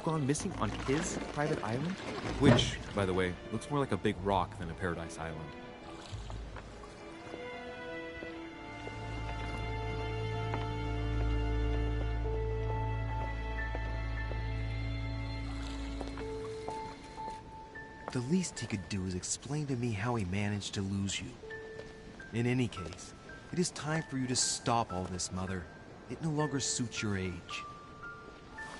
gone missing on his private island? Which, by the way, looks more like a big rock than a paradise island. The least he could do is explain to me how he managed to lose you. In any case, it is time for you to stop all this, Mother. It no longer suits your age.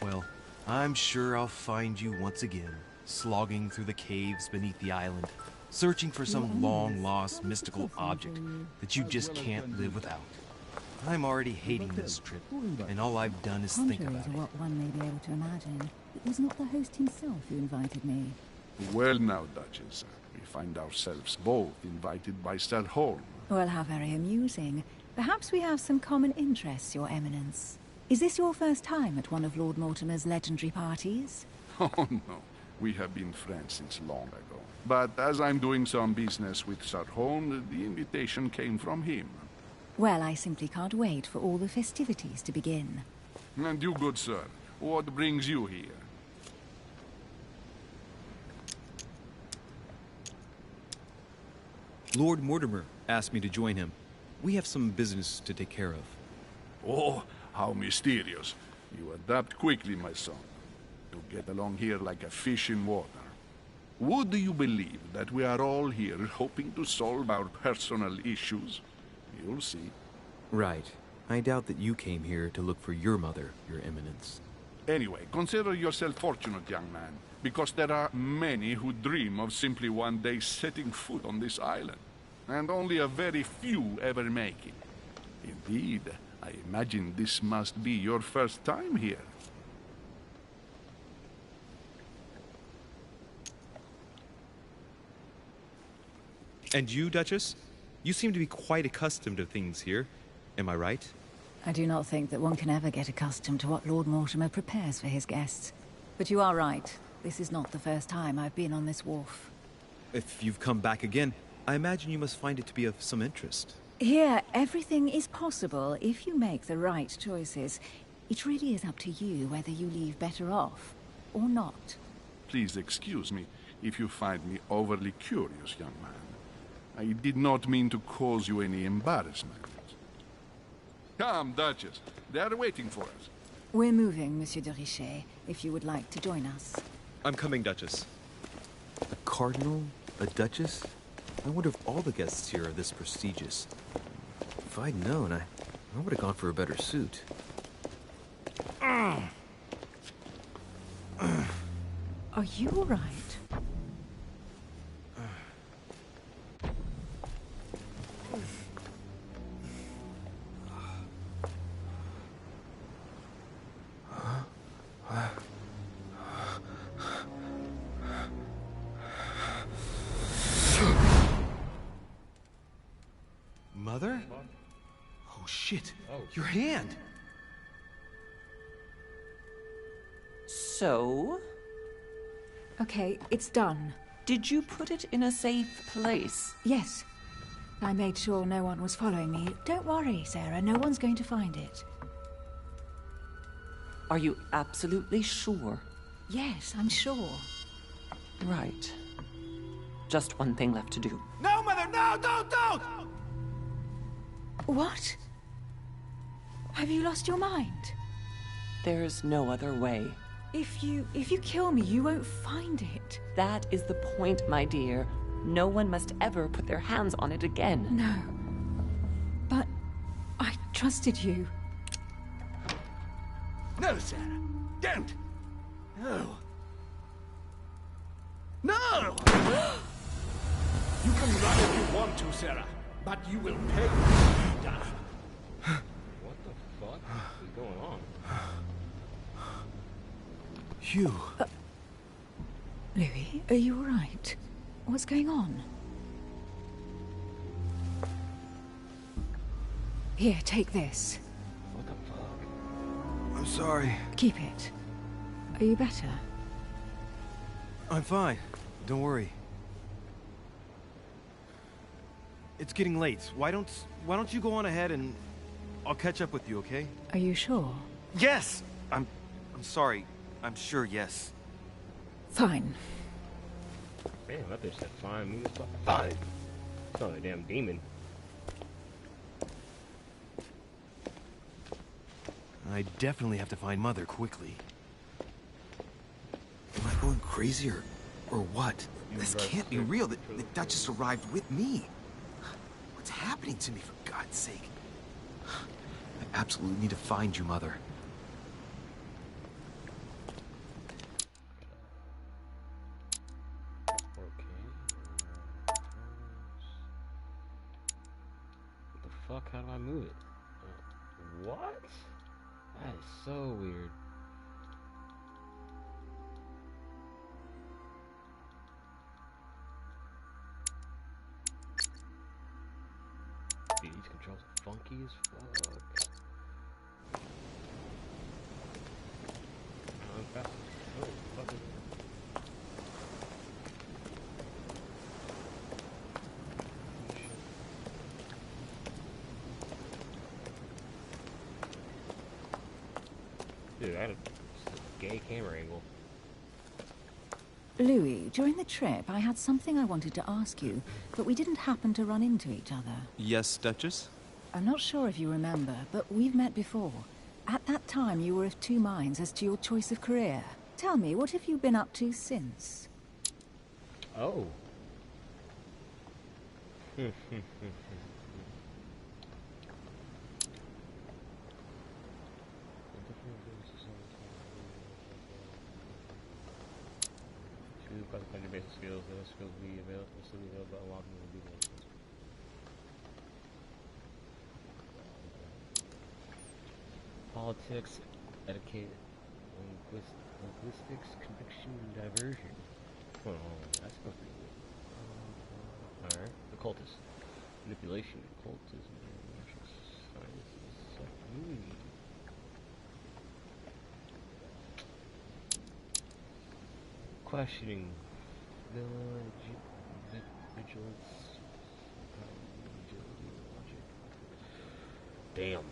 Well, I'm sure I'll find you once again, slogging through the caves beneath the island, searching for some long-lost mystical object that you just can't live without. I'm already hating this trip, and all I've done is think about it. Contrary to what one may be able to imagine, it was not the host himself who invited me. Well now, Duchess, we find ourselves both invited by Sir Holm. Well, how very amusing. Perhaps we have some common interests, Your Eminence. Is this your first time at one of Lord Mortimer's legendary parties? Oh no, we have been friends since long ago. But as I'm doing some business with Sir Holm, the invitation came from him. Well, I simply can't wait for all the festivities to begin. And you, good sir, what brings you here? Lord Mortimer asked me to join him. We have some business to take care of. Oh, how mysterious. You adapt quickly, my son. You get along here like a fish in water. Would you believe that we are all here hoping to solve our personal issues? You'll see. Right. I doubt that you came here to look for your mother, Your Eminence. Anyway, consider yourself fortunate, young man, because there are many who dream of simply one day setting foot on this island, and only a very few ever make it. Indeed, I imagine this must be your first time here. And you, Duchess? You seem to be quite accustomed to things here. Am I right? I do not think that one can ever get accustomed to what Lord Mortimer prepares for his guests. But you are right. This is not the first time I've been on this wharf. If you've come back again, I imagine you must find it to be of some interest. Here, everything is possible if you make the right choices. It really is up to you whether you leave better off or not. Please excuse me if you find me overly curious, young man. I did not mean to cause you any embarrassment. Come, Duchess. They are waiting for us. We're moving, Monsieur de Richet, if you would like to join us. I'm coming, Duchess. A cardinal? A duchess? I wonder if all the guests here are this prestigious. If I'd known, I would have gone for a better suit. Are you all right? Mother? Oh shit, your hand! So? Okay, it's done. Did you put it in a safe place? Yes. I made sure no one was following me. Don't worry, Sarah, no one's going to find it. Are you absolutely sure? Yes, I'm sure. Right. Just one thing left to do. No, Mother, no, don't! What? Have you lost your mind? There's no other way. If you kill me, you won't find it. That is the point, my dear. No one must ever put their hands on it again. No. But I trusted you. No, Sarah, don't! No. No! You can run if you want to, Sarah, but you will pay. What the fuck is going on? Hugh. Louis, are you all right? What's going on? Here, take this. What the fuck? I'm sorry. Keep it. Are you better? I'm fine. Don't worry. It's getting late. Why don't you go on ahead and I'll catch up with you, okay? Are you sure? Yes! I'm sorry. I'm sure, yes. Fine. Man, that bitch said fine. Move this fine. It's not a damn demon. I definitely have to find Mother quickly. Am I going crazy or what? This can't be real. The Duchess arrived with me. What's happening to me, for God's sake? I absolutely need to find you, Mother. What the fuck? How do I move it? What? That is so weird. Dude, these controls are funky as fuck. Oh, fuck is it? Dude, I had a gay camera angle. Louis, during the trip, I had something I wanted to ask you, but we didn't happen to run into each other. Yes, Duchess? I'm not sure if you remember, but we've met before. At that time, you were of two minds as to your choice of career. Tell me, what have you been up to since? Oh. Basic skills, those skills will be available, but unlocking will be available. Politics, etiquette, linguistics, conviction, and diversion. Oh, that's not pretty good. Alright, occultist. Manipulation, occultism, martial sciences. Questioning. Vigilance, agility, logic. Damn.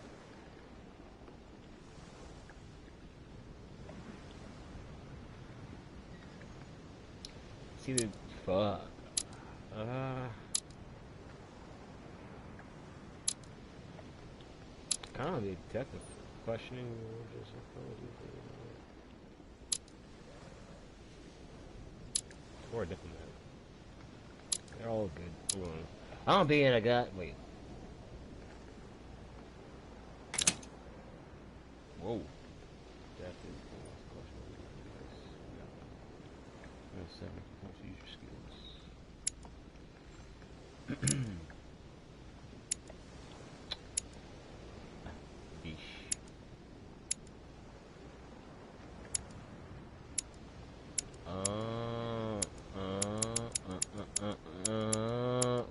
See the fuck. Kind of the detective questioning. Or a diplomat. They're all good. I'm being a guy. Wait. Whoa. That is the last question. Let's use your skills.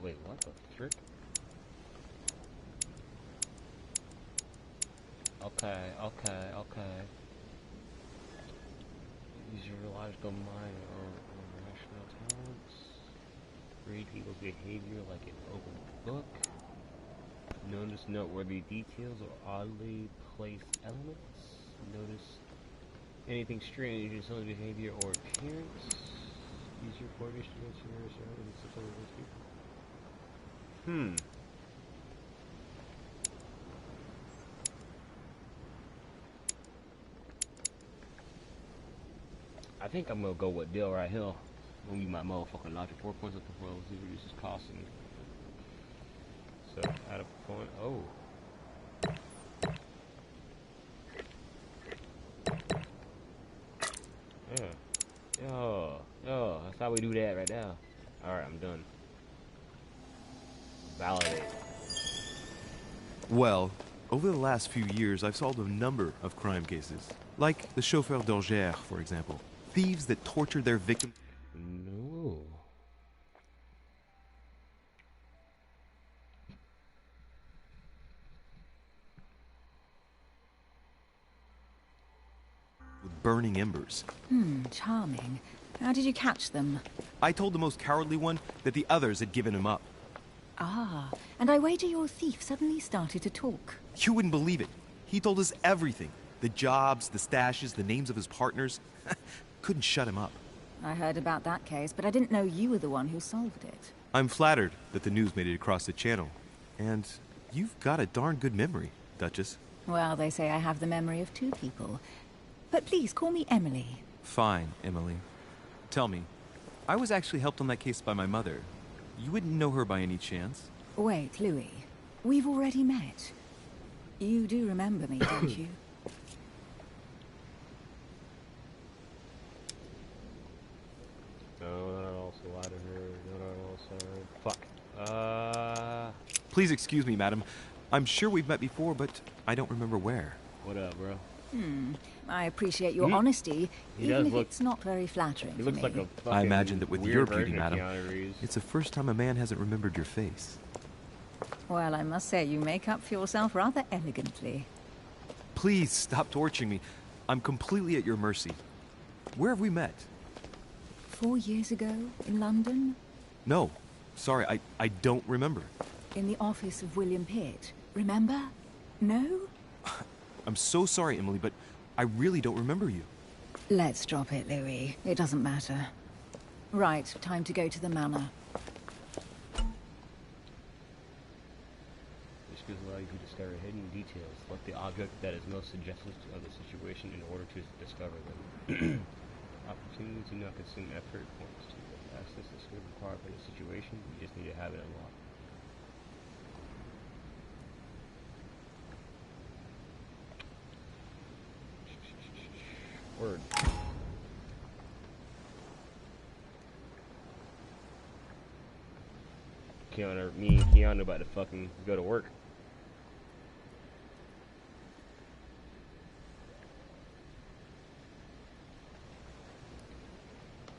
Wait, what the frick? Okay. Use your logical mind or rational talents. Read people's behavior like an open book. Notice noteworthy details or oddly placed elements. Notice anything strange in someone's behavior or appearance. Use your coordination against your surroundings to support those people. I think I'm gonna go with Dill right here. Gonna be my motherfucking logic. 4 points of performance reduces cost and so add a point. Oh. Yeah. Yo, that's how we do that right now. Alright, I'm done. Validate. Well, over the last few years, I've solved a number of crime cases. Like the chauffeur d'Angers, for example. Thieves that tortured their victims. No. With burning embers. Charming. How did you catch them? I told the most cowardly one that the others had given him up. Ah, and I wager your thief suddenly started to talk. You wouldn't believe it. He told us everything. The jobs, the stashes, the names of his partners. Couldn't shut him up. I heard about that case, but I didn't know you were the one who solved it. I'm flattered that the news made it across the channel. And you've got a darn good memory, Duchess. Well, they say I have the memory of two people. But please, call me Emily. Fine, Emily. Tell me, I was actually helped on that case by my mother. You wouldn't know her by any chance? Wait, Louis. We've already met. You do remember me, don't you? No, not also lie to her. No, not also. Fuck. Please excuse me, madam. I'm sure we've met before, but I don't remember where. What up, bro? I appreciate your honesty, He even does if look- it's not very flattering He for looks me. like a fucking I imagine that with weird your beauty, version of madam, Keanu Reeves. it's the first time a man hasn't remembered your face. Well, I must say, you make up for yourself rather elegantly. Please stop torturing me. I'm completely at your mercy. Where have we met? 4 years ago, in London, No. Sorry, I don't remember. in the office of William Pitt. Remember? No? I'm so sorry, Emily, but I really don't remember you. Let's drop it, Louis. It doesn't matter. Right, time to go to the manor. This could allow you to discover hidden details, like the object that is most suggestive of the situation in order to discover them. Opportunities do not consume effort points to access the skill required for the situation. You just need to have it unlocked. Word. Me and Keanu about to fucking go to work.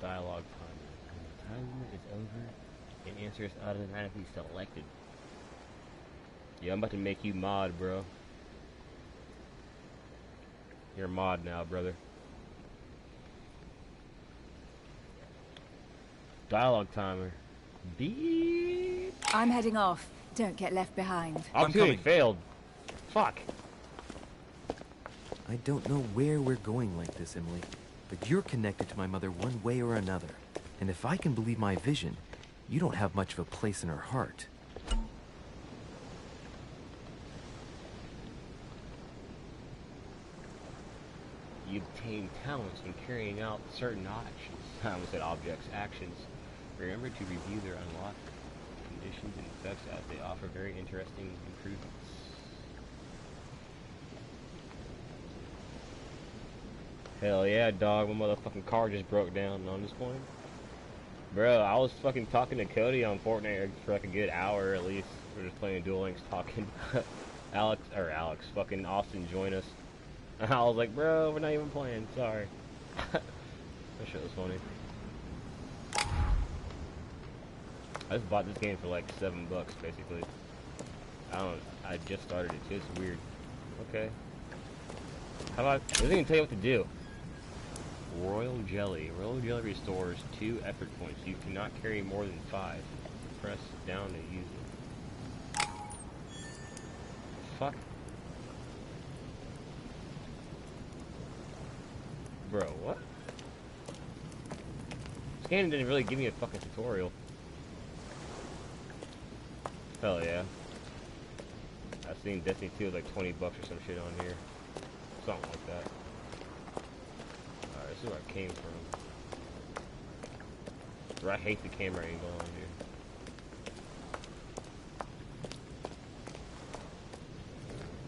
Dialogue timer. When the timer is over, an answer is automatically selected. Yeah, I'm about to make you mod, bro. You're a mod now, brother. Dialogue timer. Beep. I'm heading off. Don't get left behind. Opportunity coming. failed. Fuck. I don't know where we're going like this, Emily, but you're connected to my mother one way or another. And if I can believe my vision, you don't have much of a place in her heart. You obtain talents when carrying out certain actions. I almost said objects, actions. Remember to review their unlocked conditions and effects as they offer very interesting improvements. Hell yeah, dog, my motherfucking car just broke down on this point. Bro, I was fucking talking to Cody on Fortnite for like a good hour at least. We're just playing Duel Links talking. Alex, fucking Austin joined us. And I was like, bro, we're not even playing, sorry. That shit was funny. I just bought this game for like $7 basically. I just started it too, it's weird. Okay. How about, it doesn't even tell you what to do. Royal Jelly. Royal Jelly restores 2 effort points. You cannot carry more than 5. Press down to use it. Fuck. Bro, what? This game didn't really give me a fucking tutorial. Hell yeah. I've seen Destiny 2 with like $20 or some shit on here. Something like that. Alright, this is where I came from. Bro, I hate the camera angle on here.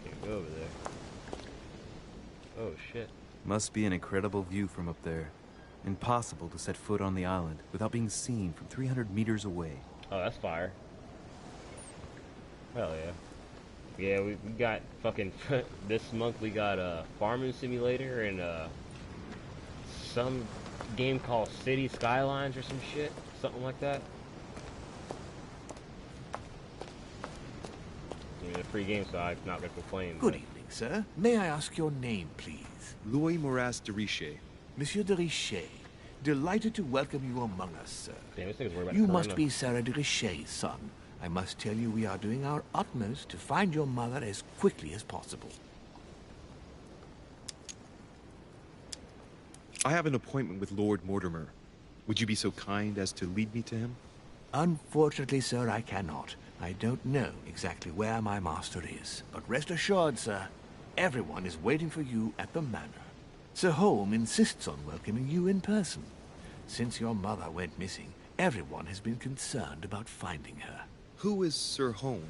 Can't go over there. Oh shit. Must be an incredible view from up there. Impossible to set foot on the island without being seen from 300 meters away. Oh, that's fire. Hell yeah. Yeah, we got fucking this month we got a farming simulator and some game called City Skylines or some shit, something like that. I mean, a free game, so I'm not gonna complain. Good but- evening, sir. May I ask your name, please? Louis Moras de Richer. Monsieur de Richet. Delighted to welcome you among us, sir. Damn, this nigga's worried about You Corona. must be Sarah de Richet's son. I must tell you we are doing our utmost to find your mother as quickly as possible. I have an appointment with Lord Mortimer. Would you be so kind as to lead me to him? Unfortunately, sir, I cannot. I don't know exactly where my master is. But rest assured, sir, everyone is waiting for you at the manor. Sir Holm insists on welcoming you in person. Since your mother went missing, everyone has been concerned about finding her. Who is Sir Holm?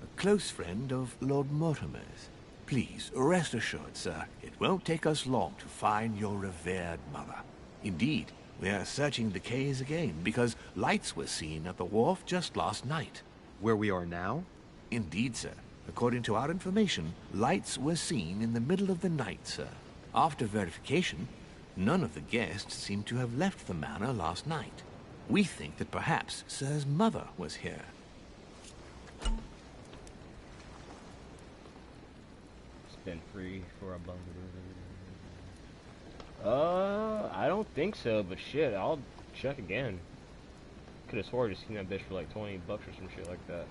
A close friend of Lord Mortimer's. Please, rest assured, sir, it won't take us long to find your revered mother. Indeed, we are searching the quays again because lights were seen at the wharf just last night. Where we are now? Indeed, sir. According to our information, lights were seen in the middle of the night, sir. After verification, none of the guests seem to have left the manor last night. We think that perhaps Sir's mother was here. Spin free for a bunker. I don't think so, but shit, I'll check again. Could have swore I just seen that bitch for like 20 bucks or some shit like that.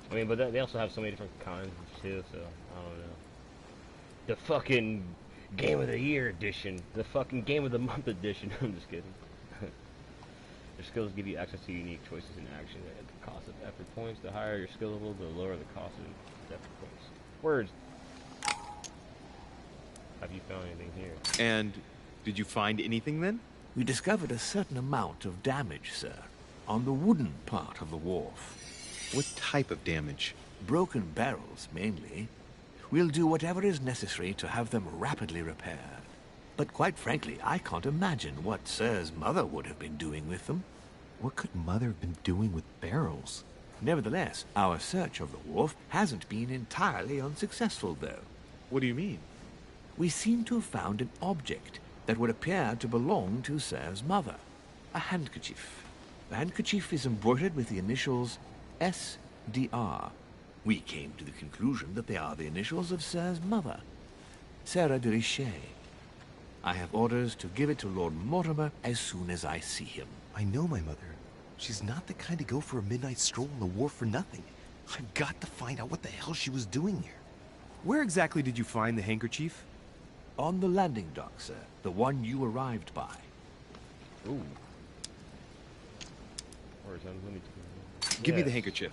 I mean, but they also have so many different kinds too, so I don't know. The fucking Game of the Year edition, the fucking Game of the Month edition. I'm just kidding. Your skills give you access to unique choices in action at the cost of effort points. The higher your skill level, the lower the cost of effort points. Words. Have you found anything here? And did you find anything then? We discovered a certain amount of damage, sir, on the wooden part of the wharf. What type of damage? Broken barrels, mainly. We'll do whatever is necessary to have them rapidly repaired. But quite frankly, I can't imagine what Sir's mother would have been doing with them. What could Mother have been doing with barrels? Nevertheless, our search of the wharf hasn't been entirely unsuccessful, though. What do you mean? We seem to have found an object that would appear to belong to Sir's mother. A handkerchief. The handkerchief is embroidered with the initials S.D.R. We came to the conclusion that they are the initials of Sir's mother, Sarah de Richet. I have orders to give it to Lord Mortimer as soon as I see him. I know my mother. She's not the kind to go for a midnight stroll on the wharf for nothing. I've got to find out what the hell she was doing here. Where exactly did you find the handkerchief? On the landing dock, sir. The one you arrived by. Ooh. Where's that? Let me Give me the handkerchief.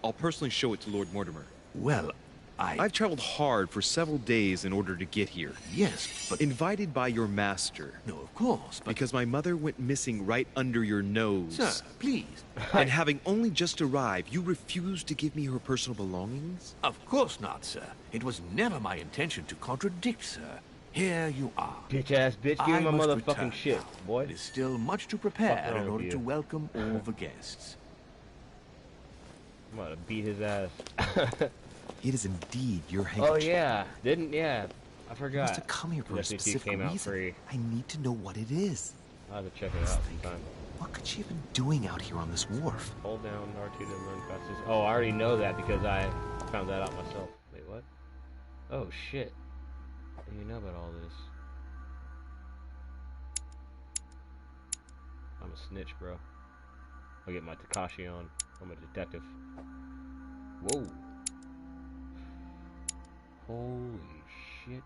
I'll personally show it to Lord Mortimer. Well, I've traveled hard for several days in order to get here. Yes, but... Invited by your master. No, of course, but... Because my mother went missing right under your nose. Sir, please. And having only just arrived, you refused to give me her personal belongings? Of course not, sir. It was never my intention to contradict, sir. Here you are. Bitch ass bitch, give me my motherfucking shit, now. boy. It is still much to prepare in order to welcome all the guests. I'm gonna beat his ass. It is indeed your handkerchief. Oh yeah, I forgot. You must have come here for a specific reason. Free. I need to know what it is. I'll have to check it out sometime. What could she have been doing out here on this wharf? Hold down R2 to run fastest. Oh, I already know that because I found that out myself. Wait, what? Oh shit. What do you know about all this? I'm a snitch, bro. I'll get my Takashi on. I'm a detective. Whoa. Holy shit.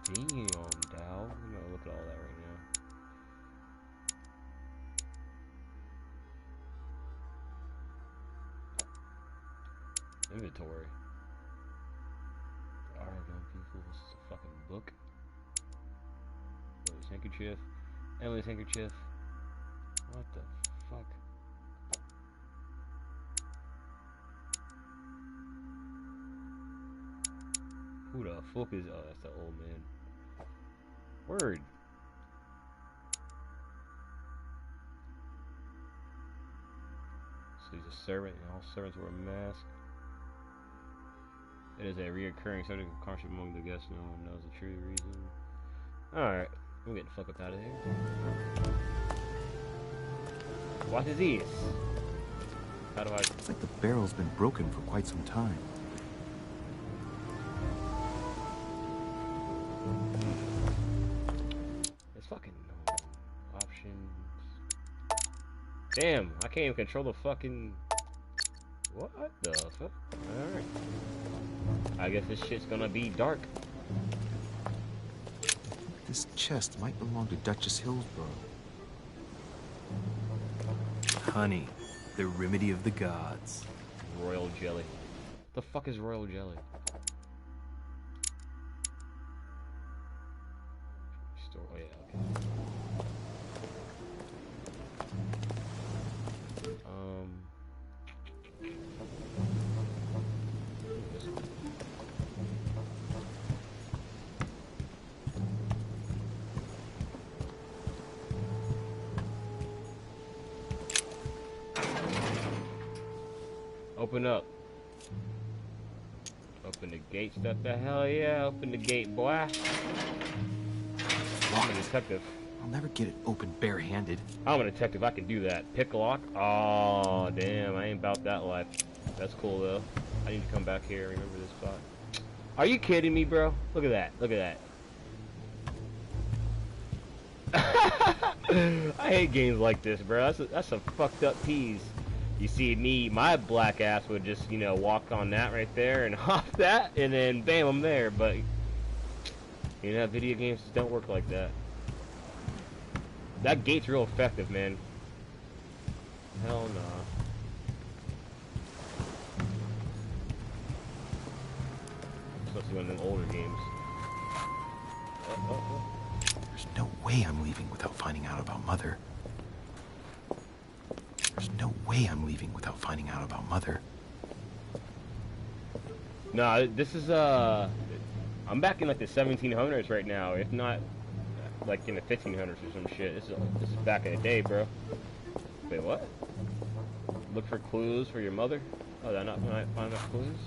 Damn, Dow. I'm gonna look at all that right now. Inventory. Argon people. This is a fucking book. Lily's handkerchief. Emily's handkerchief. What the fuck? Who the fuck is... Oh, that's the old man. Word. So he's a servant, and all servants wear a mask. It is a reoccurring subject of caution among the guests. No one knows the true reason. Alright, I'm getting the fuck up out of here. What is this? How do I... It's like the barrel's been broken for quite some time. It's fucking options. Damn, I can't even control the fucking... What the fuck? Alright. I guess this shit's gonna be dark. This chest might belong to Duchess Hillsborough. Honey, the remedy of the gods. Royal jelly. The fuck is royal jelly? Store. Oh yeah. Okay. This one. Open up. Open the gate, stuff the hell yeah, open the gate, boy. I'm a detective. I'll never get it open barehanded. I'm a detective, I can do that. Pick lock? Oh, damn, I ain't about that life. That's cool, though. I need to come back here, remember this spot. Are you kidding me, bro? Look at that, look at that. I hate games like this, bro. That's some fucked up tease. You see me, my black ass would just, you know, walk on that right there and hop that, and then bam, I'm there. But, you know, video games don't work like that. That gate's real effective, man. Hell nah. Especially one of them older games. There's no way I'm leaving without finding out about Mother. There's no way I'm leaving without finding out about Mother. No, this is, I'm back in, like, the 1700s right now, if not, like, in the 1500s or some shit. This is back in the day, bro. Wait, what? Look for clues for your mother? Oh, did I not find enough clues?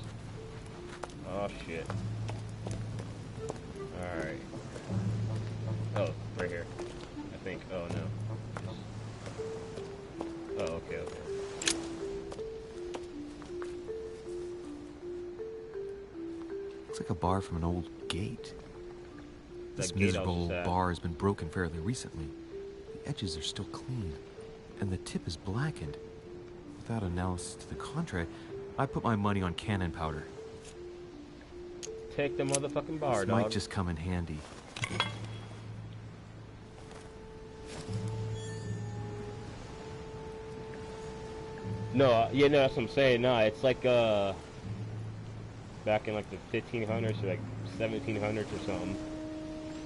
Oh, shit. Alright. Oh, right here. I think. Oh, no. Oh, okay, okay. Looks like a bar from an old gate. This That gate miserable also sad. bar has been broken fairly recently. The edges are still clean, and the tip is blackened. Without analysis to the contrary, I put my money on cannon powder. Take the motherfucking bar, This dog. might just come in handy. No, yeah, no, that's what I'm saying. No, it's like, back in, like, the 1500s or, like, 1700s or something.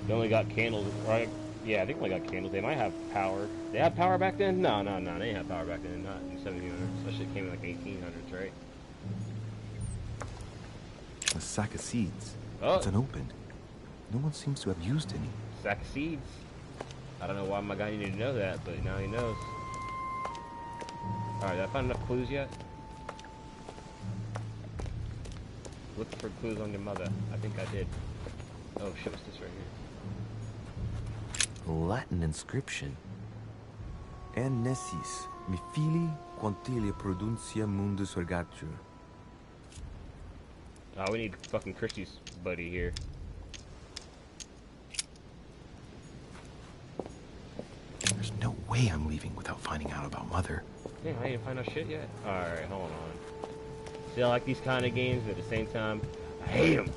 They only got candles, right? Yeah, I think they only got candles. They might have power. They had power back then? No, they didn't have power back then. Not in the 1700s. That shit came in, like, 1800s, right? A sack of seeds. Oh. It's unopened. No one seems to have used any. Sack of seeds. I don't know why my guy needed to know that, but now he knows. Alright, did I find enough clues yet? Look for clues on your mother. I think I did. Oh shit, what's this right here? Latin inscription. En nessis, mi fili quantilia produncia mundus ergatur. Oh, we need fucking Christy's buddy here. There's no way I'm leaving without finding out about Mother. Yeah, I didn't find out shit yet. Alright, hold on. See, I like these kind of games, but at the same time, I hate them.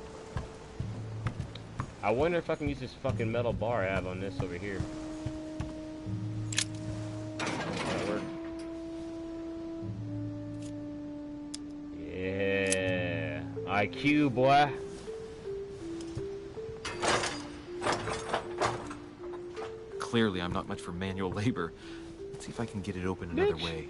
I wonder if I can use this fucking metal bar I have on this over here. That'll work. Yeah. IQ, boy. Clearly, I'm not much for manual labor. Let's see if I can get it open another Bitch. way.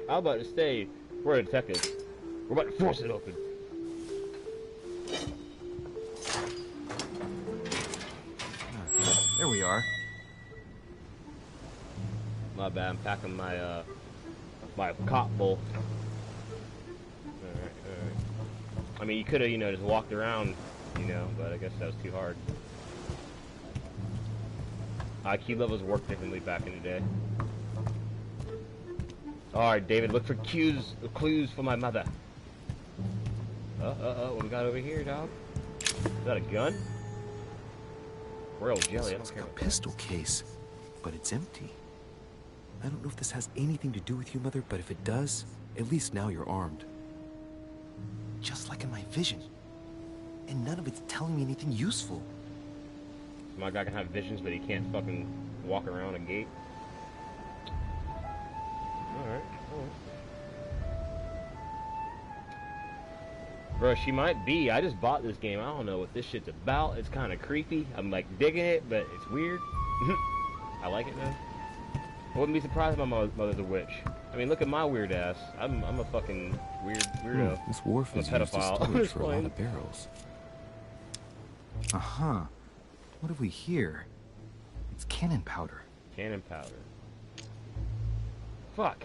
I was about to say, we're a detective. We're about to force it open. There we are. My bad, I'm packing my, my cop bowl. Alright. I mean, you could've, you know, just walked around, you know, but I guess that was too hard. IQ levels worked differently back in the day. Alright, David, look for clues for my mother. What we got over here, dog? Is that a gun? Royal jelly, I don't It's care like a about that. pistol case, but it's empty. I don't know if this has anything to do with you, Mother, but if it does, at least now you're armed. Just like in my vision. And none of it's telling me anything useful. My guy can have visions, but he can't fucking walk around a gate. Alright, alright. Bro, she might be. I just bought this game. I don't know what this shit's about. It's kind of creepy. I'm like digging it, but it's weird. I like it, man. I wouldn't be surprised if my mother's a witch. I mean, look at my weird ass. I'm a fucking weirdo. This wharf is I'm a used as pedophile. storage for a lot of barrels. Uh-huh. What have we here? It's cannon powder. Cannon powder. Fuck.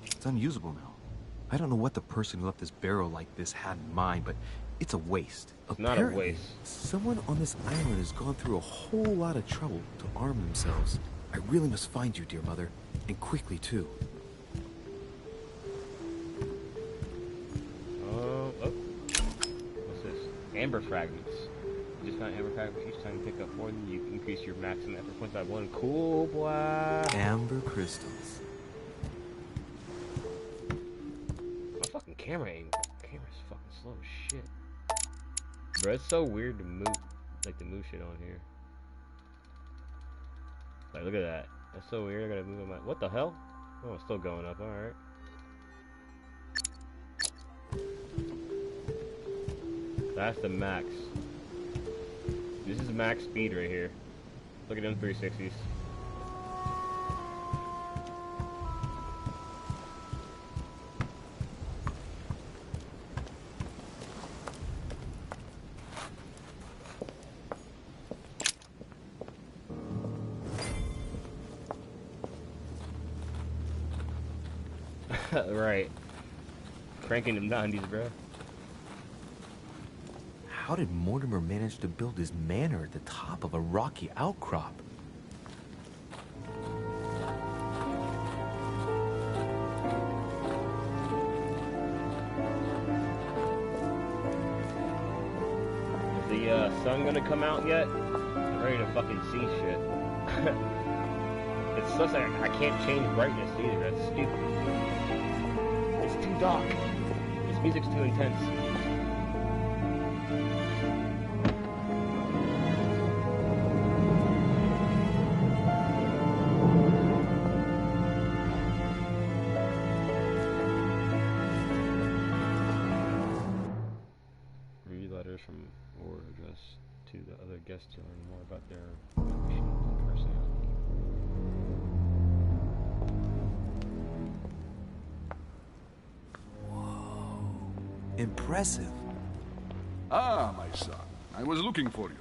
It's unusable now. I don't know what the person who left this barrel like this had in mind, but it's a waste. It's not a waste. Someone on this island has gone through a whole lot of trouble to arm themselves. I really must find you, dear mother, and quickly too. Oh. What's this? Amber fragments. You just found amber fragments. Each time you pick up more than you increase your maximum effort points by 1. Cool, boy. Amber crystals. My fucking camera's fucking slow as shit. Bro, it's so weird to move, like to move shit on here. Like, look at that. That's so weird. I gotta move my. What the hell? Oh, it's still going up. Alright. That's the max. This is max speed right here. Look at them 360s. Right. Cranking them 90s, bro. How did Mortimer manage to build his manor at the top of a rocky outcrop? Is the sun gonna come out yet? I'm ready to fucking see shit. It sucks like I can't change brightness either. That's stupid. It's too dark. This music's too intense. Read letters from or address to the other guests to learn more about their personality. Impressive. Ah, my son. I was looking for you.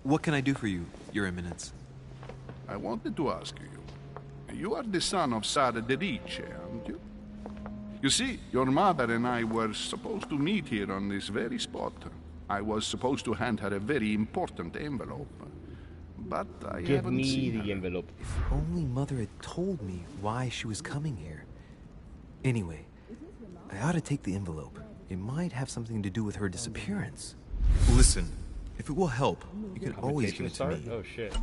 What can I do for you, Your Eminence? I wanted to ask you. You are the son of Sara de Riche, aren't you? You see, your mother and I were supposed to meet here on this very spot. I was supposed to hand her a very important envelope. But I Give haven't me seen the her. envelope. If only Mother had told me why she was coming here. Anyway, I ought to take the envelope. It might have something to do with her disappearance. Listen, if it will help, you can always give it to me. Oh shit.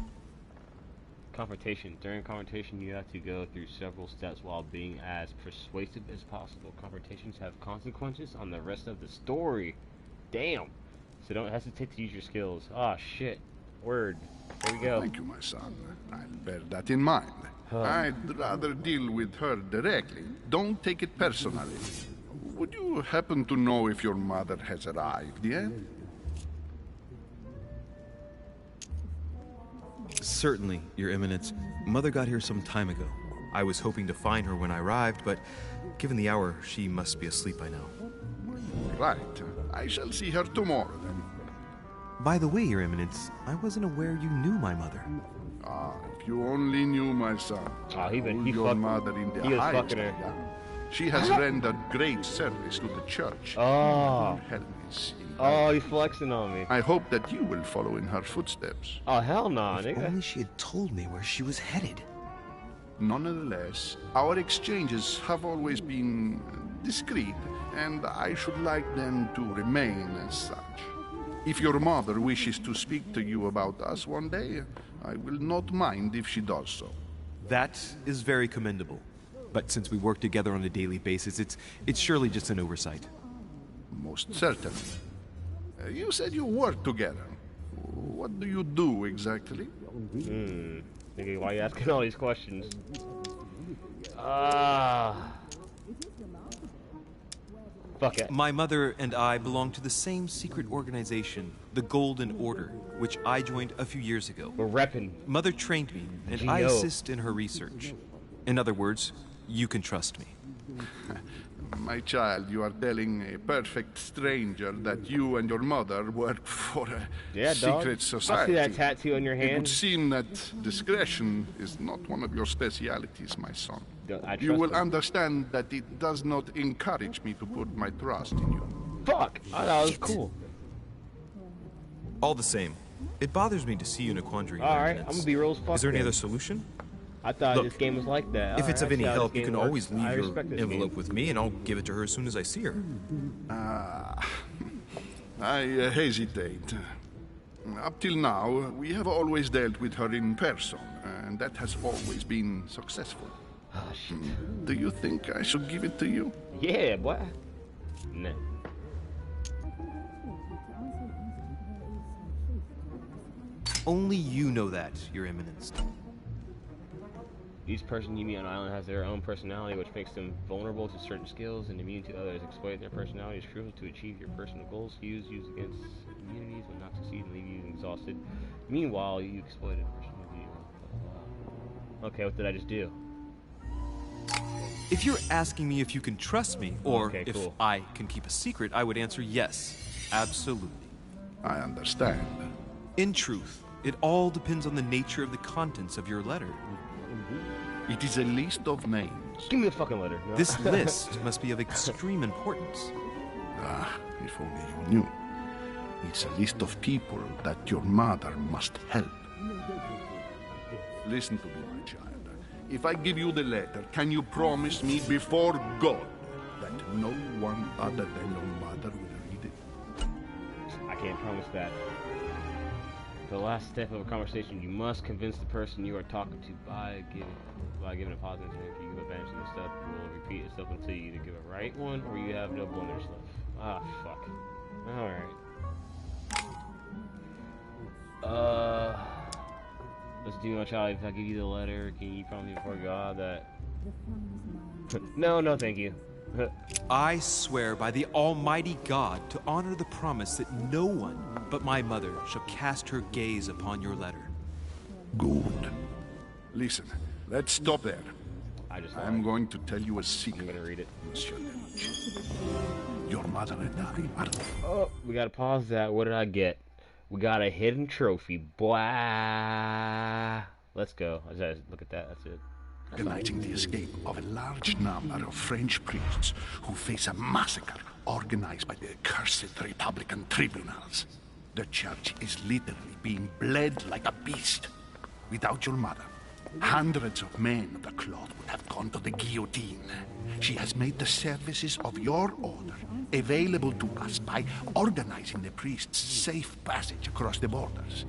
Confrontation. During confrontation, you have to go through several steps while being as persuasive as possible. Confrontations have consequences on the rest of the story. Damn. So don't hesitate to use your skills. Ah, shit. Word. There we go. Thank you, my son. I'll bear that in mind. I'd rather deal with her directly. Don't take it personally. Would you happen to know if your mother has arrived yet? Certainly, Your Eminence. Mother got here some time ago. I was hoping to find her when I arrived, but given the hour, she must be asleep by now. Right. I shall see her tomorrow, then. By the way, Your Eminence, I wasn't aware you knew my mother. Ah, if you only knew, my son. Ah, he Hold your fucked- mother in the he was highest fucking her. regard. She has rendered great service to the church. Oh. Hermes in Oh, he's flexing on me. I hope that you will follow in her footsteps. Oh, hell nah, If nigga. only she had told me where she was headed. Nonetheless, our exchanges have always been discreet, and I should like them to remain as such. If your mother wishes to speak to you about us one day, I will not mind if she does so. That is very commendable. But since we work together on a daily basis, it's surely just an oversight. Most certainly. You said you work together. What do you do exactly? Thinking, why are you asking all these questions? Fuck it. My mother and I belong to the same secret organization, the Golden Order, which I joined a few years ago. We're repping. Mother trained me, and I assist in her research. In other words, you can trust me. My child, you are telling a perfect stranger that you and your mother work for a secret society. I see that tattoo on your hand. It would seem that discretion is not one of your specialities, my son. You will understand that it does not encourage me to put my trust in you. Fuck! I thought it was cool. All the same, it bothers me to see you in a quandary. Alright, I'm gonna be real as fuck. Is there any other solution? I thought this game was like that. If it's of any help, you can always leave your envelope with me, and I'll give it to her as soon as I see her. I hesitate. Up till now, we have always dealt with her in person, and that has always been successful. Oh, shit. Do you think I should give it to you? Yeah, boy. Nah. Only you know that, Your Eminence. Each person you meet on the island has their own personality, which makes them vulnerable to certain skills and immune to others. Exploiting their personality is crucial to achieve your personal goals. Use against immunities will not succeed and leave you exhausted. Meanwhile, you exploit a personal view. Okay, what did I just do? If you're asking me if you can trust me, or if I can keep a secret, I would answer yes, absolutely. I understand. In truth, it all depends on the nature of the contents of your letter. It is a list of names. Give me the fucking letter. No. This list must be of extreme importance. If only you knew. It's a list of people that your mother must help. Listen to me, my child. If I give you the letter, can you promise me before God that no one other than your mother will read it? I can't promise that. The last step of a conversation, you must convince the person you are talking to by giving a positive hint. If you give advantage to the step, it will repeat itself until you either give a right one or you have no blunders left. Ah, fuck. Alright. Let's do, my child. If I give you the letter, can you promise me before God that... No, thank you. I swear by the Almighty God to honor the promise that no one but my mother shall cast her gaze upon your letter. Good. Listen, let's stop there. I'm going to tell you a secret. I'm going to read it. Monsieur Demuth. Your mother and I are... Oh, we got to pause that. What did I get? We got a hidden trophy. Blah. Let's go. Look at that. That's it. Organizing the escape of a large number of French priests who face a massacre organized by the accursed Republican tribunals. The church is literally being bled like a beast. Without your mother, hundreds of men of the cloth would have gone to the guillotine. She has made the services of your order available to us by organizing the priests' safe passage across the borders.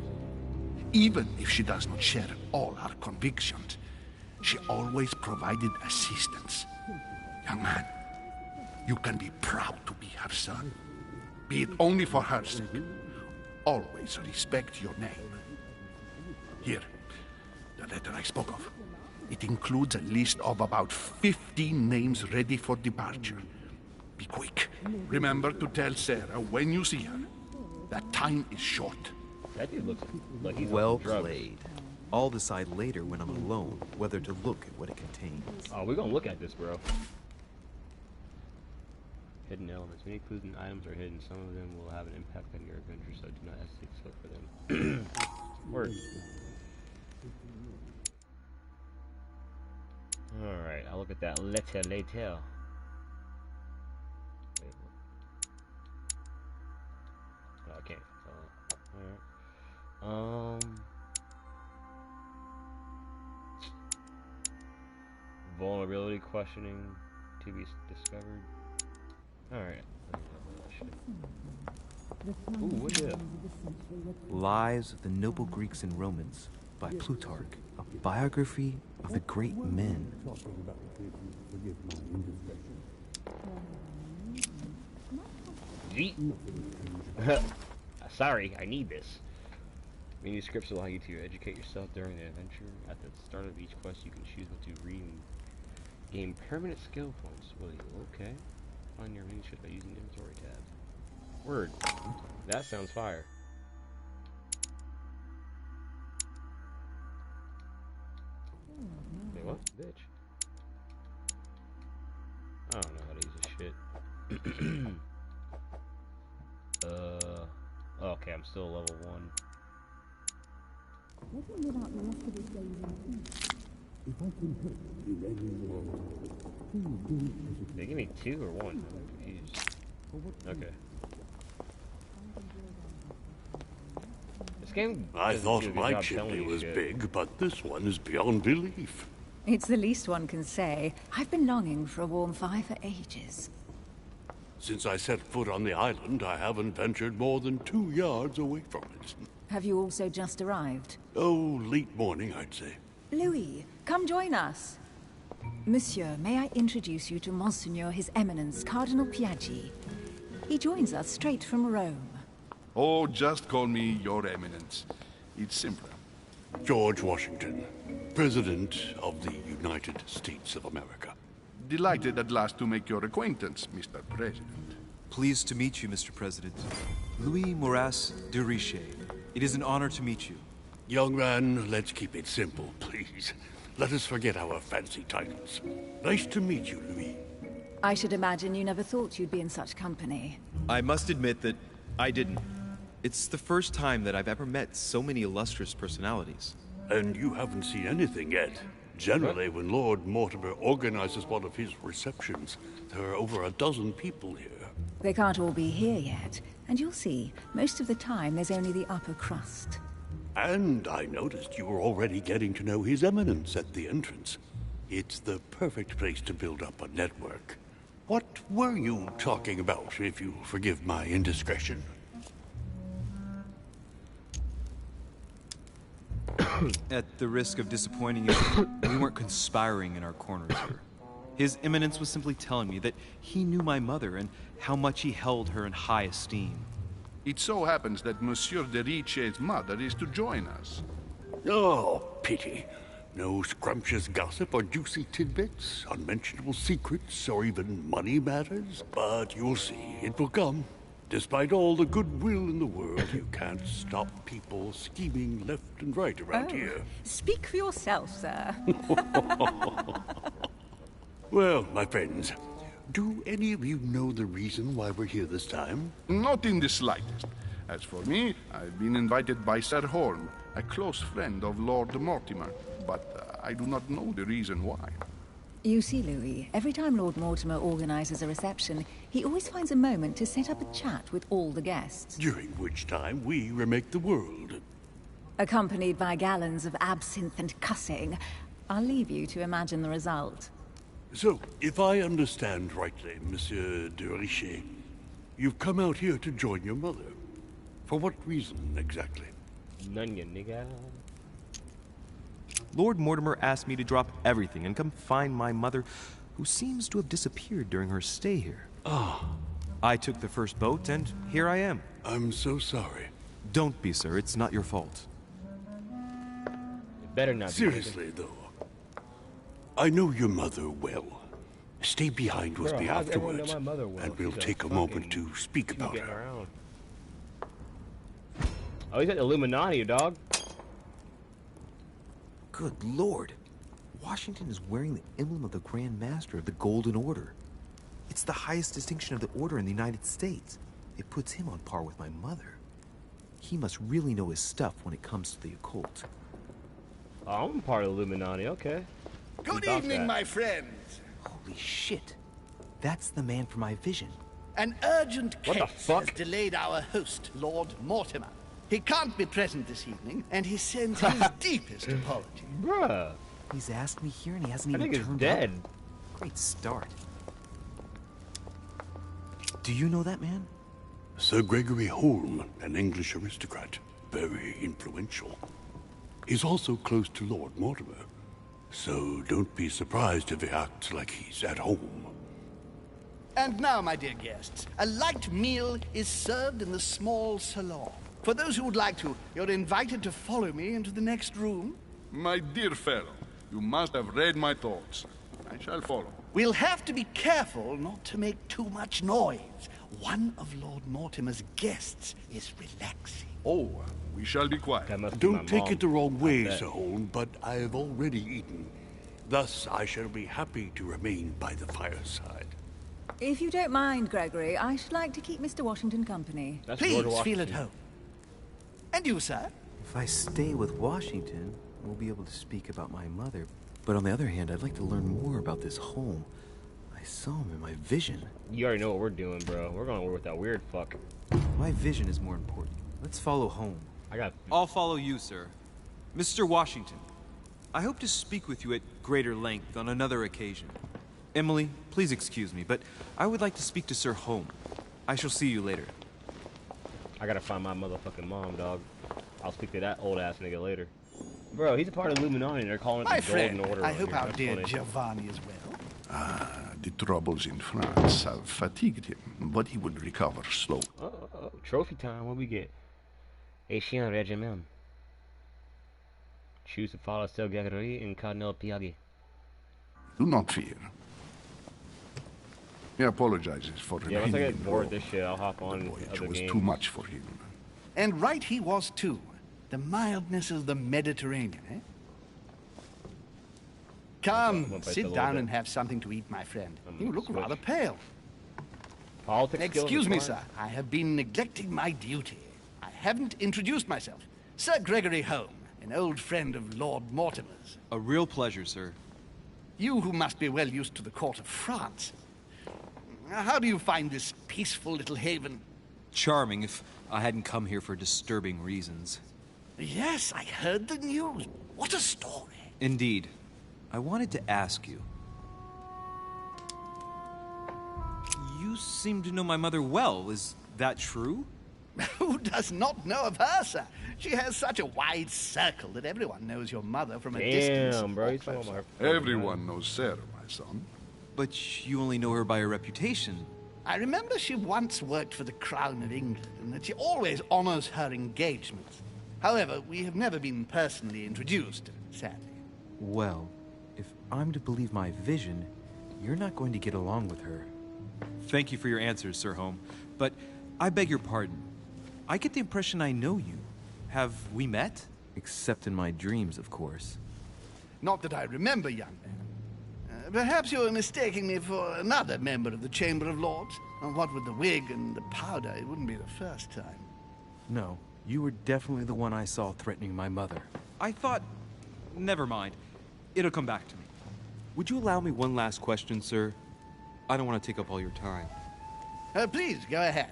Even if she does not share all our convictions, she always provided assistance. Young man, you can be proud to be her son. Be it only for her sake. Always respect your name. Here, the letter I spoke of. It includes a list of about 15 names ready for departure. Be quick. Remember to tell Sarah when you see her that time is short. That dude looks like he's well played. I'll decide later when I'm alone whether to look at what it contains. Oh, we're gonna look at this, bro. Hidden elements. Many clues and items are hidden. Some of them will have an impact on your adventure, so do not hesitate to look for them. Word. Alright, I'll look at that letter later. Wait, oh, I can't. Alright. Vulnerability questioning to be discovered. Alright. Ooh, what is it? Lives of the noble Greeks and Romans, by Plutarch, a biography of the great men. Sorry, I need this. Manuscripts allow you to educate yourself during the adventure. At the start of each quest, you can choose what to read and gain permanent skill points. Will you? Okay. Find your manuscript by using the inventory tab. Word. That sounds fire. Wait, what? Bitch. I don't know how to use this shit. Okay, I'm still level 1. They give me 2 or 1? I'm confused. Okay. This game. I thought my chimney was big, but this one is beyond belief. It's the least one can say. I've been longing for a warm fire for ages. Since I set foot on the island, I haven't ventured more than 2 yards away from it. Have you also just arrived? Oh, late morning, I'd say. Louis, come join us. Monsieur, may I introduce you to Monseigneur His Eminence, Cardinal Piaggi. He joins us straight from Rome. Oh, just call me Your Eminence. It's simpler. George Washington, President of the United States of America. Delighted at last to make your acquaintance, Mr. President. Pleased to meet you, Mr. President. Louis Moras de Riche. It is an honor to meet you. Young man, let's keep it simple, please. Let us forget our fancy titles. Nice to meet you, Louis. I should imagine you never thought you'd be in such company. I must admit that I didn't. It's the first time that I've ever met so many illustrious personalities. And you haven't seen anything yet. Generally, when Lord Mortimer organizes one of his receptions, there are over a dozen people here. They can't all be here yet, and you'll see, most of the time there's only the upper crust. And I noticed you were already getting to know His Eminence at the entrance. It's the perfect place to build up a network. What were you talking about, if you'll forgive my indiscretion? At the risk of disappointing you, we weren't conspiring in our corners here. His Eminence was simply telling me that he knew my mother and how much he held her in high esteem. It so happens that Monsieur de Riche's mother is to join us. Oh, pity. No scrumptious gossip or juicy tidbits, unmentionable secrets, or even money matters. But you'll see, it will come. Despite all the goodwill in the world, you can't stop people scheming left and right around here. Speak for yourself, sir. Well, my friends, do any of you know the reason why we're here this time? Not in the slightest. As for me, I've been invited by Sir Horn, a close friend of Lord Mortimer, but I do not know the reason why. You see, Louis, every time Lord Mortimer organizes a reception, he always finds a moment to set up a chat with all the guests. During which time we remake the world. Accompanied by gallons of absinthe and cussing. I'll leave you to imagine the result. So, if I understand rightly, Monsieur de Riche, you've come out here to join your mother. For what reason, exactly? None, ya nigga. Lord Mortimer asked me to drop everything and come find my mother, who seems to have disappeared during her stay here. Ah. I took the first boat, and here I am. I'm so sorry. Don't be, sir. It's not your fault. It better not be. Seriously, though. I know your mother well. Stay behind with Bro, me how does everyone afterwards, know my mother well? and we'll She's a take a fucking moment to speak about getting her. around. Oh, he's at Illuminati, dog. Good Lord. Washington is wearing the emblem of the Grand Master of the Golden Order. It's the highest distinction of the Order in the United States. It puts him on par with my mother. He must really know his stuff when it comes to the occult. Oh, I'm part of Illuminati, okay. Good evening, my friends. Holy shit. That's the man for my vision. An urgent What the case fuck? has delayed our host, Lord Mortimer. He can't be present this evening, and he sends his deepest apology. Bruh. He's asked me here and he hasn't I even think it's turned dead. up. Great start. Do you know that man? Sir Gregory Holm, an English aristocrat. Very influential. is also close to Lord Mortimer. So don't be surprised if he acts like he's at home. And now, my dear guests, a light meal is served in the small salon. For those who would like to, you're invited to follow me into the next room. My dear fellow, you must have read my thoughts. I shall follow. We'll have to be careful not to make too much noise. One of Lord Mortimer's guests is relaxing. Oh, we shall be quiet. That must be my Don't take mom. it the wrong way, bet. Sir Holm, but I have already eaten. Thus, I shall be happy to remain by the fireside. If you don't mind, Gregory, I should like to keep Mr. Washington company. That's Please Lord feel at Washington. home. And you, sir? If I stay with Washington, we'll be able to speak about my mother. But on the other hand, I'd like to learn more about this home. I saw him in my vision. You already know what we're doing, bro. We're going to work with that weird fuck. My vision is more important. Let's follow home. I'll follow you, sir. Mr. Washington, I hope to speak with you at greater length on another occasion. Emily, please excuse me, but I would like to speak to Sir Holm. I shall see you later. I gotta find my motherfucking mom, dog. I'll speak to that old ass nigga later. Bro, he's a part of the Illuminati and they're calling it My the friend, Golden Order. I out hope here. our That's dear funny. Giovanni is well. The troubles in France have fatigued him, but he will recover slowly. Oh, trophy time. What we get? Asian Regiment. Choose to follow Sir Gregory and Cardinal Piaggi. Do not fear. He apologizes for Yeah, once I remaining get bored of low. this shit, I'll hop on The voyage other was games. too much for him. And right he was, too. The mildness of the Mediterranean, eh? I'm Come, gonna play sit a little down bit. and have something to eat, my friend. I'm You gonna look switch. rather pale. Politics skills Excuse me, required? sir. I have been neglecting my duty. I haven't introduced myself. Sir Gregory Holm, an old friend of Lord Mortimer's. A real pleasure, sir. You who must be well used to the court of France. How do you find this peaceful little haven? Charming if I hadn't come here for disturbing reasons. Yes, I heard the news. What a story. Indeed. I wanted to ask you. You seem to know my mother well. Is that true? Who does not know of her, sir? She has such a wide circle that everyone knows your mother from a distance. Damn, bro. or He's talking closer. about her. Everyone knows Sarah, my son. But you only know her by her reputation. I remember she once worked for the Crown of England and that she always honors her engagements. However, we have never been personally introduced, sadly. Well, if I'm to believe my vision, you're not going to get along with her. Thank you for your answers, Sir Holm. But I beg your pardon. I get the impression I know you. Have we met? Except in my dreams, of course. Not that I remember, young man. Perhaps you're mistaking me for another member of the Chamber of Lords. And what with the wig and the powder, it wouldn't be the first time. No, you were definitely the one I saw threatening my mother. I thought... Never mind. It'll come back to me. Would you allow me one last question, sir? I don't want to take up all your time. Please, go ahead.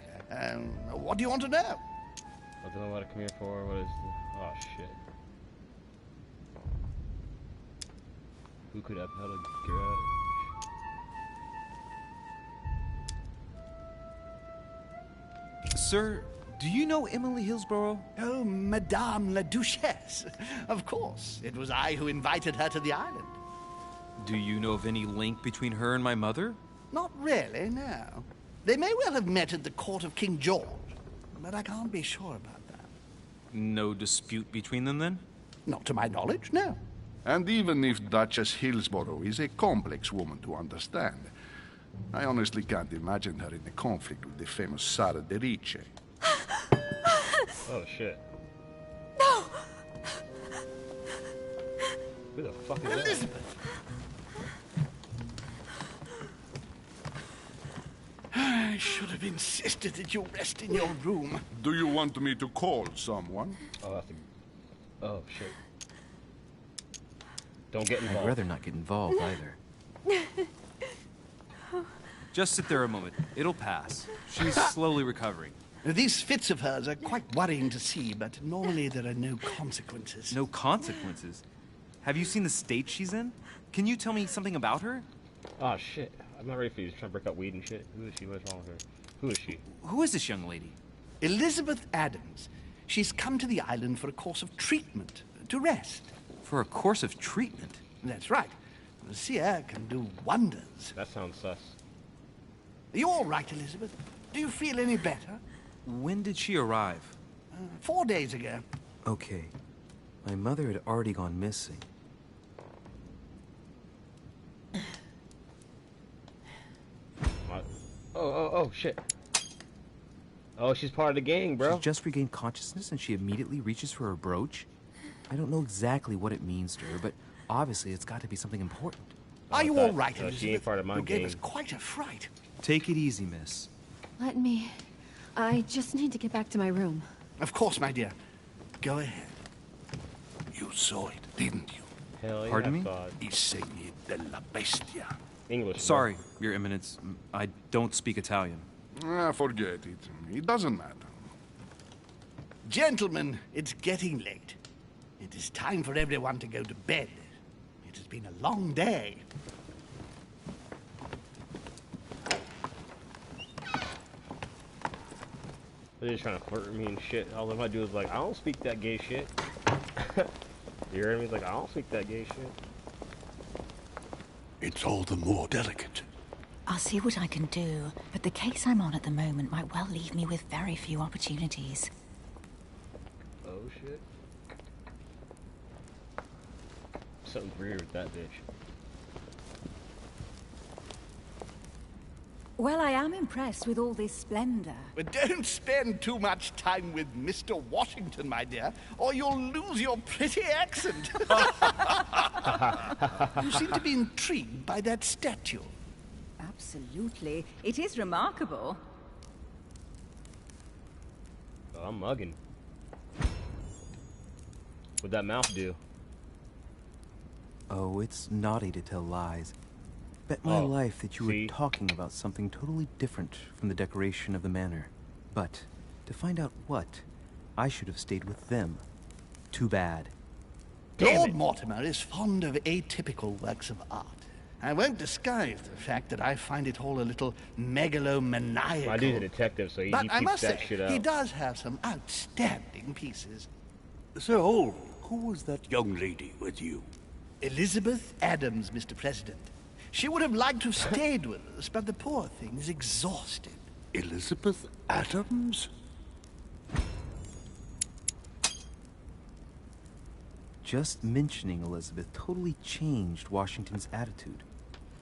What do you want to know? I don't know what I come here for. What is the... Oh, shit. Who could have held a grudge? Sir, do you know Emily Hillsborough? Oh, Madame la Duchesse. Of course. It was I who invited her to the island. Do you know of any link between her and my mother? Not really, no. They may well have met at the court of King George, but I can't be sure about that. No dispute between them, then? Not to my knowledge, no. And even if Duchess Hillsborough is a complex woman to understand, I honestly can't imagine her in a conflict with the famous Sara de Ricci. Oh, shit. No! Who the fuck is that? Elizabeth! I should have insisted that you rest in your room. Do you want me to call someone? Oh, that's a... Oh, shit. Don't get I'd involved. rather not get involved either. Just sit there a moment. It'll pass. She's slowly recovering. These fits of hers are quite worrying to see, but normally there are no consequences. No consequences? Have you seen the state she's in? Can you tell me something about her? Oh, shit. I'm not ready for you. Trying to break up weed and shit. Who is she? What's wrong with her? Who is she? Who is this young lady? Elizabeth Adams. She's come to the island for a course of treatment. to rest. For a course of treatment? That's right. Sea air can do wonders. That sounds sus. Are you all right, Elizabeth? Do you feel any better? When did she arrive? 4 days ago. Okay. My mother had already gone missing. Oh, shit. Oh, she's part of the gang, bro. She just regained consciousness and she immediately reaches for her brooch? I don't know exactly what it means to her, but obviously it's got to be something important. Are you all right, She Elizabeth? ain't part of my You gave gang. us quite a fright. Take it easy, miss. Let me... I just need to get back to my room. Of course, my dear. Go ahead. You saw it, didn't you? Hell yeah, Pardon me? I saw it. Insegni della bestia. English. Sorry, Your Eminence. I don't speak Italian. Forget it. It doesn't matter. Gentlemen, it's getting late. It is time for everyone to go to bed. It has been a long day. They're just trying to flirt with me and shit. All I do is like, I don't speak that gay shit. You hear me? Like, I don't speak that gay shit. It's all the more delicate. I'll see what I can do, but the case I'm on at the moment might well leave me with very few opportunities. Oh shit. Something weird with that bitch. Well, I am impressed with all this splendor. But don't spend too much time with Mr. Washington, my dear, or you'll lose your pretty accent. You seem to be intrigued by that statue. Absolutely. It is remarkable. Oh, I'm mugging. What'd that mouth do? Oh, it's naughty to tell lies. Bet my life that you were talking about something totally different from the decoration of the manor. But to find out what, I should have stayed with them. Too bad. Lord Mortimer is fond of atypical works of art. I won't disguise the fact that I find it all a little megalomaniacal. My dude's a detective, so he But keeps I must that say, shit out. he does have some outstanding pieces. Sir Holm, who was that young lady with you? Elizabeth Adams, Mr. President. She would have liked to have stayed with us, but the poor thing is exhausted. Elizabeth Adams? Just mentioning Elizabeth totally changed Washington's attitude.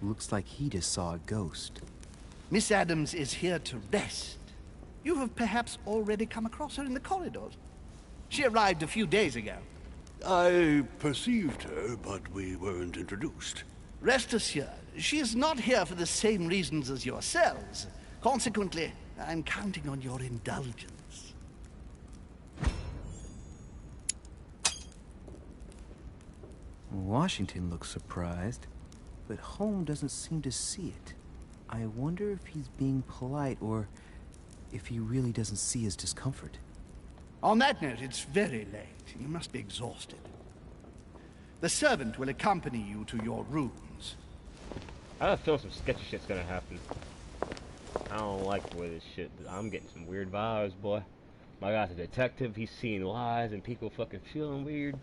Looks like he just saw a ghost. Miss Adams is here to rest. You have perhaps already come across her in the corridors. She arrived a few days ago. I perceived her, but we weren't introduced. Rest assured, she is not here for the same reasons as yourselves. Consequently, I'm counting on your indulgence. Washington looks surprised, but Holmes doesn't seem to see it. I wonder if he's being polite or if he really doesn't see his discomfort. On that note, it's very late. You must be exhausted. The servant will accompany you to your rooms. I feel some sketchy shit's gonna happen. I don't like the way this shit. I'm getting some weird vibes, boy. My guy's a detective. He's seeing lies and people fucking feeling weird.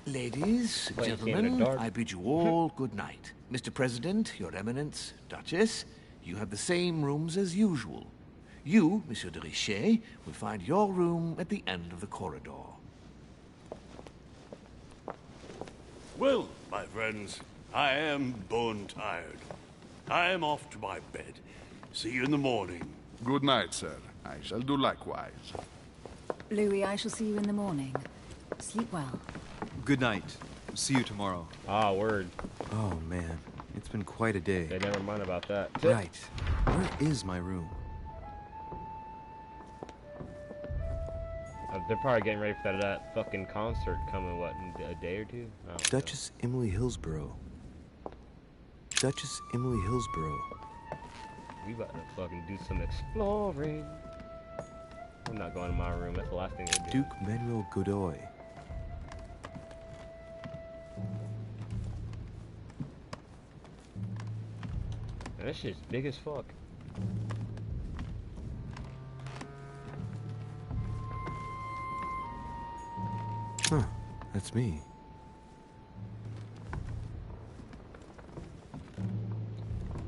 Ladies, Wait, gentlemen, dark. I bid you all good night. Mr. President, Your Eminence, Duchess, you have the same rooms as usual. You, Monsieur de Richet, will find your room at the end of the corridor. Well, my friends, I am bone tired. I am off to my bed. See you in the morning. Good night, sir. I shall do likewise. Louis, I shall see you in the morning. Sleep well. Good night. See you tomorrow. Ah, word. Oh man, it's been quite a day. Hey, never mind about that. Right. Where is my room? They're probably getting ready for that fucking concert coming, what, in a day or two? I don't know. Duchess Emily Hillsborough. Duchess Emily Hillsborough. We about to fucking do some exploring. I'm not going to my room. That's the last thing we're doing. Duke Manuel Godoy. Man, that shit's big as fuck. That's me.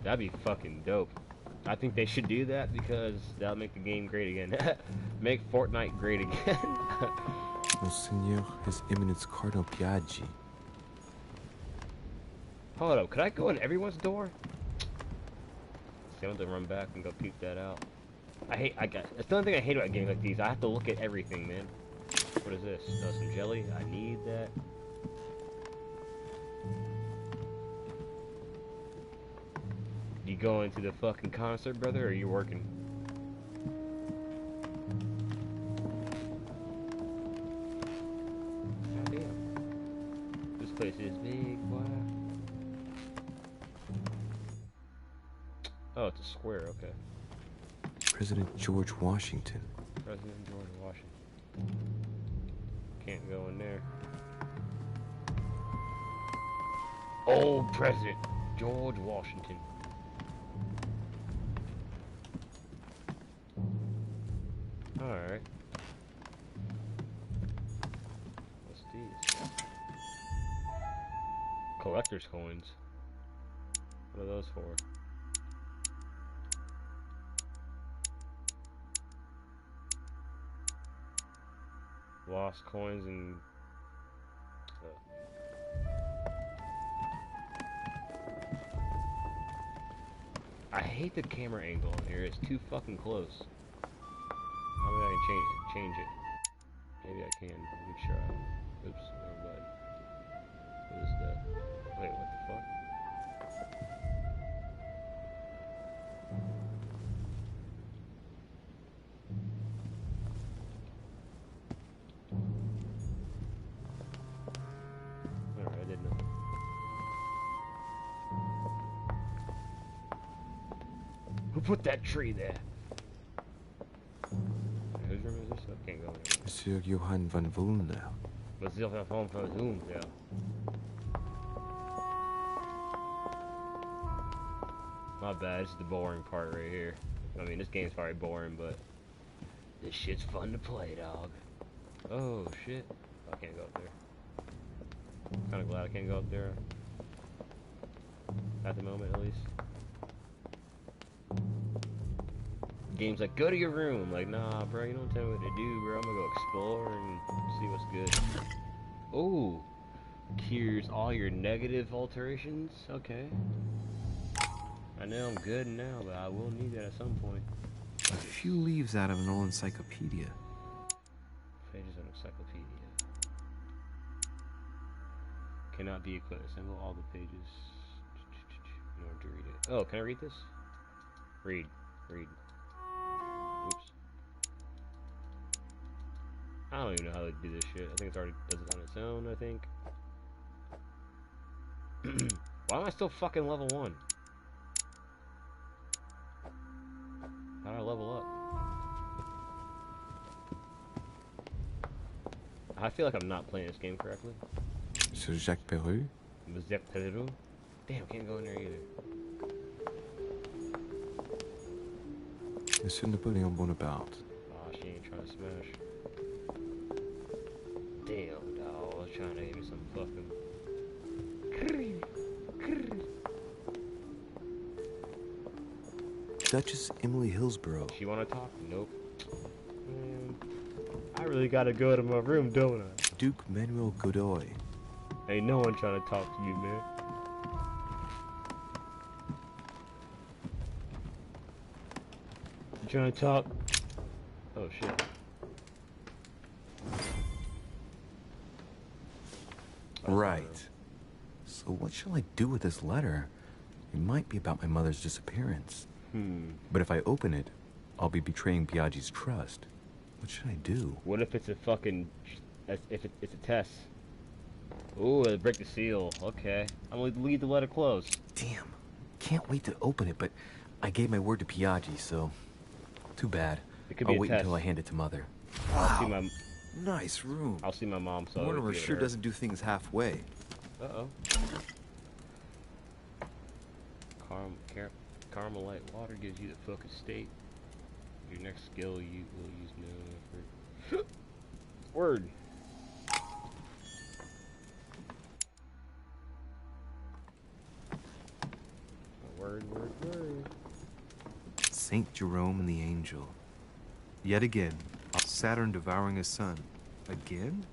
That'd be fucking dope. I think they should do that because that'll make the game great again. Make Fortnite great again. Monseigneur, His Eminence Cardinal Piaggi. Hold up, could I go in everyone's door? See, I'm gonna run back and go peep that out. That's the only thing I hate about games like these. I have to look at everything, man. What is this? Oh, some jelly? I need that. You going to the fucking concert, brother, or are you working? God damn. This place is big, boy. Oh, it's a square, okay. President George Washington. President George Washington. Can't go in there. Old President George Washington. Alright. What's these? Collector's coins. What are those for? Lost coins and... I hate the camera angle in here. It's too fucking close. Maybe I can change it. Maybe I can. Let me try. Oops, no button. What is that? Wait, what the fuck? Alright, I didn't know. Who put that tree there? Whose room is this? I can't go in there. Monsieur Johann van Vulner. Monsieur van Vulner. My bad, this is the boring part right here. I mean, this game's probably boring, but this shit's fun to play, dog. Oh, shit. I can't go up there. I'm kinda glad I can't go up there. At the moment, at least. Game's like, go to your room. Like, nah, bro, you don't tell me what to do, bro. I'm gonna go explore and see what's good. Oh, cures all your negative alterations. Okay. I know I'm good now, but I will need that at some point. A few leaves out of an old encyclopedia. Pages of encyclopedia. Cannot be equipped. Assemble all the pages in order to read it. Oh, can I read this? Read. Oops. I don't even know how to do this shit. I think it's already does it on its own, I think. Why am I still fucking level 1? How do I level up? I feel like I'm not playing this game correctly. Monsieur Jacques Peru? Jacques Peru? Damn, can't go in there either. Monsieur Napoleon Bonaparte. Aw, she ain't trying to smash. Damn, dawg. I was trying to give me some fucking... Duchess Emily Hillsborough. She wanna talk? Nope. Man, I really gotta go to my room, don't I? Duke Manuel Godoy. Ain't no one trying to talk to you, man. You trying to talk? Oh, shit. Right. So what shall I do with this letter? It might be about my mother's disappearance. But if I open it, I'll be betraying Piaggi's trust. What should I do? What if it's a fucking... If it's a test? Ooh, it'll break the seal. Okay. I'm gonna leave the letter closed. Damn. Can't wait to open it, but I gave my word to Piaggi, so... Too bad. It could be I'll a wait test. until I hand it to Mother. I'll see my... Nice room. I'll see my mom, so... Mortimer sure doesn't do things halfway. Uh-oh. Carmelite water gives you the focus state. Your next skill you will use no effort. Word. Word, word, word. Saint Jerome and the Angel. Yet again, Saturn devouring his son. Again?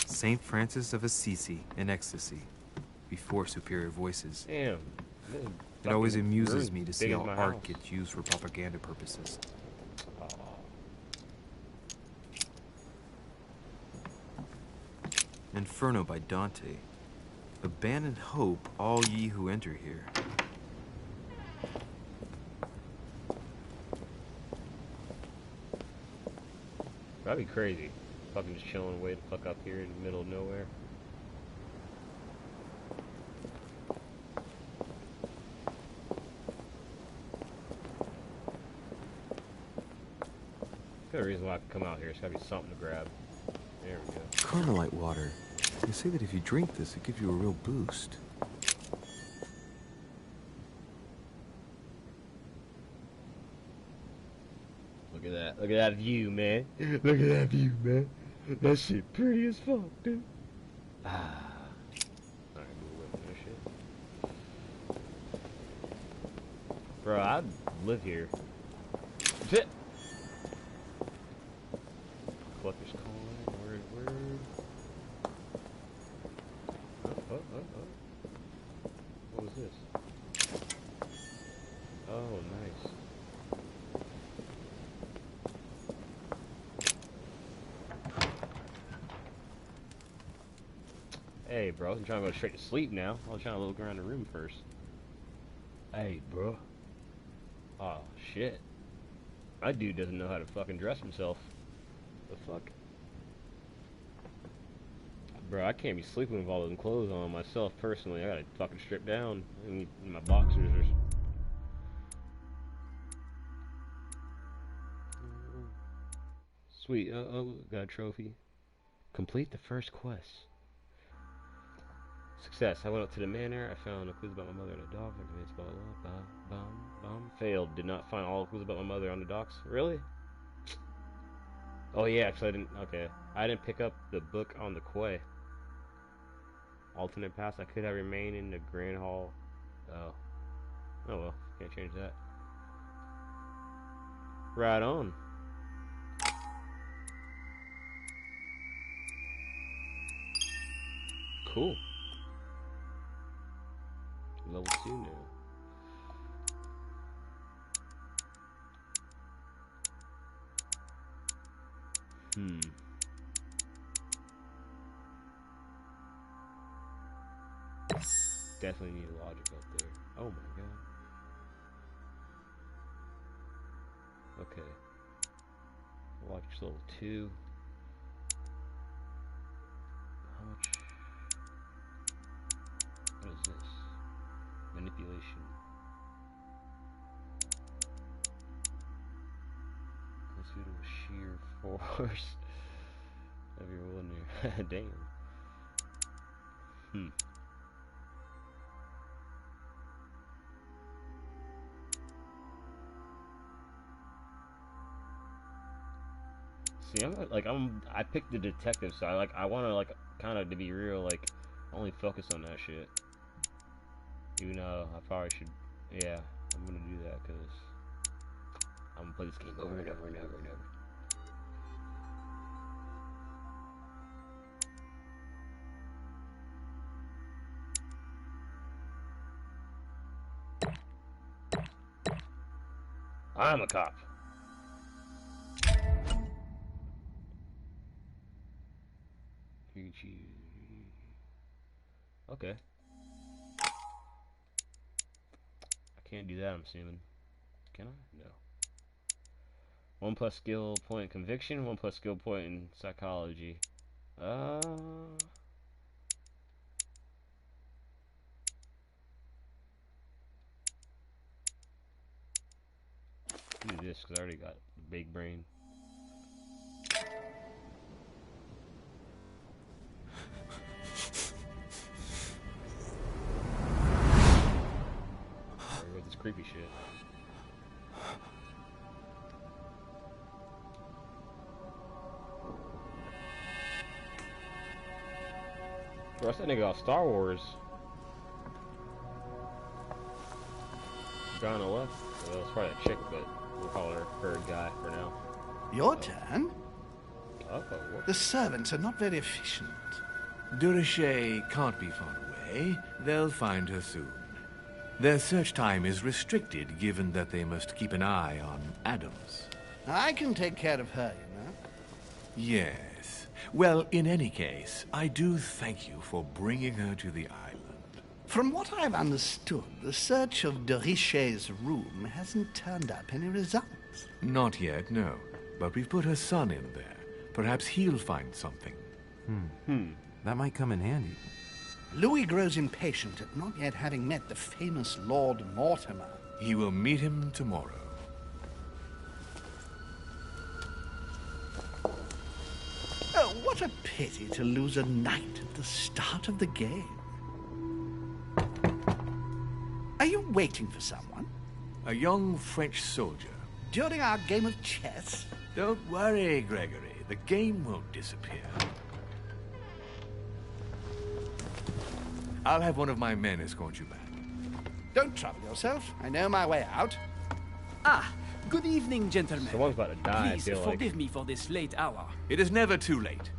Saint Francis of Assisi in ecstasy. Before superior voices. Damn. It always amuses room me to big see as how my art house. gets used for propaganda purposes. Inferno by Dante. Abandon hope, all ye who enter here. That'd be crazy. Fucking just chilling way the fuck up here in the middle of nowhere. Good reason why I could come out here. It's gotta be something to grab. There we go. Carmelite water. They say that if you drink this, it gives you a real boost. Look at that. Look at that view, man. Look at that view, man. That shit pretty as fuck, dude. Ah. Alright, move away from that shit. Bro, I'd live here. Shit! Collector's coin, word, word. Oh. What was this? Oh, nice. Hey, bro, I wasn't trying to go straight to sleep now. I was trying to look around the room first. Hey, bro. Oh, shit. My dude doesn't know how to fucking dress himself. The fuck? Bro, I can't be sleeping with all those clothes on myself personally. I gotta fucking strip down. I need my boxers or... Sweet, got a trophy. Complete the first quest. Success. I went up to the manor. I found a clues about my mother and a dog. I convinced bomb. Failed. Did not find all the clues about my mother on the docks. Really? Oh yeah, actually I didn't. Okay, I didn't pick up the book on the quay. Alternate pass. I could have remained in the Grand Hall. Oh. Oh well. Can't change that. Right on. Cool. Level 2 now. Definitely need logic up there. Oh my god. Okay. Logic's level 2. How much? What is this? Manipulation. Let's do a sheer force of your will near. Damn. See, I picked the detective side. I want to kind of to be real, only focus on that shit. Even though I probably should, yeah, I'm gonna do that because I'm gonna play this game over and over and over and over. I'm a cop. You can choose. Okay. I can't do that, I'm assuming. Can I? No. 1 plus skill point in conviction, 1 plus skill point in psychology. Do this because I already got the big brain. There goes this creepy shit. Bro, that's that nigga off Star Wars. guy on the left. Well, it's probably a chick, but we'll call her guy for now. Your turn? Oh, what? The servants are not very efficient. Durocher can't be far away. They'll find her soon. Their search time is restricted, given that they must keep an eye on Adams. I can take care of her, you know. Yes. Well, in any case, I do thank you for bringing her to the island. From what I've understood, the search of de Richet's room hasn't turned up any results. Not yet, no. But we've put her son in there. Perhaps he'll find something. That might come in handy. Louis grows impatient at not yet having met the famous Lord Mortimer. He will meet him tomorrow. Oh, what a pity to lose a knight at the start of the game. Are you waiting for someone? A young French soldier. During our game of chess? Don't worry, Gregory. The game won't disappear. I'll have one of my men escort you back. Don't trouble yourself. I know my way out. Ah, good evening, gentlemen. Someone's about to die, I Please feel like. forgive me for this late hour. It is never too late.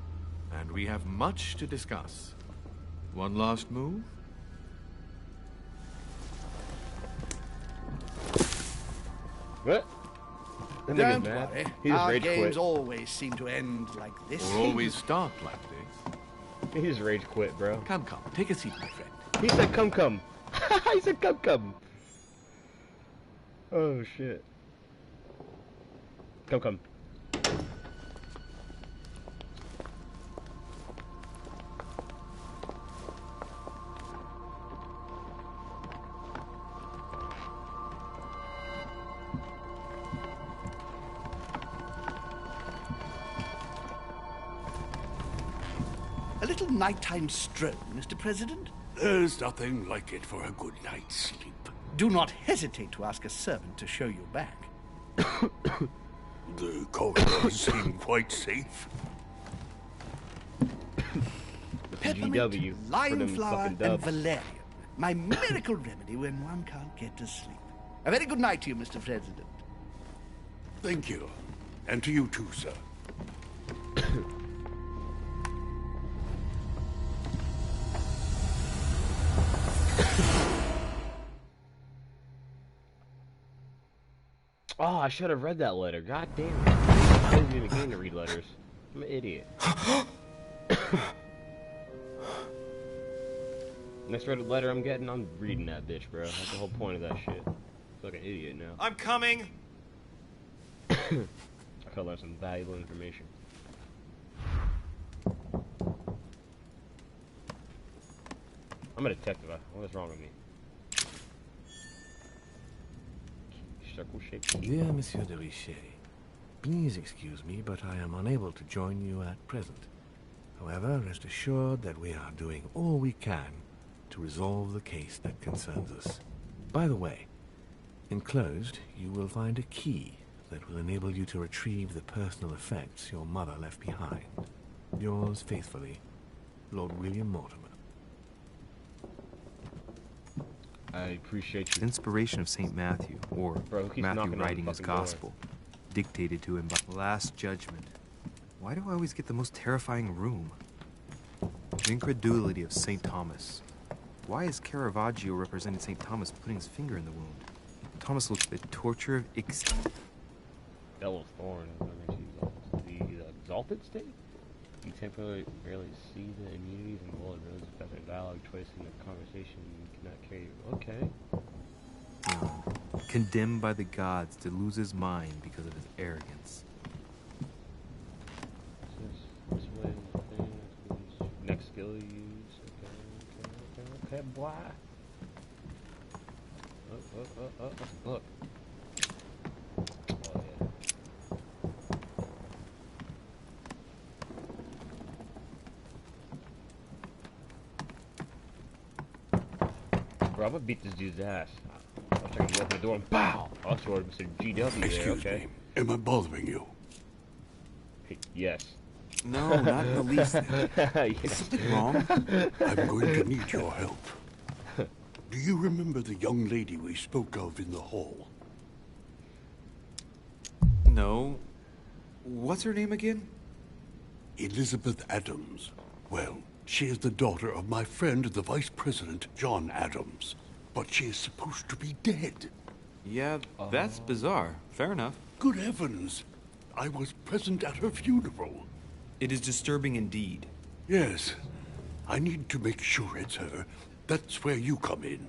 And we have much to discuss. One last move? What? That nigga's Don't mad. worry. He just Our rage games quit. always seem to end like this. Or always start like this. He just rage quit, bro. Come, take a seat, my friend. He said come. He said come. Oh shit. Come. A little nighttime stroll, Mr. President? There's nothing like it for a good night's sleep. Do not hesitate to ask a servant to show you back. The corridors seem quite safe. Peppermint, GW for lime them flower, fucking and dubs. valerian. My miracle remedy when one can't get to sleep. A very good night to you, Mr. President. Thank you. And to you too, sir. Oh, I should have read that letter. God damn it. I didn't even game to read letters. I'm an idiot. Next read letter I'm getting, I'm reading that bitch, bro. That's the whole point of that shit. I feel like an idiot now. I'm coming! I could learn some valuable information. I'm a detective. What is wrong with me? Circle shape. Dear Monsieur de Richet, please excuse me, but I am unable to join you at present. However, rest assured that we are doing all we can to resolve the case that concerns us. By the way, enclosed, you will find a key that will enable you to retrieve the personal effects your mother left behind. Yours faithfully, Lord William Mortimer. I appreciate you. Inspiration of St. Matthew, or Bro, who keeps knocking Matthew on the writing his fucking door? gospel, dictated to him by Last Judgment. Why do I always get the most terrifying room? The incredulity of St. Thomas. Why is Caravaggio representing St. Thomas putting his finger in the wound? Thomas looks at the torture of Devil's Thorn. The exalted state? You temporarily rarely see the immunities and bullet rose affecting dialogue choice in the conversation you cannot carry. Okay. condemned by the gods to lose his mind because of his arrogance. This way is the thing. Next skill you use. Okay, boy. Look. Oh, yeah. Bro, I'm gonna beat this dude's ass. I was trying to open the door and BOW! I saw Mr. GW there, Excuse okay? me. Am I bothering you? Yes. No, not in the least. Yeah. Is something wrong? I'm going to need your help. Do you remember the young lady we spoke of in the hall? No. What's her name again? Elizabeth Adams. Well, she is the daughter of my friend, the Vice President, John Adams. But she is supposed to be dead. Yeah, that's bizarre. Fair enough. Good heavens! I was present at her funeral. It is disturbing indeed. Yes. I need to make sure it's her. That's where you come in.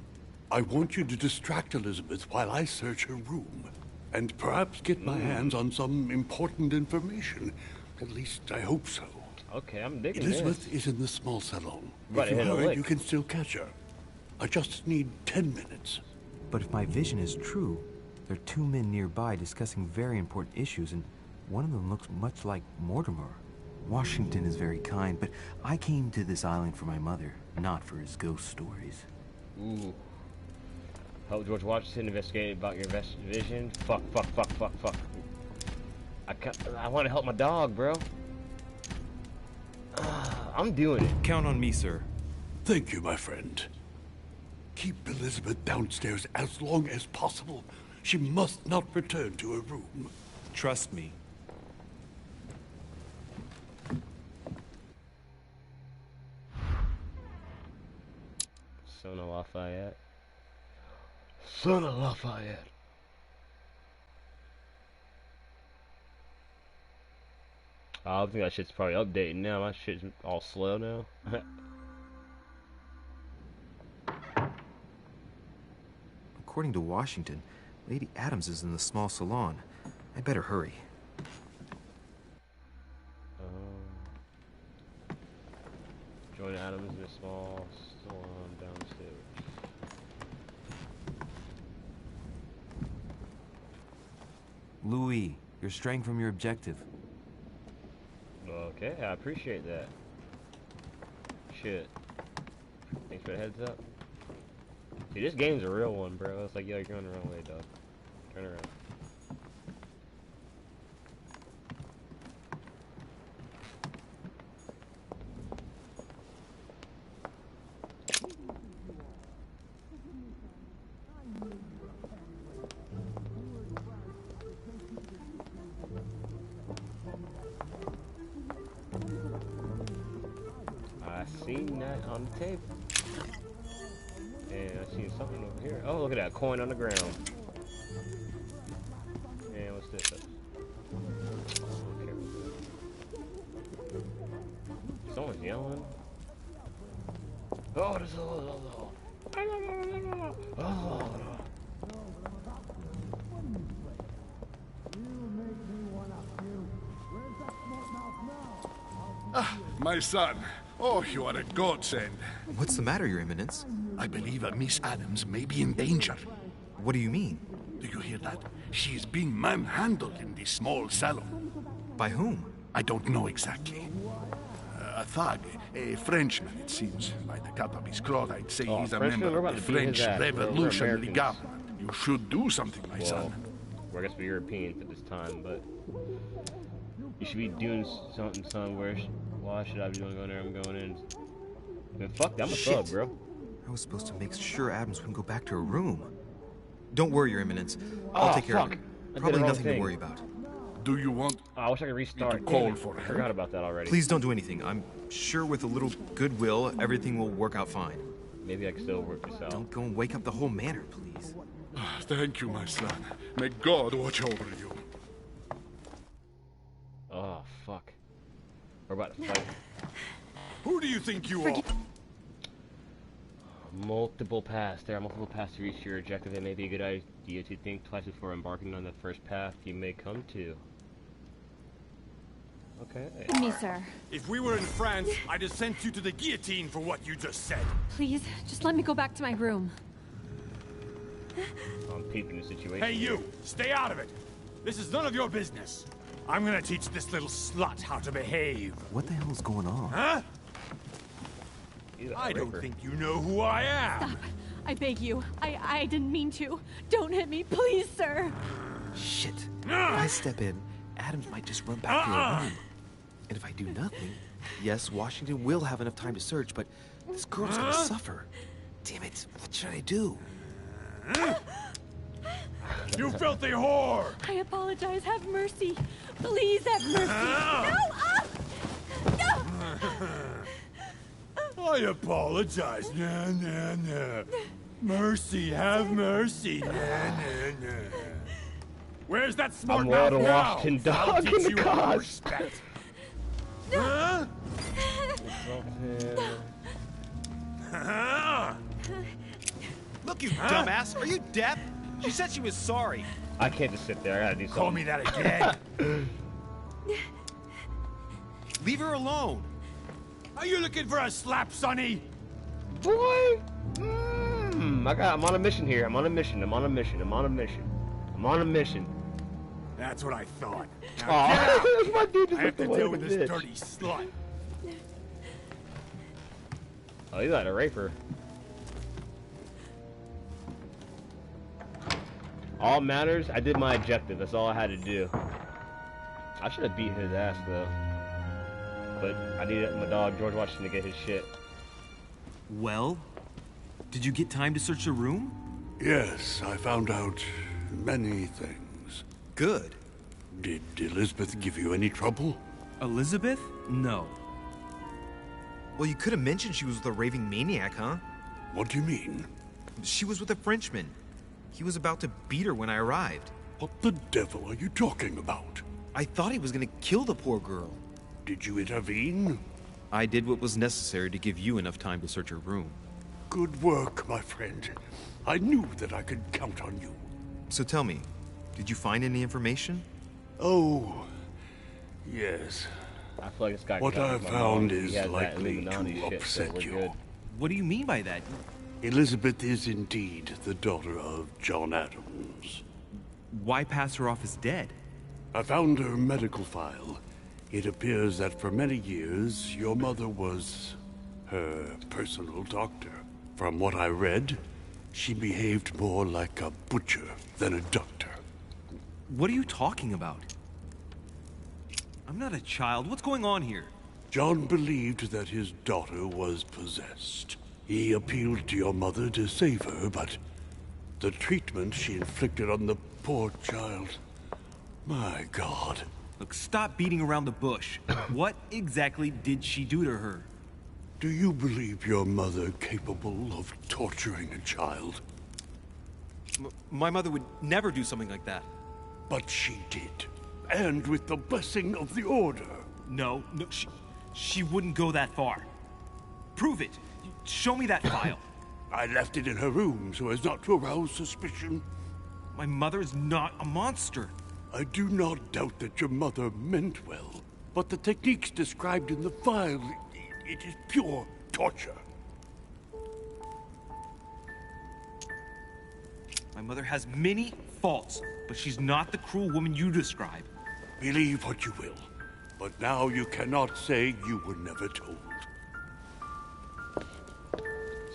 I want you to distract Elizabeth while I search her room. And perhaps get my hands on some important information. At least, I hope so. Okay, I'm digging Elizabeth this. is in the small salon. Right, If you hit a hurry, lick. you can still catch her. I just need 10 minutes. But if my vision is true, there are two men nearby discussing very important issues, and one of them looks much like Mortimer. Washington is very kind, but I came to this island for my mother, not for his ghost stories. Ooh. Help George Washington investigate about your vision. Fuck. I want to help my dog, bro. I'm doing it. Count on me, sir. Thank you, my friend. Keep Elizabeth downstairs as long as possible. She must not return to her room. Trust me. Son of Lafayette. Son of Lafayette. I think that shit's probably updating now. My shit's all slow now. According to Washington, Lady Adams is in the small salon. I better hurry. Join Adams in a small salon downstairs. Louis, you're straying from your objective. Okay, I appreciate that. Shit. Thanks for the heads up. Dude, this game's a real one, bro. It's like, yo, you're going the wrong way, dog. Turn around. I seen that on the table. And I seen something over here. Oh, look at that coin on the ground. And what's this? Someone's yelling. Oh, there's My son. Oh, you are a godsend. What's the matter, Your Eminence? I believe Miss Adams may be in danger. What do you mean? Do you hear that? She is being manhandled in the small salon. By whom? I don't know exactly. A thug, a Frenchman, it seems. By the cut of his cloth, I'd say he's a Frenchman? member We're of about the to beat his French ass, bro. We're Revolutionary Americans. Government. You should do something, my son. Well, I guess we're Europeans at this time, but you should be doing something, son. Why should I be going there? I'm going in. Man, fuck that, I'm a thug, bro. I was supposed to make sure Adams wouldn't go back to her room. Don't worry, Your Eminence. I'll take care of it. Probably nothing to worry about. Do you want I wish I could restart. to call Damn it, for I her? forgot about that already. Please don't do anything. I'm sure with a little goodwill, everything will work out fine. Maybe I can still work this out. Don't go and wake up the whole manor, please. Thank you, my son. May God watch over you. Oh, fuck. We're about to fight. Who do you think you are? Multiple paths. There are multiple paths to reach your objective. It may be a good idea to think twice before embarking on the first path you may come to. Okay. Me, sir. If we were in France, I'd have sent you to the guillotine for what you just said. Please, just let me go back to my room. I'm peeping the situation. Hey, you! Stay out of it! This is none of your business. I'm gonna teach this little slut how to behave. What the hell is going on? Huh? I don't think you know who I am. Stop. I beg you. I didn't mean to. Don't hit me, please, sir. Shit. If I step in, Adams might just run back to her room. And if I do nothing, yes, Washington will have enough time to search, but this girl's gonna suffer. Damn it, what should I do? You filthy whore! I apologize. Have mercy. Please have mercy. No! I apologize. Nah, nah, nah. Mercy, have mercy. Nah, nah, nah. Where's that smart I'm mouth Lord of now? Washington I'll dog teach in the you all cause. respect. Huh? Look, you dumbass! Are you deaf? She said she was sorry. I can't just sit there. I gotta do something. Call me that again. Leave her alone. Are you looking for a slap, Sonny? Boy! I'm on a mission here. I'm on a mission. I'm on a mission. I'm on a mission. I'm on a mission. That's what I thought. Now Aw, get out! that's my dude just I have looked to away deal like with a this bitch. dirty slut. Oh, he's not a raper. All matters, I did my objective. That's all I had to do. I should have beat his ass, though. But I needed my dog, George Washington, to get his shit. Well, did you get time to search the room? Yes, I found out many things. Good. Did Elizabeth give you any trouble? Elizabeth? No. Well, you could have mentioned she was with a raving maniac, huh? What do you mean? She was with a Frenchman. He was about to beat her when I arrived. What the devil are you talking about? I thought he was gonna kill the poor girl. Did you intervene? I did what was necessary to give you enough time to search her room. Good work, my friend. I knew that I could count on you. So tell me, did you find any information? Oh, yes. I feel like this guy. What I my found mom. He is has that likely Illuminati to shit, so upset we're you. good. What do you mean by that? Elizabeth is indeed the daughter of John Adams. Why pass her off as dead? I found her medical file. It appears that for many years, your mother was her personal doctor. From what I read, she behaved more like a butcher than a doctor. What are you talking about? I'm not a child. What's going on here? John believed that his daughter was possessed. He appealed to your mother to save her, but the treatment she inflicted on the poor child... My God. Look, stop beating around the bush. What exactly did she do to her? Do you believe your mother capable of torturing a child? My mother would never do something like that. But she did. And with the blessing of the Order. No, she wouldn't go that far. Prove it. Show me that file. I left it in her room so as not to arouse suspicion. My mother is not a monster. I do not doubt that your mother meant well, but the techniques described in the file, it is pure torture. My mother has many faults, but she's not the cruel woman you describe. Believe what you will, but now you cannot say you were never told.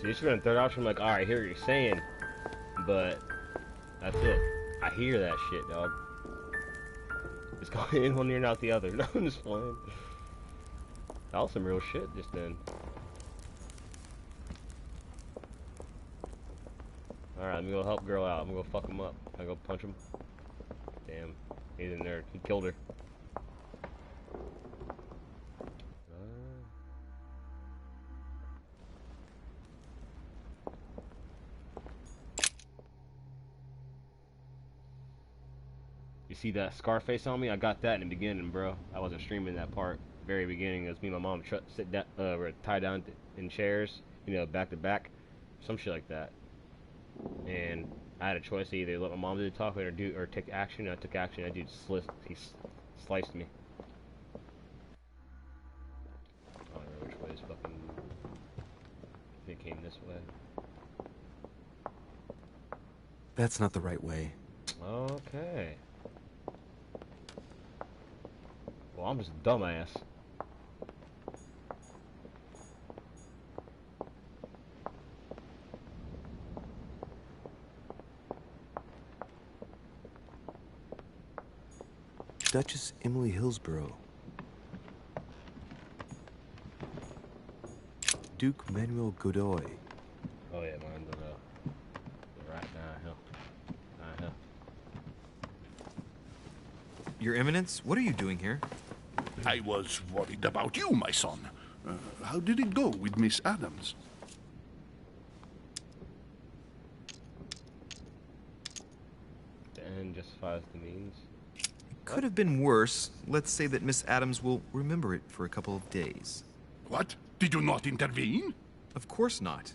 See, this should have been a third option. I'm like, alright, I hear what you're saying, but that's it. I hear that shit, dog. It's going in one ear and out the other. No, I'm just playing. That was some real shit just then. Alright, let me go help girl out. I'm gonna go fuck him up. Can I go punch him? Damn. He's in there. He killed her. You see that Scarface on me? I got that in the beginning, bro. I wasn't streaming that part. Very beginning, as me and my mom sit down, we're tied down in chairs, you know, back to back, some shit like that. And I had a choice to either let my mom do the talking or take action. And I took action. That dude he sliced me. I don't know which way is fucking. I think it came this way. That's not the right way. Okay. Well, I'm just a dumbass. Duchess Emily Hillsborough. Duke Manuel Godoy. Oh yeah, mine's the right now. Your Eminence, what are you doing here? I was worried about you, my son. How did it go with Miss Adams? The end justifies the means. It could have been worse. Let's say that Miss Adams will remember it for a couple of days. What? Did you not intervene? Of course not.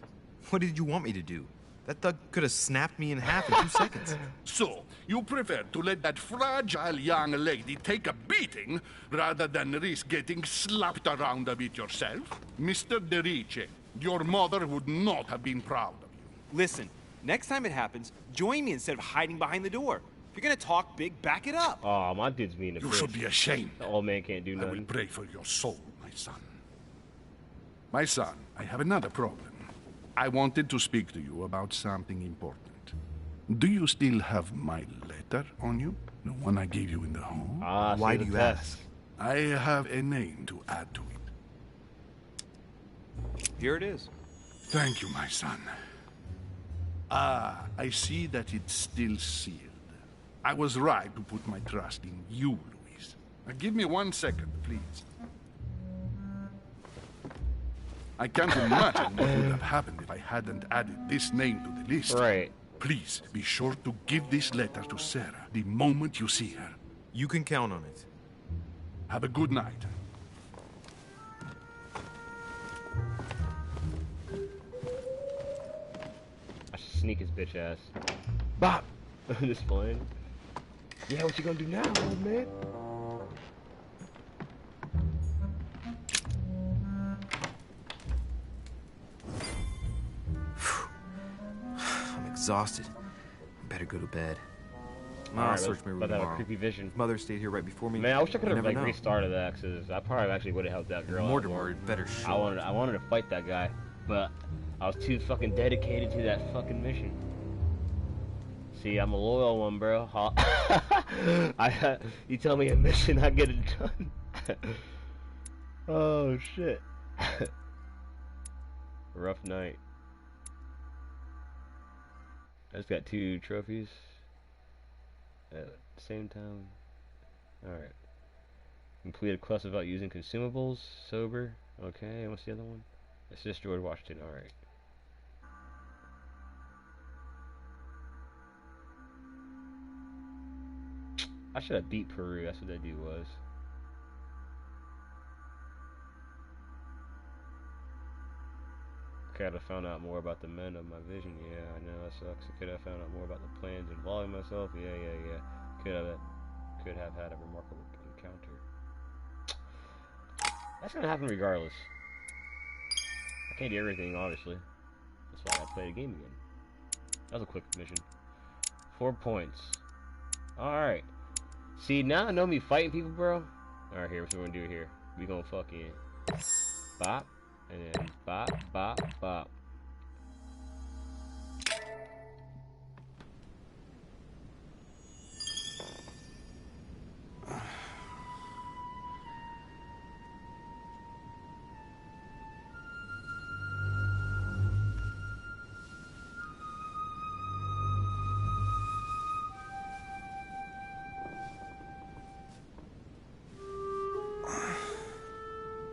What did you want me to do? That thug could have snapped me in half in 2 seconds. So, you prefer to let that fragile young lady take a beating rather than risk getting slapped around a bit yourself? Mr. Derice, your mother would not have been proud of you. Listen, next time it happens, join me instead of hiding behind the door. If you're gonna talk big, back it up. Oh, my dude's being a bitch. You should be ashamed. The old man can't do nothing. I will pray for your soul, my son. My son, I have another problem. I wanted to speak to you about something important. Do you still have my letter on you? The one I gave you in the home? Why do you ask? I have a name to add to it. Here it is. Thank you, my son. Ah, I see that it's still sealed. I was right to put my trust in you, Louise. Now, give me 1 second, please. I can't imagine what would have happened if I hadn't added this name to the list. Right. Please, be sure to give this letter to Sarah the moment you see her. You can count on it. Have a good night. I should sneak his bitch ass. Bob! Just playing. Yeah, what you gonna do now, old man? I'm exhausted. Better go to bed. Alright, I'll search my room but that tomorrow. creepy vision. Mother stayed here right before me. Man, I wish I could You have never like know. restarted that, because I probably actually would have helped that girl out Mortimer more. had better show. I wanted to fight that guy, but I was too fucking dedicated to that fucking mission. See, I'm a loyal one, bro. You tell me a mission, I get it done. Oh shit. Rough night. I just got 2 trophies at the same time. Alright. Complete a quest without using consumables. Sober. Okay, and what's the other one? Assist George Washington. Alright. I should have beat Peru. That's what that dude was. Could have found out more about the men of my vision. Yeah, I know that sucks. Could have found out more about the plans involving myself. Yeah. Could have had a remarkable encounter. That's gonna happen regardless. I can't do everything, obviously. That's why I play the game again. That was a quick mission. 4 points. Alright. See, now I know me fighting people, bro. Alright, here, what we're gonna do here. We gonna fucking bop, and then bop, bop, bop.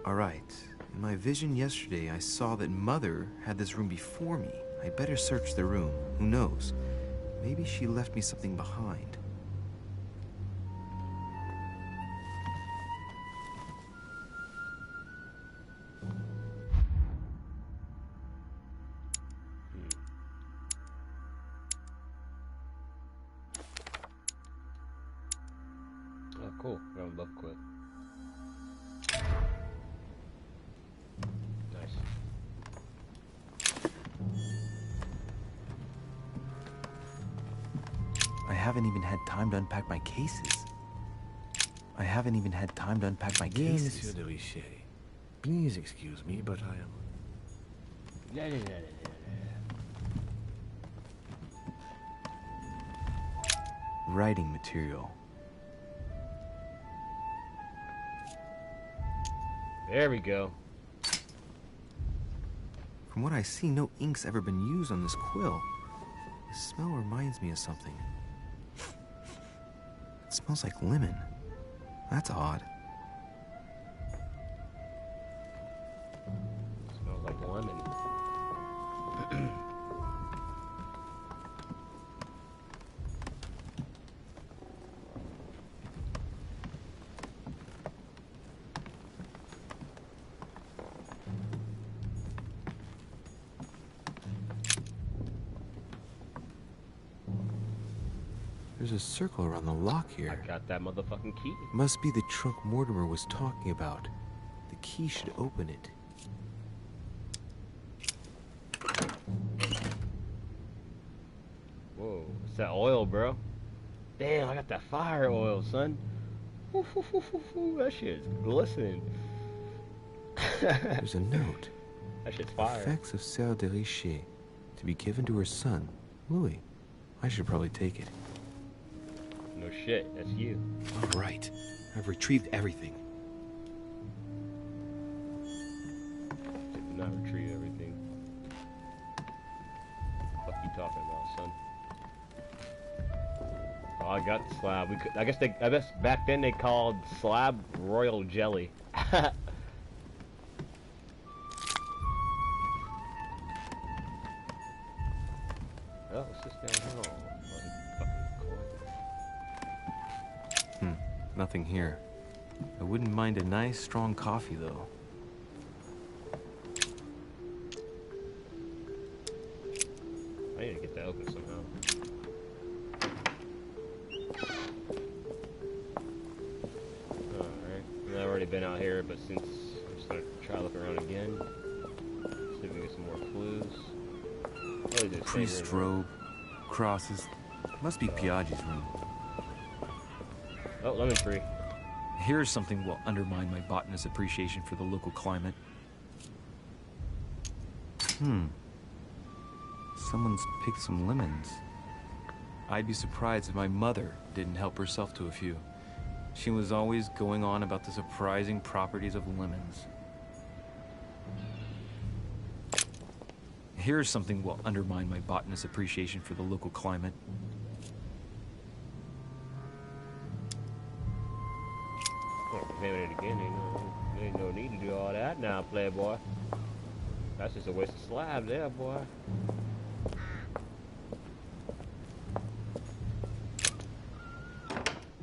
All right. In my vision yesterday, I saw that Mother had this room before me. I better search the room. Who knows? Maybe she left me something behind. Oh, cool. Got them both quick. Nice. I haven't even had time to unpack my cases. Dear Monsieur de Richet, please excuse me, but I am... Writing material. There we go. From what I see, no ink's ever been used on this quill. The smell reminds me of something. It smells like lemon. That's odd. Smells like lemon. There's a circle around the lock here. I got that motherfucking key. Must be the trunk Mortimer was talking about. The key should open it. Whoa, it's that oil, bro. Damn, I got that fire oil, son. That shit's glistening. There's a note. That shit's fire. Effects of Sœur de Richer, to be given to her son, Louis. I should probably take it. No shit, that's you. All right, I've retrieved everything. Did not retrieve everything. What you talking about, son? Oh, I got the slab. I guess back then they called slab royal jelly. Oh, what's this down here? Nothing here. I wouldn't mind a nice, strong coffee, though. I need to get that open somehow. Alright. I've already been out here, but since I'm just gonna try to look around again. See if we get some more clues. Priest robe, crosses. Must be Piaggi's room. Oh, lemon tree. Here's something will undermine my botanist's appreciation for the local climate. Someone's picked some lemons. I'd be surprised if my mother didn't help herself to a few. She was always going on about the surprising properties of lemons. Here's something will undermine my botanist's appreciation for the local climate. Examine it again. Ain't no need to do all that now, playboy. That's just a waste of slab there, boy.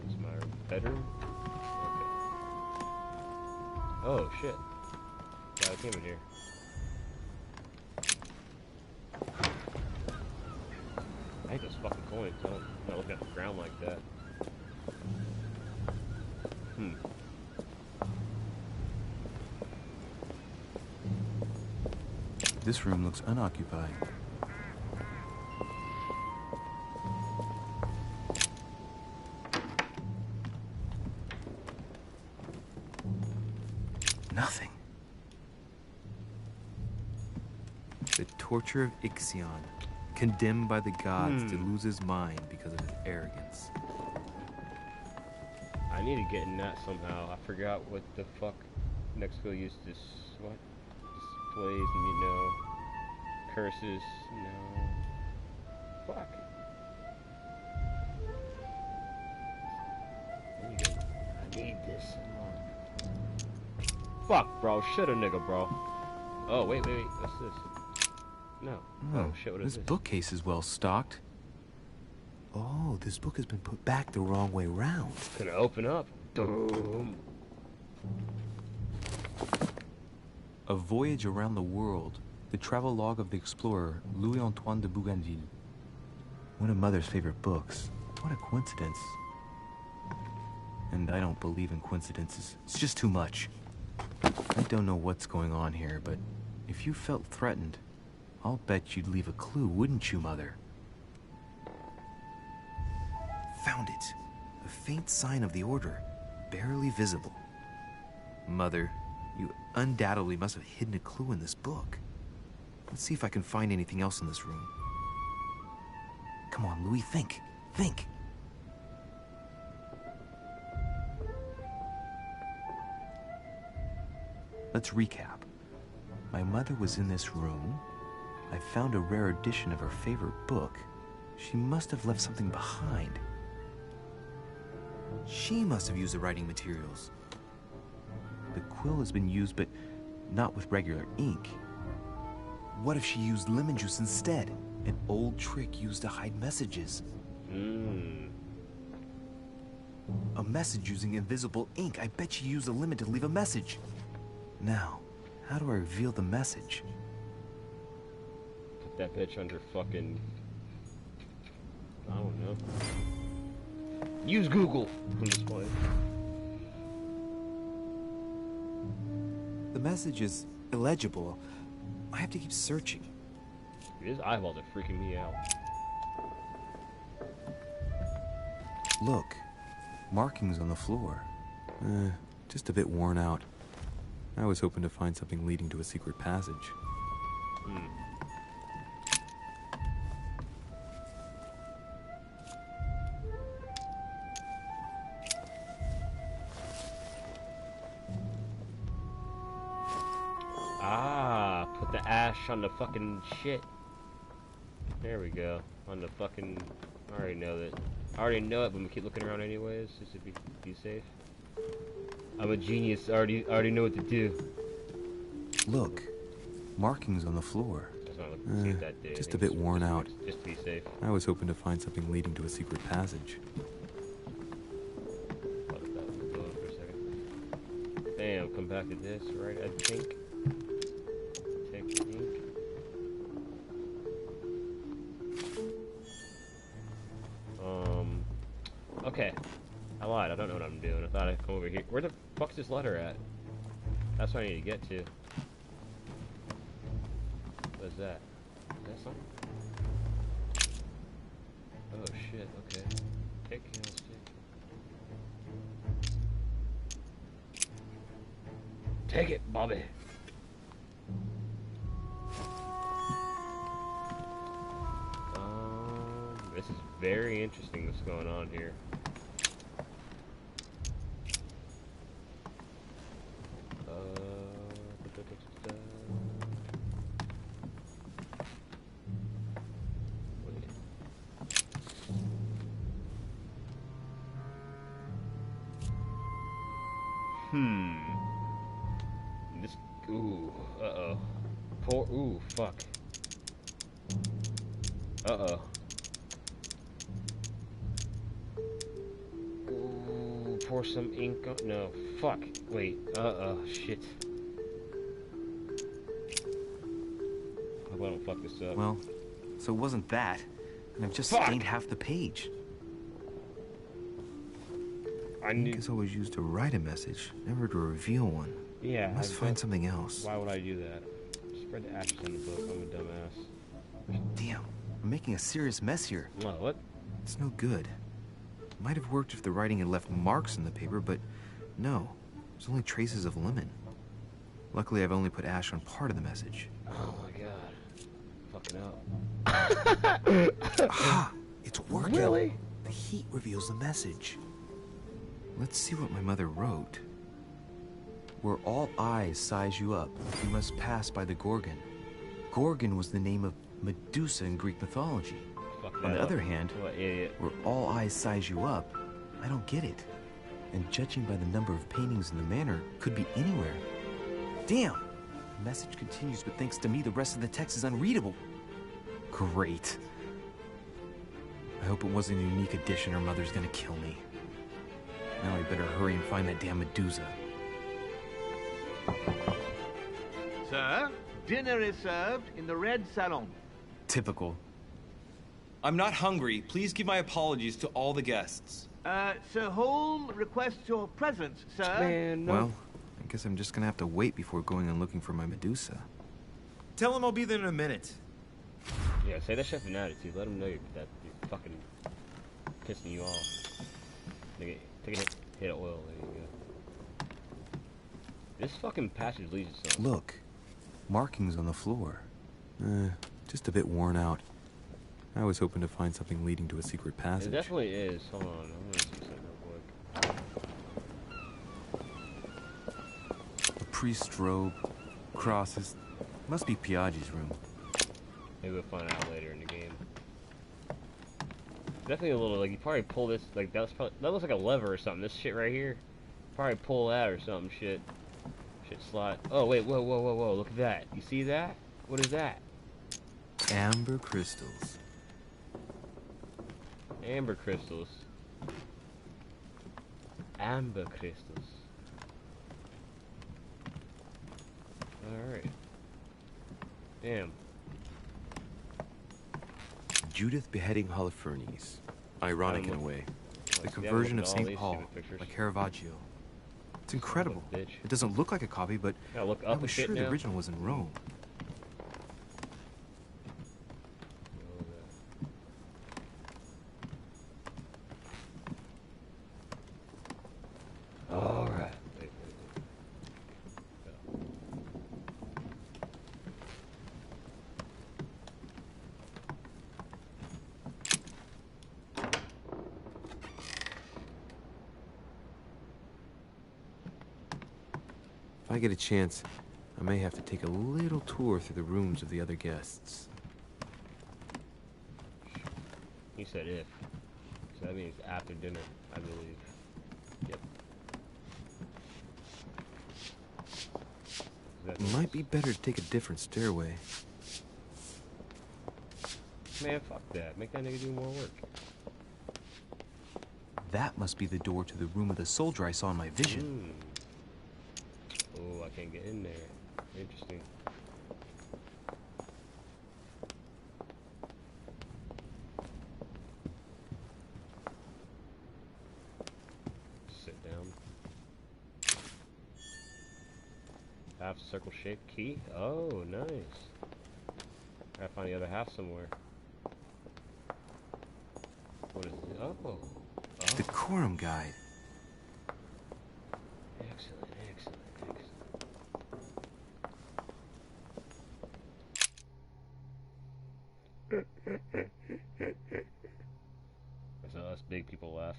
It's my bedroom. Okay. Oh shit! Glad I came in here. I hate those fucking coins. I'm not looking at the ground like that. This room looks unoccupied. Nothing. The torture of Ixion, condemned by the gods to lose his mind because of his arrogance. I need to get in that somehow. I forgot what the fuck Mexico used to what? Displays, no. Curses, no. Fuck. I need this. Fuck, bro. Shit a nigga, bro. Oh, wait. What's this? No. Oh, shit, what is this? This bookcase is well stocked. Oh, this book has been put back the wrong way round. Gonna open up. Boom. A Voyage Around the World. The travel log of the explorer, Louis-Antoine de Bougainville. One of Mother's favorite books. What a coincidence. And I don't believe in coincidences. It's just too much. I don't know what's going on here, but if you felt threatened, I'll bet you'd leave a clue, wouldn't you, Mother? Found it. A faint sign of the Order, barely visible. Mother, you undoubtedly must have hidden a clue in this book. Let's see if I can find anything else in this room. Come on, Louis, think. Think. Let's recap. My mother was in this room. I found a rare edition of her favorite book. She must have left something behind. She must have used the writing materials. The quill has been used, but not with regular ink. What if she used lemon juice instead? An old trick used to hide messages. A message using invisible ink. I bet she used a lemon to leave a message. Now, how do I reveal the message? Put that bitch under fucking... I don't know. Use Google. The message is illegible. I have to keep searching. His eyeballs are freaking me out. Look, markings on the floor. Just a bit worn out. I was hoping to find something leading to a secret passage. Put the ash on the fucking shit. There we go. On the fucking... I already know that. I already know it, but we keep looking around anyways, just to be safe. I'm a genius. I already know what to do. Look, markings on the floor. Just a bit worn out. Just to be safe. I was hoping to find something leading to a secret passage. Let that go for a second. Bam, come back to this, right? I think. Take the ink. Okay. I lied. I don't know what I'm doing. I thought I'd come over here. Where the fuck's this letter at? That's what I need to get to. What is that? Is that something? Oh shit, okay. Take kill stick. Take it, Bobby. This is very interesting what's going on here. This, ooh, uh-oh. Ooh, fuck. Uh-oh. Ooh, pour some ink on, no, fuck, wait, shit. I hope I don't fuck this up. Well, so it wasn't that, and I've just stained half the page. Ink is always used to write a message, never to reveal one. Yeah, I must find something else. Why would I do that? Spread the ashes on the book. I'm a dumbass. Damn, I'm making a serious mess here. What? It's no good. Might have worked if the writing had left marks in the paper, but no. There's only traces of lemon. Luckily, I've only put ash on part of the message. Oh my god. Fucking up. Aha! It's working. Really? The heat reveals the message. Let's see what my mother wrote. Where all eyes size you up, you must pass by the Gorgon. Gorgon was the name of Medusa in Greek mythology. On the other hand, where all eyes size you up, I don't get it. And judging by the number of paintings in the manor, could be anywhere. Damn! The message continues, but thanks to me, the rest of the text is unreadable. Great. I hope it wasn't a unique edition or Mother's gonna kill me. Now I better hurry and find that damn Medusa. Sir, dinner is served in the red salon. Typical. I'm not hungry. Please give my apologies to all the guests. Sir Holm requests your presence, sir. Man, no. Well, I guess I'm just gonna have to wait before going and looking for my Medusa. Tell him I'll be there in a minute. Yeah, say that chef an attitude. Let him know that you're fucking pissing you off. Take a hit of oil. There you go. This fucking passage leads to something. Look, markings on the floor. Just a bit worn out. I was hoping to find something leading to a secret passage. It definitely is. Hold on, I'm gonna see something real quick. A priest's robe, crosses, Must be Piaggi's room. Maybe we'll find out later in the game. Definitely a little, like, you probably pull this, like, that looks like a lever or something. This shit right here. Probably pull that or something, shit. Shit slide. Oh, wait, whoa, whoa, whoa, whoa, look at that. You see that? What is that? Amber crystals. Amber crystals. Amber crystals. Alright. Damn. Judith beheading Holofernes. Ironic in a way. The conversion of St. Paul, like Caravaggio. It's incredible. It doesn't look like a copy, but I was sure the original was in Rome. Alright. If I get a chance, I may have to take a little tour through the rooms of the other guests. He said if. So that means after dinner, I believe. Yep. It might be better to take a different stairway. Man, fuck that. Make that nigga do more work. That must be the door to the room of the soldier I saw in my vision. Oh, I can't get in there. Interesting. Sit down. Half circle shaped key. Oh, nice. Gotta find the other half somewhere. What is it? Oh. The Quorum Guide. Excellent, excellent, excellent. That's how us big people laugh.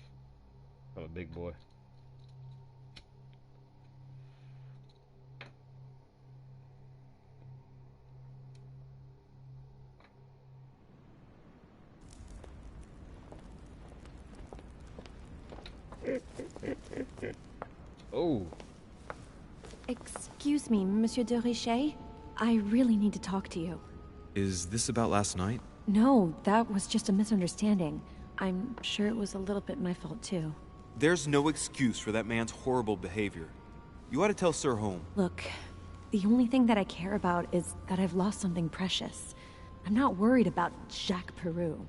I'm a big boy. Oh. Excuse me, Monsieur de Richet? I really need to talk to you. Is this about last night? No, that was just a misunderstanding. I'm sure it was a little bit my fault, too. There's no excuse for that man's horrible behavior. You ought to tell Sir Holm. Look, the only thing that I care about is that I've lost something precious. I'm not worried about Jacques Peru.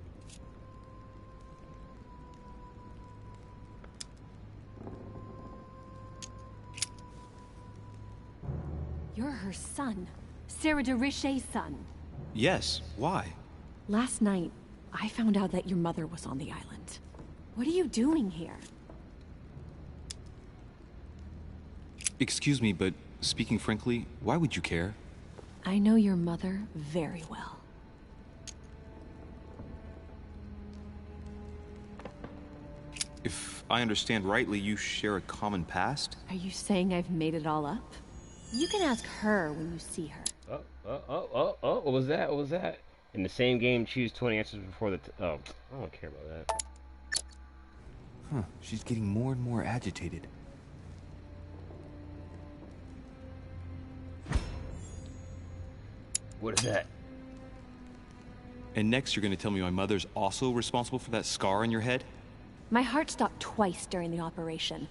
You're her son. Sarah de Richet's son. Yes, why? Last night, I found out that your mother was on the island. What are you doing here? Excuse me, but speaking frankly, why would you care? I know your mother very well. If I understand rightly, you share a common past? Are you saying I've made it all up? You can ask her when you see her. What was that? What was that? In the same game, choose 20 answers before the... oh, I don't care about that. Huh, she's getting more and more agitated. What is that? And next you're gonna tell me my mother's also responsible for that scar on your head? My heart stopped twice during the operation.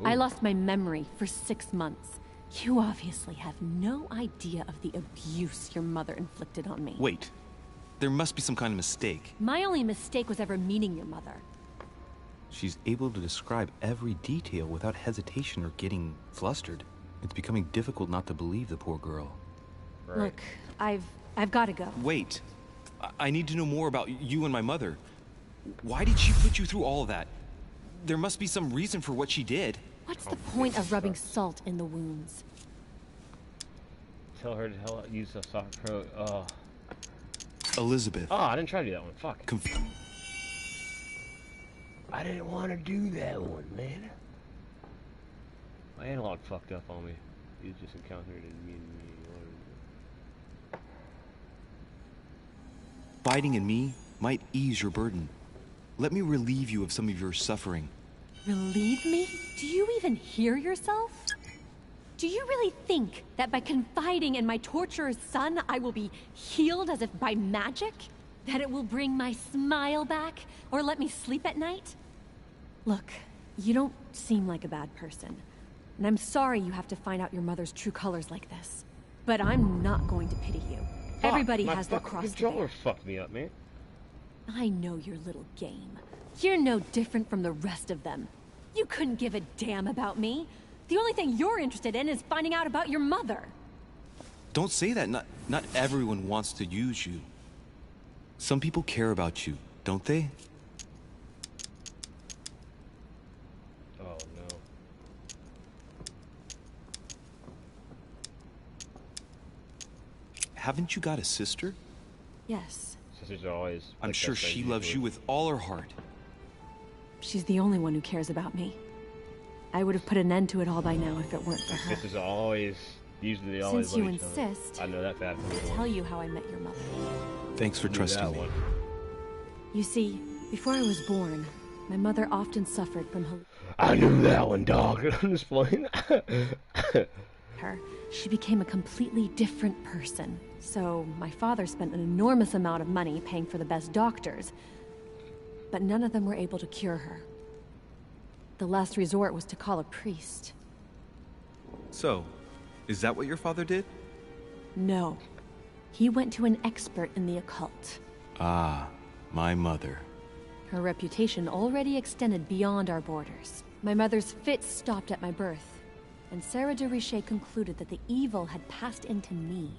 Ooh. I lost my memory for 6 months. You obviously have no idea of the abuse your mother inflicted on me. Wait. There must be some kind of mistake. My only mistake was ever meeting your mother. She's able to describe every detail without hesitation or getting flustered. It's becoming difficult not to believe the poor girl. Right. Look, I've got to go. Wait. I need to know more about you and my mother. Why did she put you through all of that? There must be some reason for what she did. What's the point of rubbing salt in the wounds? Tell her to use a soft approach. Oh. Elizabeth. Oh, I didn't try to do that one. Fuck. I didn't want to do that one, man. My analog fucked up on me. You just encountered it. confiding in me might ease your burden. Let me relieve you of some of your suffering. Relieve me? Do you even hear yourself? Do you really think that by confiding in my torturer's son, I will be healed as if by magic? That it will bring my smile back, or let me sleep at night? Look, you don't seem like a bad person, and I'm sorry you have to find out your mother's true colors like this. But I'm not going to pity you. Everybody has their cross to bear. Controller fucked me up, man. I know your little game. You're no different from the rest of them. You couldn't give a damn about me. The only thing you're interested in is finding out about your mother. Don't say that. Not everyone wants to use you. Some people care about you, don't they? Oh, no. Haven't you got a sister? Yes. Sisters are always... I'm sure she loves you with all her heart. She's the only one who cares about me. I would have put an end to it all by now if it weren't for her. Sisters are always... Usually they always Since you love each other. insist, I know that fact. I'll tell you how I met your mother. Thanks for trusting me. You see, before I was born, my mother often suffered from I knew that one, dog. I'm just playing. her. She became a completely different person. So my father spent an enormous amount of money paying for the best doctors, but none of them were able to cure her. The last resort was to call a priest. So, is that what your father did? No. He went to an expert in the occult. Ah, my mother. Her reputation already extended beyond our borders. My mother's fits stopped at my birth, and Sarah de Richet concluded that the evil had passed into me.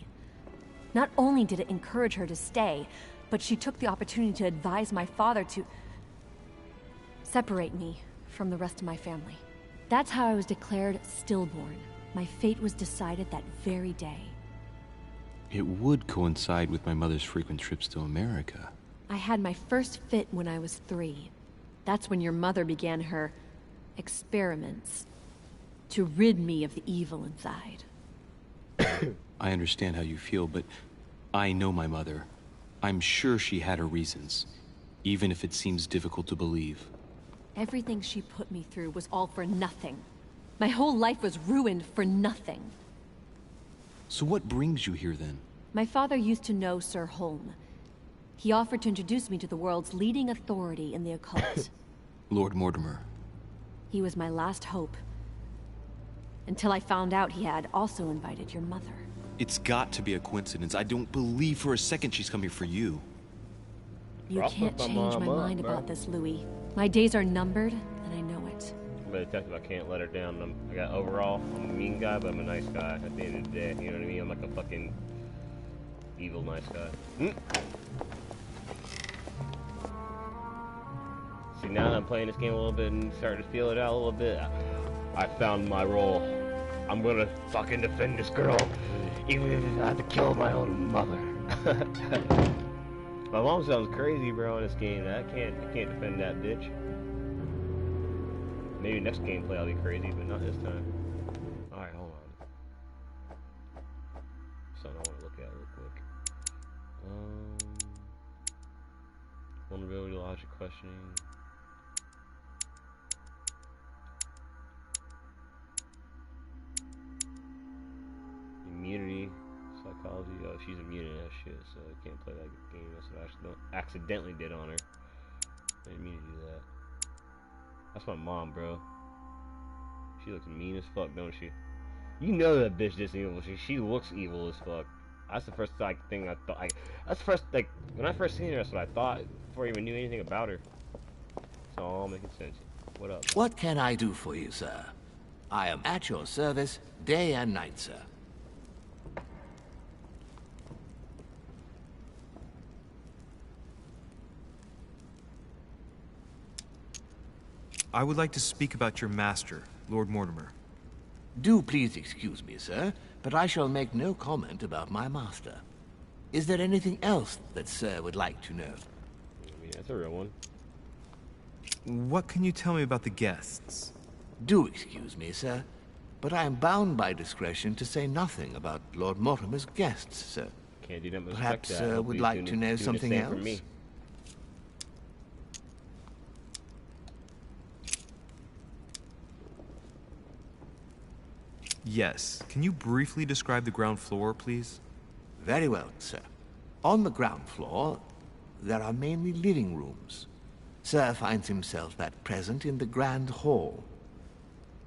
Not only did it encourage her to stay, but she took the opportunity to advise my father to separate me from the rest of my family. That's how I was declared stillborn. My fate was decided that very day. It would coincide with my mother's frequent trips to America. I had my first fit when I was 3. That's when your mother began her experiments to rid me of the evil inside. I understand how you feel, but I know my mother. I'm sure she had her reasons, even if it seems difficult to believe. Everything she put me through was all for nothing. My whole life was ruined for nothing. So what brings you here then? My father used to know Sir Holm. He offered to introduce me to the world's leading authority in the occult. Lord Mortimer. He was my last hope. Until I found out he had also invited your mother. It's got to be a coincidence. I don't believe for a second she's coming for you. You can't change my mind about this, Louis. My days are numbered, and I know it. I'm a detective. I can't let her down. I got overall, I'm a mean guy, but I'm a nice guy at the end of the day. You know what I mean? I'm like a fucking evil nice guy. See, now that I'm playing this game a little bit and starting to feel it out a little bit, I found my role. I'm gonna fucking defend this girl, even if I have to kill my own mother. My mom sounds crazy, bro, in this game. I can't defend that bitch. Maybe next gameplay I'll be crazy, but not this time. Alright, hold on. Something I want to look at real quick. Vulnerability, logic, questioning. Immunity, psychology. Oh, she's immune to that shit, so I can't play that game. That's what I accidentally did on her. I didn't mean to do that. That's my mom, bro. She looks mean as fuck, don't she? You know that bitch isn't evil. She looks evil as fuck. That's the first thing I thought. That's the first when I first seen her. That's what I thought before I even knew anything about her. It's all making sense. What up? What can I do for you, sir? I am at your service, day and night, sir. I would like to speak about your master, Lord Mortimer. Do please excuse me, sir, but I shall make no comment about my master. Is there anything else that sir would like to know? I mean, that's a real one. What can you tell me about the guests? Do excuse me, sir, but I am bound by discretion to say nothing about Lord Mortimer's guests, sir. Can't do nothing but Perhaps respect that. would like to know something else? For me. Yes. Can you briefly describe the ground floor, please? Very well, sir. On the ground floor, there are mainly living rooms. Sir finds himself at present in the Grand Hall.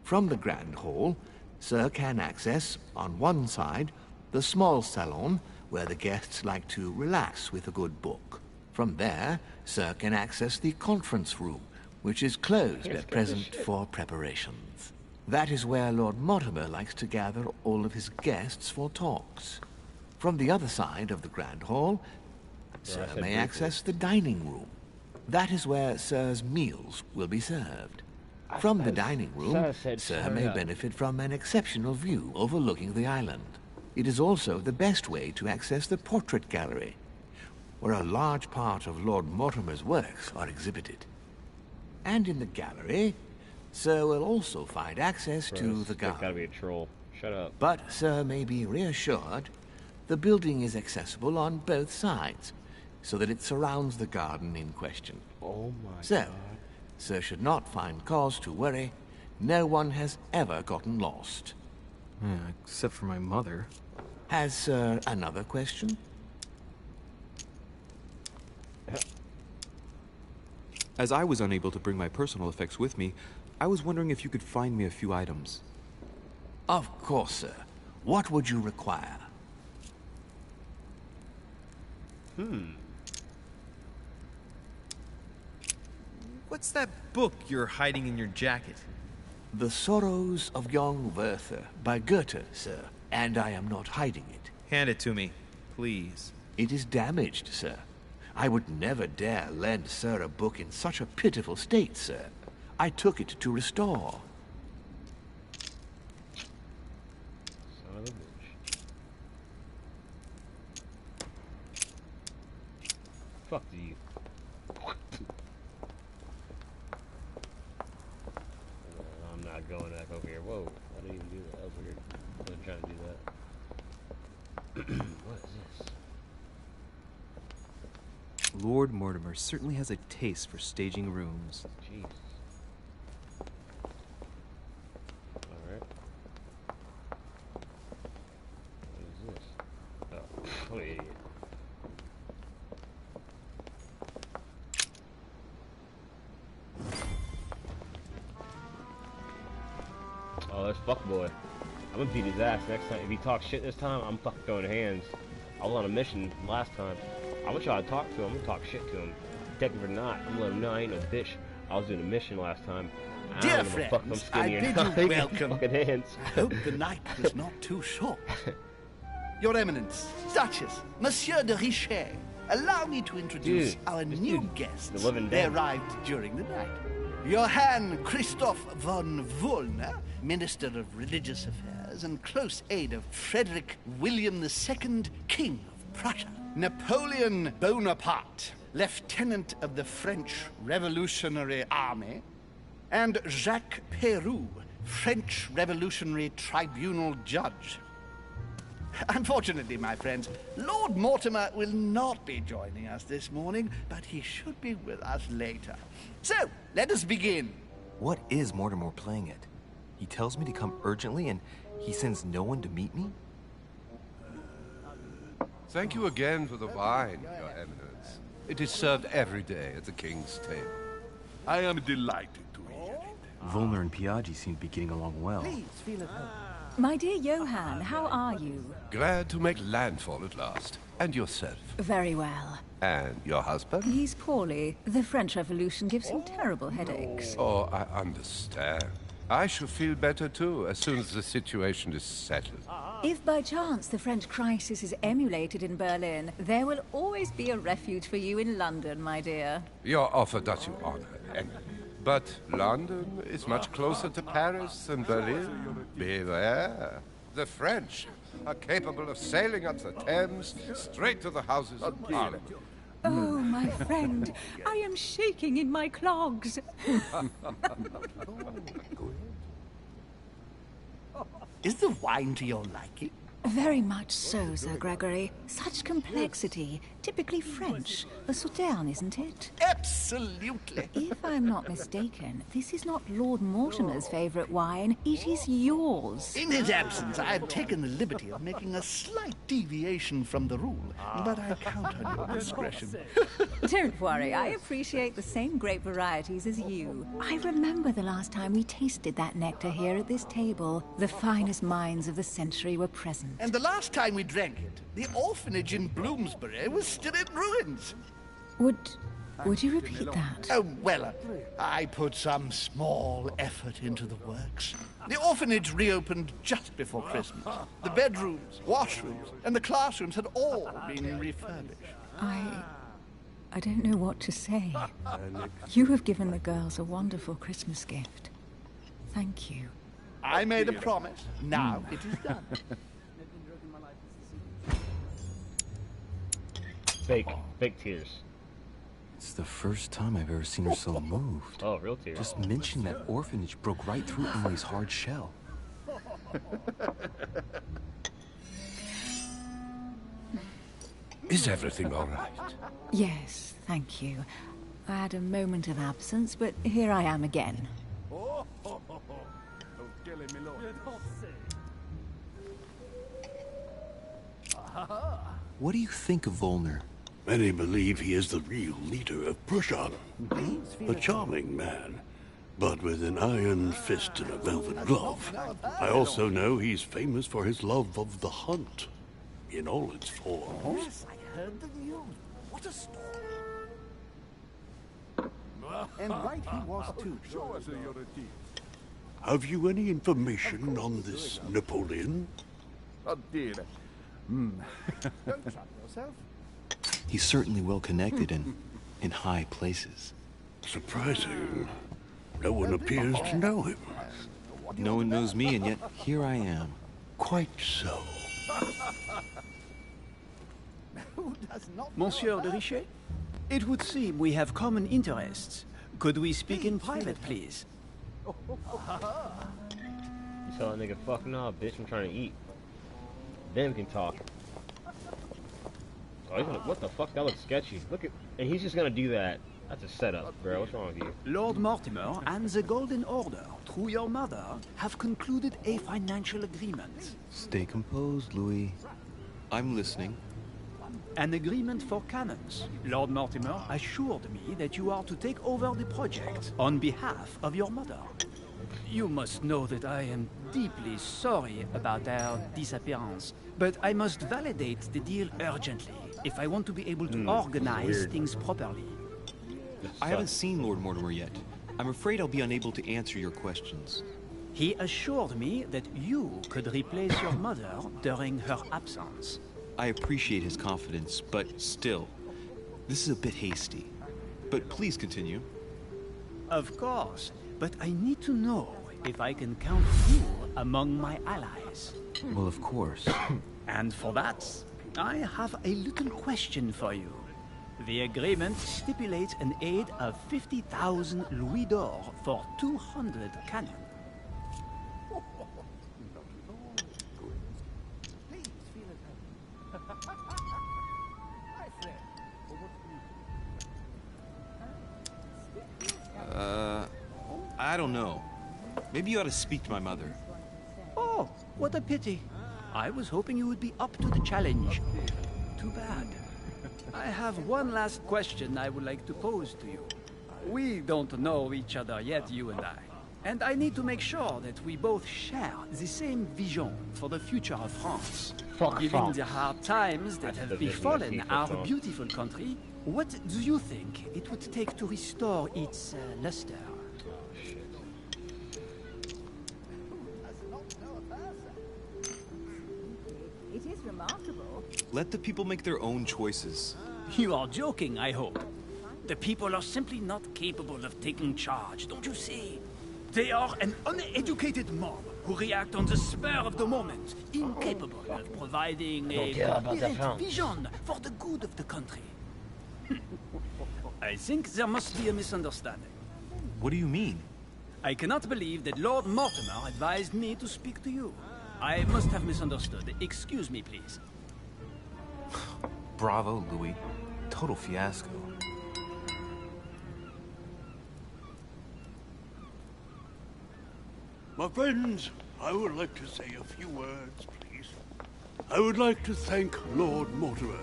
From the Grand Hall, Sir can access, on one side, the small salon, where the guests like to relax with a good book. From there, Sir can access the conference room, which is closed at present for preparations. That is where Lord Mortimer likes to gather all of his guests for talks. From the other side of the Grand Hall, Sir may access the dining room. That is where Sir's meals will be served. From the dining room, Sir may benefit from an exceptional view overlooking the island. It is also the best way to access the portrait gallery, where a large part of Lord Mortimer's works are exhibited. And in the gallery, Sir will also find access to the garden. Gotta be a troll. Shut up. But Sir may be reassured, the building is accessible on both sides, so that it surrounds the garden in question. Oh my So, God. Sir should not find cause to worry. No one has ever gotten lost. Except for my mother. Has Sir another question? As I was unable to bring my personal effects with me, I was wondering if you could find me a few items. Of course, sir. What would you require? What's that book you're hiding in your jacket? The Sorrows of Young Werther by Goethe, sir. And I am not hiding it. Hand it to me, please. It is damaged, sir. I would never dare lend Sir a book in such a pitiful state, sir. I took it to restore. Son of a bitch. Fuck you. I'm not going back over here. Whoa, I didn't even do that. That was weird. I wasn't trying to do that. What is this? Lord Mortimer certainly has a taste for staging rooms. Jeez. Alright. What is this? Oh, what an idiot. Oh, that's fuckboy. I'm gonna beat his ass next time. If he talks shit this time, I'm fucking throwing hands. I was on a mission last time. I'm gonna try to talk to him. I'm gonna talk shit to him. Detective or not, I'm gonna let him know I ain't no bitch. I was doing a mission last time. Dear friends, I bid you welcome. Hands. I hope the night was not too short. Your Eminence, Duchess, Monsieur de Richet, allow me to introduce our new guests. The living They dead. arrived during the night. Johann Christoph von Wollner, Minister of Religious Affairs and close aide of Frederick William II, King of Prussia. Napoleon Bonaparte, Lieutenant of the French Revolutionary Army. And Jacques Peroux, French Revolutionary Tribunal Judge. Unfortunately, my friends, Lord Mortimer will not be joining us this morning, but he should be with us later. So, let us begin. What is Mortimer playing at? He tells me to come urgently and he sends no one to meet me? Thank you again for the wine, Your Eminence. It is served every day at the King's table. I am delighted to hear it. Volner and Piaggi seem to be getting along well. Please feel at home. My dear Johann, how are you? Glad to make landfall at last. And yourself? Very well. And your husband? He's poorly. The French Revolution gives him terrible headaches. Oh, I understand. I shall feel better too, as soon as the situation is settled. If by chance the French crisis is emulated in Berlin, there will always be a refuge for you in London, my dear. Your offer does you honor, Emily. But London is much closer to Paris than Berlin. Beware. The French are capable of sailing up the Thames straight to the Houses of Parliament. Oh, my friend, I am shaking in my clogs. Is the wine to your liking? Very much so, Sir Gregory. Such complexity. Typically French. A sauterne, isn't it? Absolutely. If I'm not mistaken, this is not Lord Mortimer's favourite wine. It is yours. In his absence, I have taken the liberty of making a slight deviation from the rule, but I count on your discretion. Don't worry, I appreciate the same grape varieties as you. I remember the last time we tasted that nectar here at this table. The finest minds of the century were present. And the last time we drank it, the orphanage in Bloomsbury was still in ruins. Would you repeat that? Oh, well, I put some small effort into the works. The orphanage reopened just before Christmas. The bedrooms, washrooms, and the classrooms had all been refurbished. I don't know what to say. You have given the girls a wonderful Christmas gift. Thank you. I made a promise. Now it is done. Fake tears. It's the first time I've ever seen her so moved. Oh, real tears. Just mentioning that orphanage broke right through Emily's hard shell. Is everything all right? Yes, thank you. I had a moment of absence, but here I am again. What do you think of Volner? Many believe he is the real leader of Prussia. A charming man, but with an iron fist and a velvet glove. I also know he's famous for his love of the hunt, in all its forms. Yes, I heard the news. What a story. And right he was too. Show us your teeth. Have you any information on this Napoleon? Oh dear. Don't trouble yourself. He's certainly well connected and in high places. Surprising. No one appears to know him. No one knows me, and yet here I am. Quite so. Monsieur de Richet, it would seem we have common interests. Could we speak in private, please? You saw that nigga, fuck nah, bitch, I'm trying to eat. Then we can talk. Oh, he's gonna, what the fuck? That looks sketchy. Look at, and he's just gonna do that. That's a setup, bro. What's wrong with you? Lord Mortimer and the Golden Order, through your mother, have concluded a financial agreement. Stay composed, Louis. I'm listening. An agreement for cannons. Lord Mortimer assured me that you are to take over the project on behalf of your mother. You must know that I am deeply sorry about their disappearance, but I must validate the deal urgently if I want to be able to organize things properly. I haven't seen Lord Mortimer yet. I'm afraid I'll be unable to answer your questions. He assured me that you could replace your mother during her absence. I appreciate his confidence, but still, this is a bit hasty. But please continue. Of course, but I need to know if I can count you among my allies. Well, of course. And for that, I have a little question for you. The agreement stipulates an aid of 50,000 louis d'or for 200 cannon. I don't know. Maybe you ought to speak to my mother. Oh, what a pity. I was hoping you would be up to the challenge. Too bad. I have one last question I would like to pose to you. We don't know each other yet, you and I. And I need to make sure that we both share the same vision for the future of France. Given the hard times that have befallen our beautiful country, what do you think it would take to restore its luster? It is remarkable. Let the people make their own choices. You are joking, I hope. The people are simply not capable of taking charge, don't you see? They are an uneducated mob who react on the spur of the moment, incapable of providing a coherent vision for the good of the country. I think there must be a misunderstanding. What do you mean? I cannot believe that Lord Mortimer advised me to speak to you. I must have misunderstood. Excuse me, please. Bravo, Louis. Total fiasco. My friends, I would like to say a few words, please. I would like to thank Lord Mortimer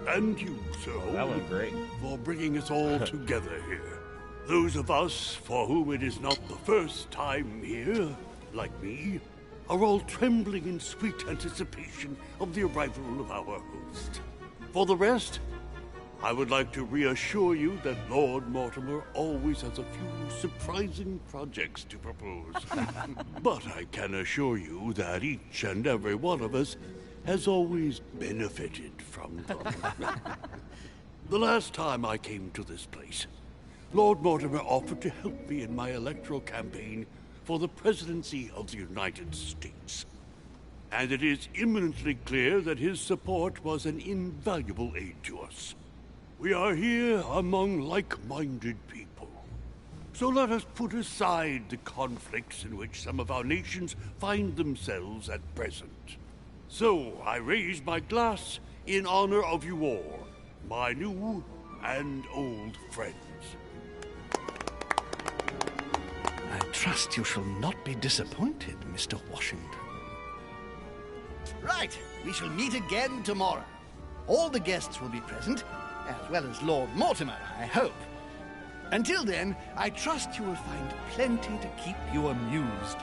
and you, Sir Holmes, that went great, for bringing us all together here. Those of us for whom it is not the first time here, like me, are all trembling in sweet anticipation of the arrival of our host. For the rest, I would like to reassure you that Lord Mortimer always has a few surprising projects to propose. But I can assure you that each and every one of us has always benefited from them. The last time I came to this place, Lord Mortimer offered to help me in my electoral campaign for the presidency of the United States. And it is imminently clear that his support was an invaluable aid to us. We are here among like-minded people. So let us put aside the conflicts in which some of our nations find themselves at present. So I raise my glass in honor of you all, my new and old friends. I trust you shall not be disappointed, Mr. Washington. Right, we shall meet again tomorrow. All the guests will be present, as well as Lord Mortimer, I hope. Until then, I trust you will find plenty to keep you amused.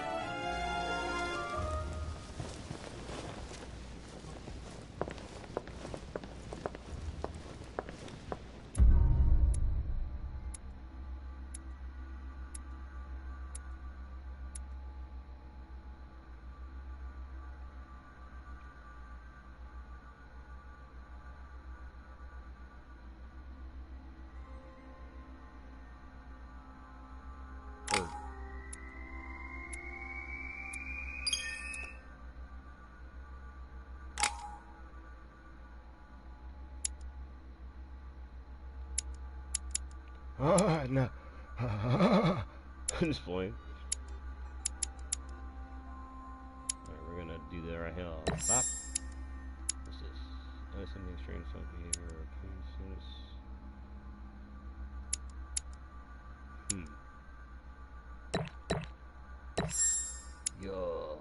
No. I'm just playing. Alright, we're gonna do that right here. Stop. What's this? Oh, something strange, some behavior, or Yo.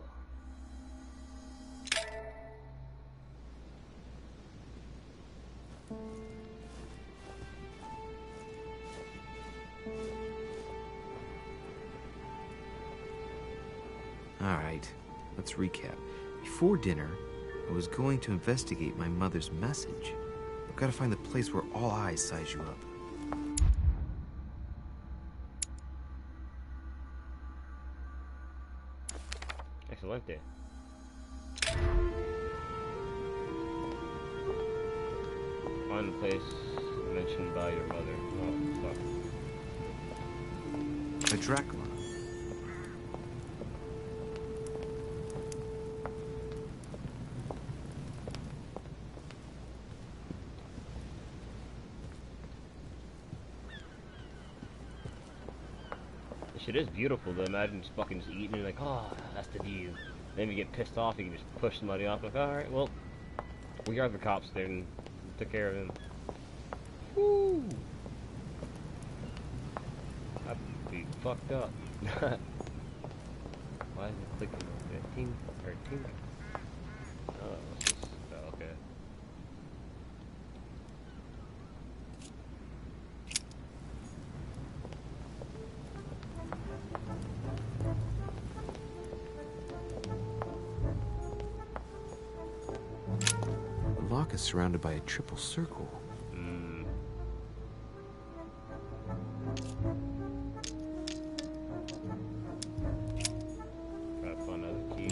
Alright, let's recap. Before dinner, I was going to investigate my mother's message. I've got to find the place where all eyes size you up. Excelente. Find the place mentioned by your mother. Oh, fuck. A drachma. Shit is beautiful though. Imagine just fucking just eating and like, oh, that's the view. Then you get pissed off, you can just push somebody off. Like, alright, well, we got the cops there and took care of him. Woo! I'd be fucked up. Why is it clicking? 15? 13? Oh, it's just, oh, okay. The lock is surrounded by a triple circle. Try to find another key.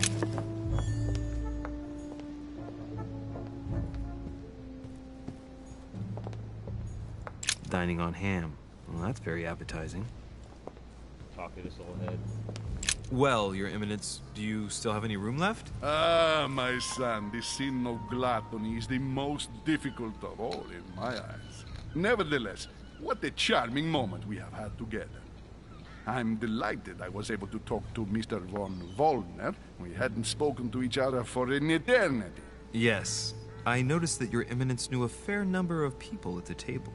Dining on ham. Well, that's very appetizing. Talk to this old head. Well, Your Eminence, do you still have any room left? Ah, my son, the sin of gluttony is the most difficult of all in my eyes. Nevertheless, what a charming moment we have had together. I'm delighted I was able to talk to Mr. von Wollner. We hadn't spoken to each other for an eternity. Yes. I noticed that Your Eminence knew a fair number of people at the table.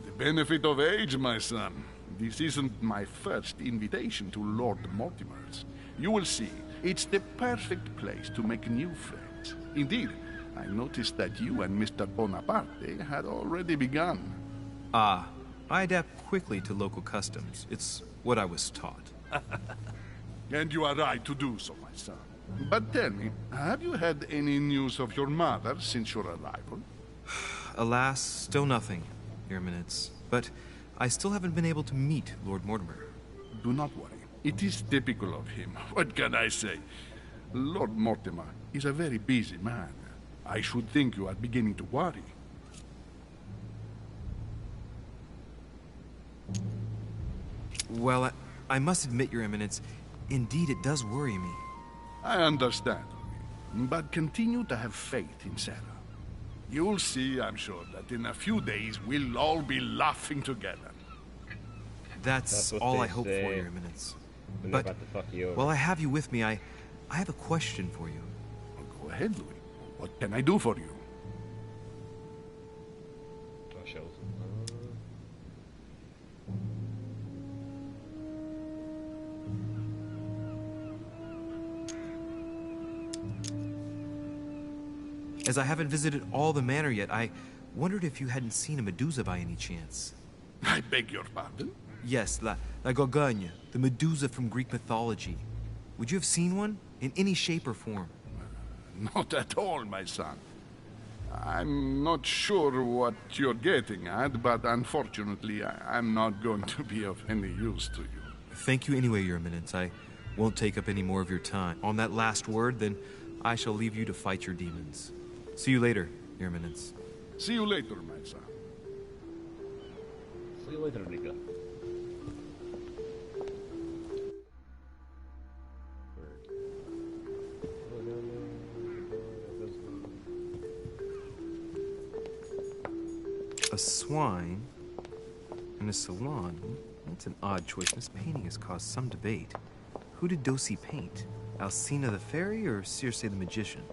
The benefit of age, my son. This isn't my first invitation to Lord Mortimer's. You will see, it's the perfect place to make new friends. Indeed, I noticed that you and Mr. Bonaparte had already begun. Ah, I adapt quickly to local customs. It's what I was taught. And you are right to do so, my son. But tell me, have you had any news of your mother since your arrival? Alas, still nothing, Your Eminence. But I still haven't been able to meet Lord Mortimer. Do not worry. It is typical of him. What can I say? Lord Mortimer is a very busy man. I should think you are beginning to worry. Well, I must admit, Your Eminence, indeed it does worry me. I understand, but continue to have faith in Sarah. You'll see, I'm sure, that in a few days we'll all be laughing together. That's all I hope for, Your Eminence. But while I have you with me, I have a question for you. Well, go ahead, Louis. What can I do for you? As I haven't visited all the manor yet, I wondered if you hadn't seen a Medusa by any chance. I beg your pardon? Yes, La Gorgogne, the Medusa from Greek mythology. Would you have seen one? In any shape or form? Not at all, my son. I'm not sure what you're getting at, but unfortunately, I'm not going to be of any use to you. Thank you anyway, Your Eminence. I won't take up any more of your time. On that last word, then, I shall leave you to fight your demons. See you later, Your Eminence. See you later, my son. See you later, Rika. A swine in a salon? That's an odd choice. This painting has caused some debate. Who did Dosey paint? Alcina the fairy or Circe the magician?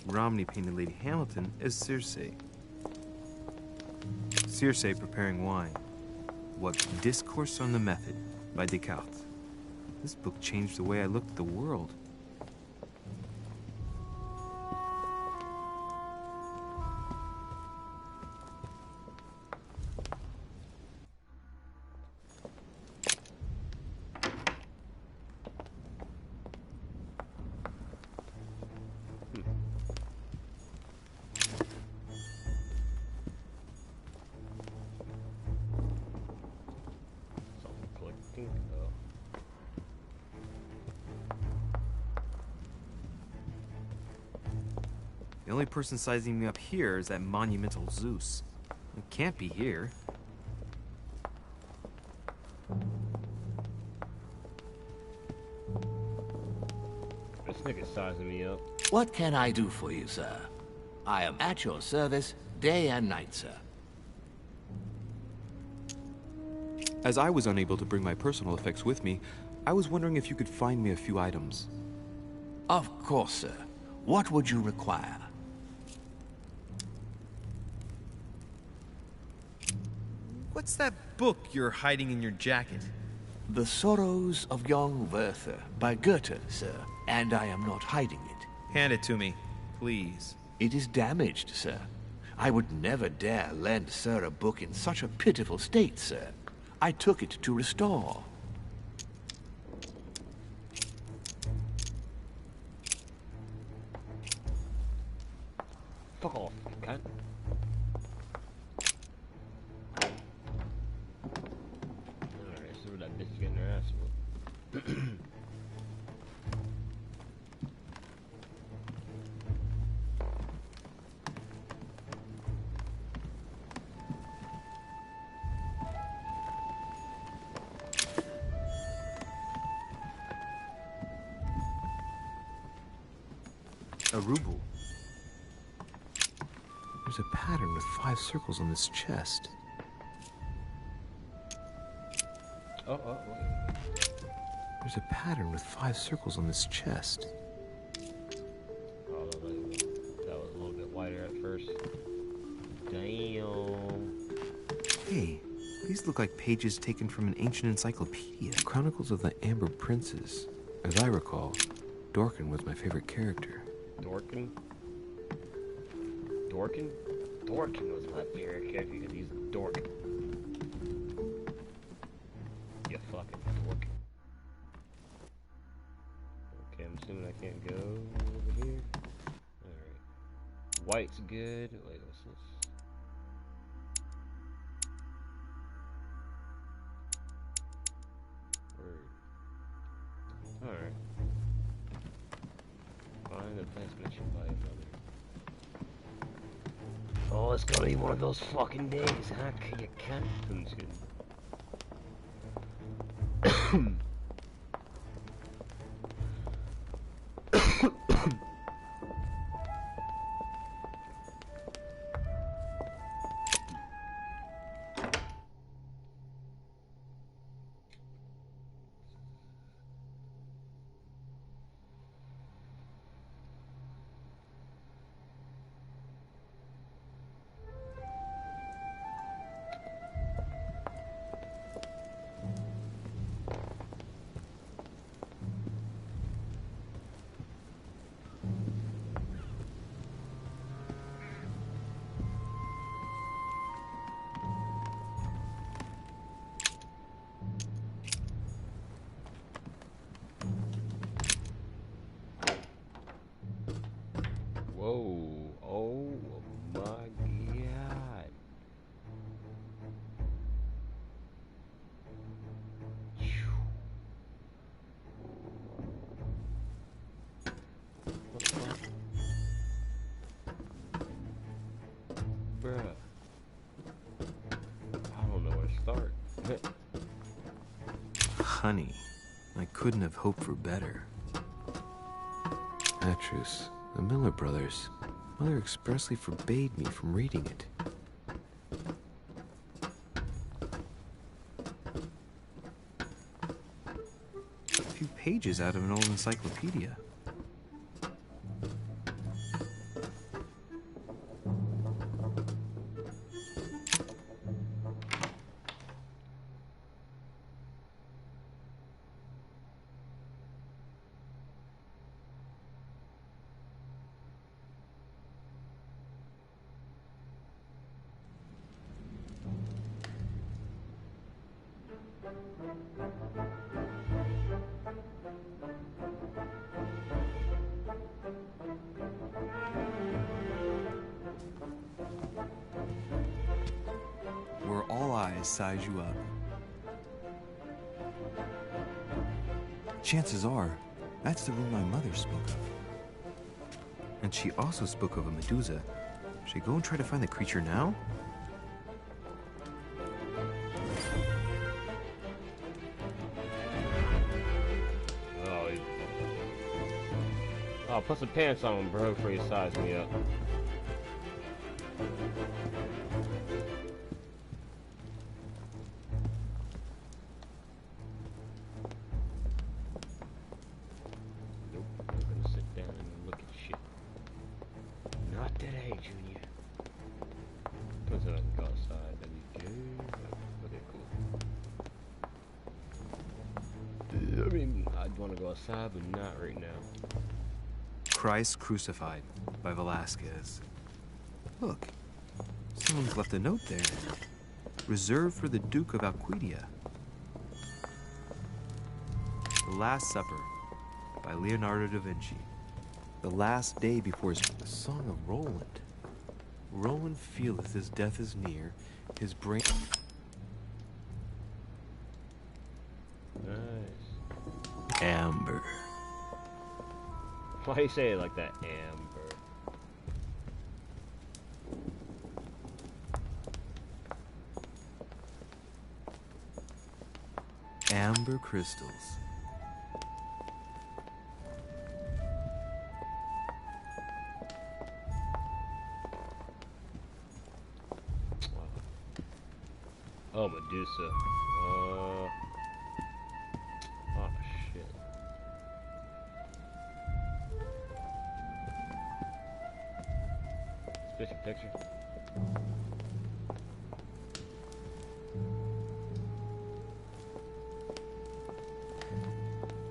Romney painted Lady Hamilton as Circe. Circe preparing wine. What Discourse on the Method by Descartes. This book changed the way I looked at the world. The only person sizing me up here is that monumental Zeus. It can't be here. This nigga's sizing me up. What can I do for you, sir? I am at your service day and night, sir. As I was unable to bring my personal effects with me, I was wondering if you could find me a few items. Of course, sir. What would you require? What's that book you're hiding in your jacket? The Sorrows of Young Werther by Goethe, sir. And I am not hiding it. Hand it to me, please. It is damaged, sir. I would never dare lend sir a book in such a pitiful state, sir. I took it to restore. Fuck off, cunt. Alright, so where that bitch is getting her ass whooped. A ruble. There's a pattern with 5 circles on this chest. There's a pattern with 5 circles on this chest. Oh, that was a little bit wider at first. Damn. Hey, these look like pages taken from an ancient encyclopedia. Chronicles of the Amber Princes. As I recall, Dorkin was my favorite character. Dorkin? Dorkin? Dorkin was my favorite character because he's a dork. You fucking dork. Okay, I'm assuming I can't go over here. Alright. White's good. Wait, what's this? Word. Alright. Find the place mentioned by another. Oh, it's gonna be one of those fucking days, huh? You can't. I'm just kidding. Whoa, oh my god. What the fuck? Bruh. I don't know where to start. Honey, I couldn't have hoped for better. Atrus, the Miller brothers. Mother expressly forbade me from reading it. A few pages out of an old encyclopedia. Where all eyes size you up. Chances are, that's the room my mother spoke of. And she also spoke of a Medusa. Should I go and try to find the creature now? Oh, put some pants on him, bro, before you size me up. Nope, I'm gonna sit down and look at shit. Not today, Junior. Don't say I can go outside, that'd be good. Okay, cool. I mean, I'd want to go outside, but not right now. Christ Crucified by Velasquez. Look, someone's left a note there. Reserved for the Duke of Alquidia. The Last Supper by Leonardo da Vinci. The last day before his Song of Roland. Roland feeleth his death is near, his brain... Nice. Amber. Why do you say it like that, Amber? Amber crystals. Oh, Medusa. Oh, shit. Special picture.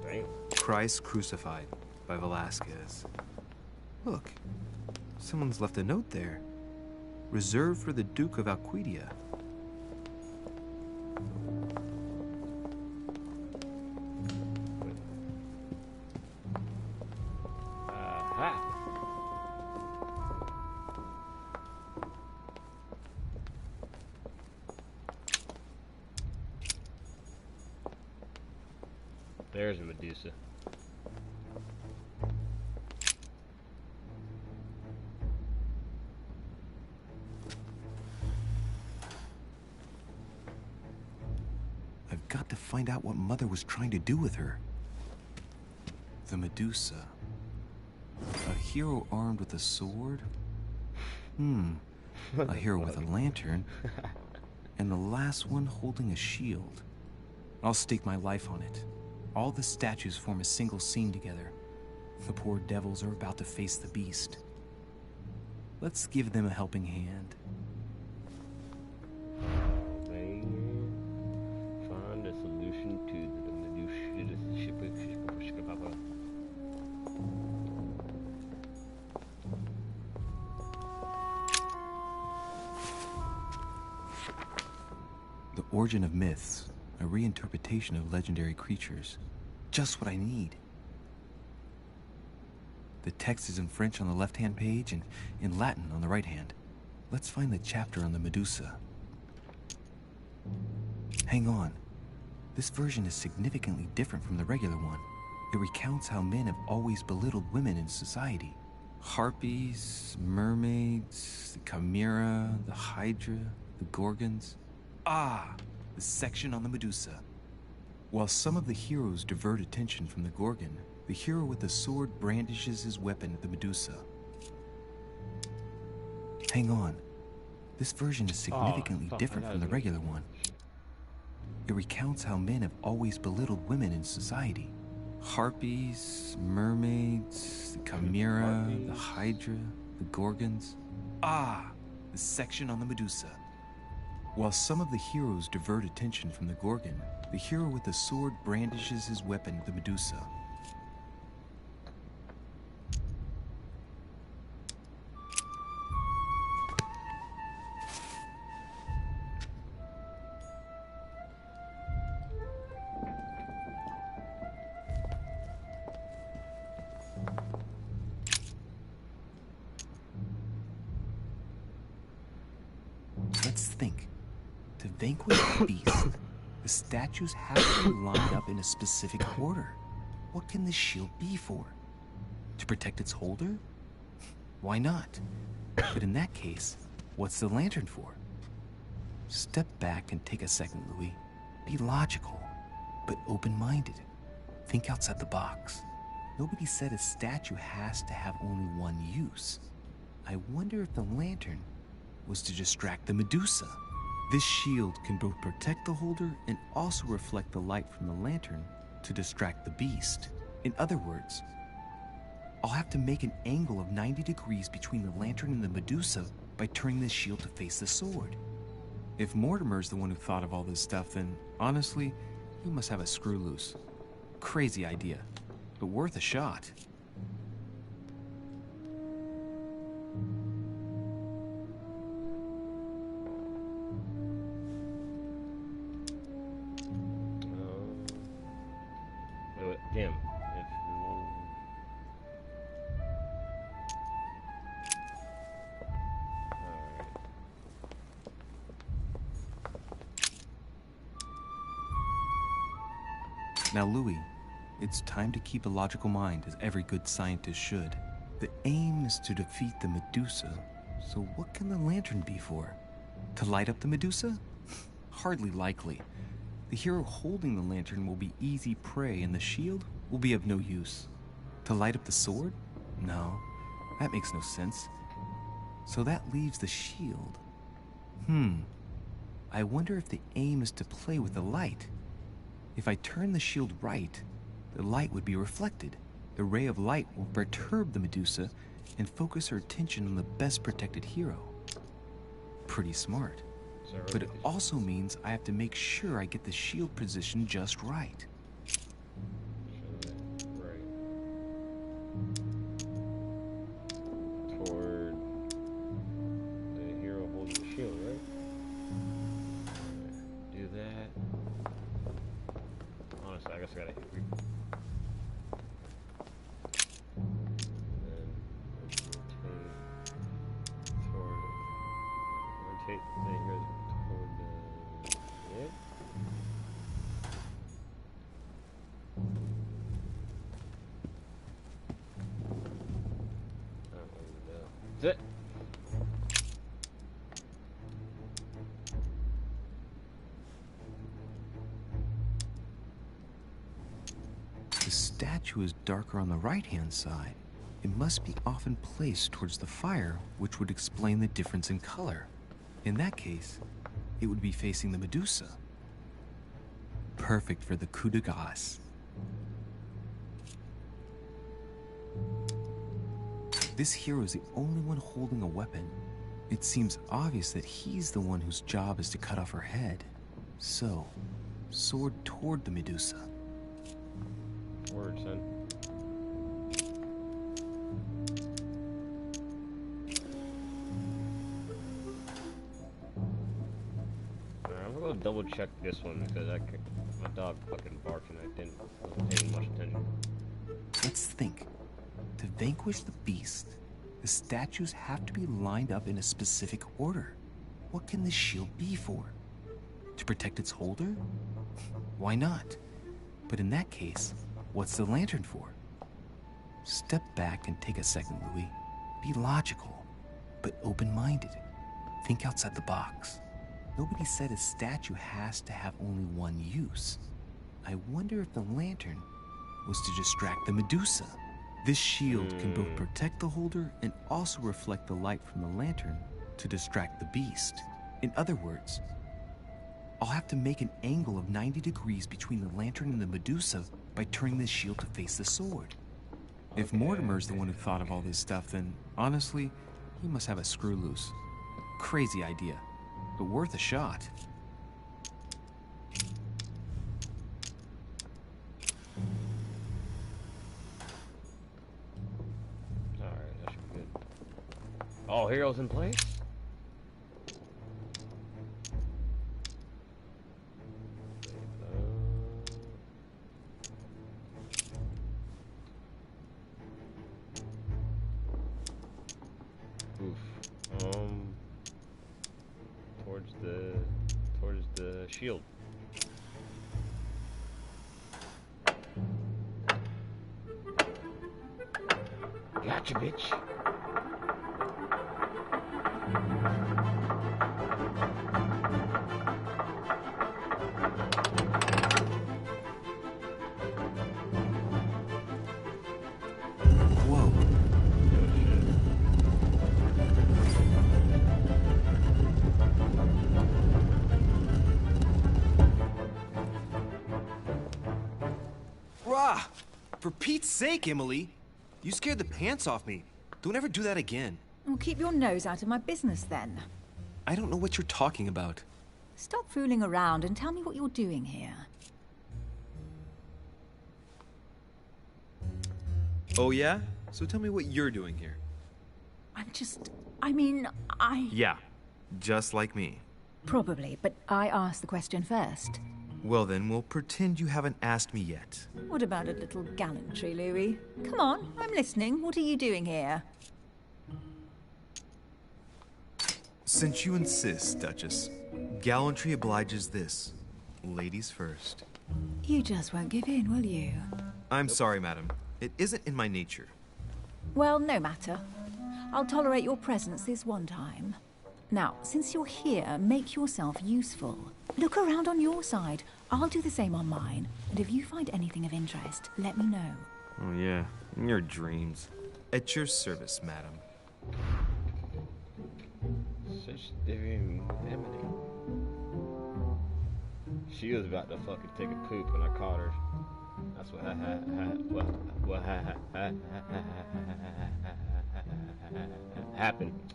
Damn. Christ Crucified by Velasquez. Look, someone's left a note there. Reserved for the Duke of Alquidia. Aha. There's a Medusa. I've got to find out what Mother was trying to do with her. The Medusa. A hero armed with a sword? A hero with a lantern. And the last one holding a shield. I'll stake my life on it. All the statues form a single scene together. The poor devils are about to face the beast. Let's give them a helping hand. Find a solution to the Medusa. The Origin of Myths, a reinterpretation of legendary creatures. Just what I need. The text is in French on the left-hand page and in Latin on the right hand. Let's find the chapter on the Medusa. Hang on. This version is significantly different from the regular one. It recounts how men have always belittled women in society. Harpies, mermaids, the chimera, the hydra, the gorgons. The section on the Medusa. While some of the heroes divert attention from the Gorgon, the hero with the sword brandishes his weapon at the Medusa. Hang on. This version is significantly different from the regular one. It recounts how men have always belittled women in society. Harpies, mermaids, the chimera, the hydra, the gorgons. The section on the Medusa. While some of the heroes divert attention from the Gorgon, the hero with the sword brandishes his weapon at the Medusa. Let's think. To vanquish the beast, the statues have to be lined up in a specific order. What can this shield be for? To protect its holder? Why not? But in that case, what's the lantern for? Step back and take a second, Louis. Be logical, but open-minded. Think outside the box. Nobody said a statue has to have only one use. I wonder if the lantern was to distract the Medusa. This shield can both protect the holder and also reflect the light from the lantern to distract the beast. In other words, I'll have to make an angle of 90 degrees between the lantern and the Medusa by turning the shield to face the sword. If Mortimer's the one who thought of all this stuff, then honestly, he must have a screw loose. Crazy idea, but worth a shot. Damn. Now, Louis, it's time to keep a logical mind, as every good scientist should. The aim is to defeat the Medusa, so what can the lantern be for? To light up the Medusa? Hardly likely. The hero holding the lantern will be easy prey, and the shield will be of no use. To light up the sword? No, that makes no sense. So that leaves the shield. I wonder if the aim is to play with the light. If I turn the shield right, the light would be reflected. The ray of light will perturb the Medusa and focus her attention on the best protected hero. Pretty smart. But it also means I have to make sure I get the shield position just right. Toward the hero holding the shield, right? Do that. Honestly, I guess I gotta hit rotate the hero toward the yeah. That's it. The statue is darker on the right-hand side. It must be often placed towards the fire, which would explain the difference in color. In that case, it would be facing the Medusa. Perfect for the coup de grace. This hero is the only one holding a weapon. It seems obvious that he's the one whose job is to cut off her head. So, sword toward the Medusa. Word, son. I'm gonna double check this one because my dog fucking barked and I wasn't paying much attention. Let's think. To vanquish the beast, the statues have to be lined up in a specific order. What can the shield be for? To protect its holder? Why not? But in that case, what's the lantern for? Step back and take a second, Louis. Be logical, but open-minded. Think outside the box. Nobody said a statue has to have only one use. I wonder if the lantern was to distract the Medusa. This shield can both protect the holder and also reflect the light from the lantern to distract the beast. In other words, I'll have to make an angle of 90 degrees between the lantern and the Medusa by turning the shield to face the sword. If Mortimer's the one who thought of all this stuff, then honestly, he must have a screw loose. Crazy idea, but worth a shot. Alright, that should be good. All heroes in place? Towards the shield. Gotcha, bitch. For Pete's sake, Emily! You scared the pants off me. Don't ever do that again. Well, keep your nose out of my business, then. I don't know what you're talking about. Stop fooling around and tell me what you're doing here. Oh, yeah? So tell me what you're doing here. Yeah, just like me. Probably, but I asked the question first. Well then, we'll pretend you haven't asked me yet. What about a little gallantry, Louis? Come on, I'm listening. What are you doing here? Since you insist, Duchess, gallantry obliges this. Ladies first. You just won't give in, will you? I'm sorry, madam. It isn't in my nature. Well, no matter. I'll tolerate your presence this one time. Now, since you're here, make yourself useful. Look around on your side. I'll do the same on mine. And if you find anything of interest, let me know. Oh yeah, in your dreams. At your service, madam. Search theory with Emily. She was about to fucking take a poop when I caught her. That's what happened.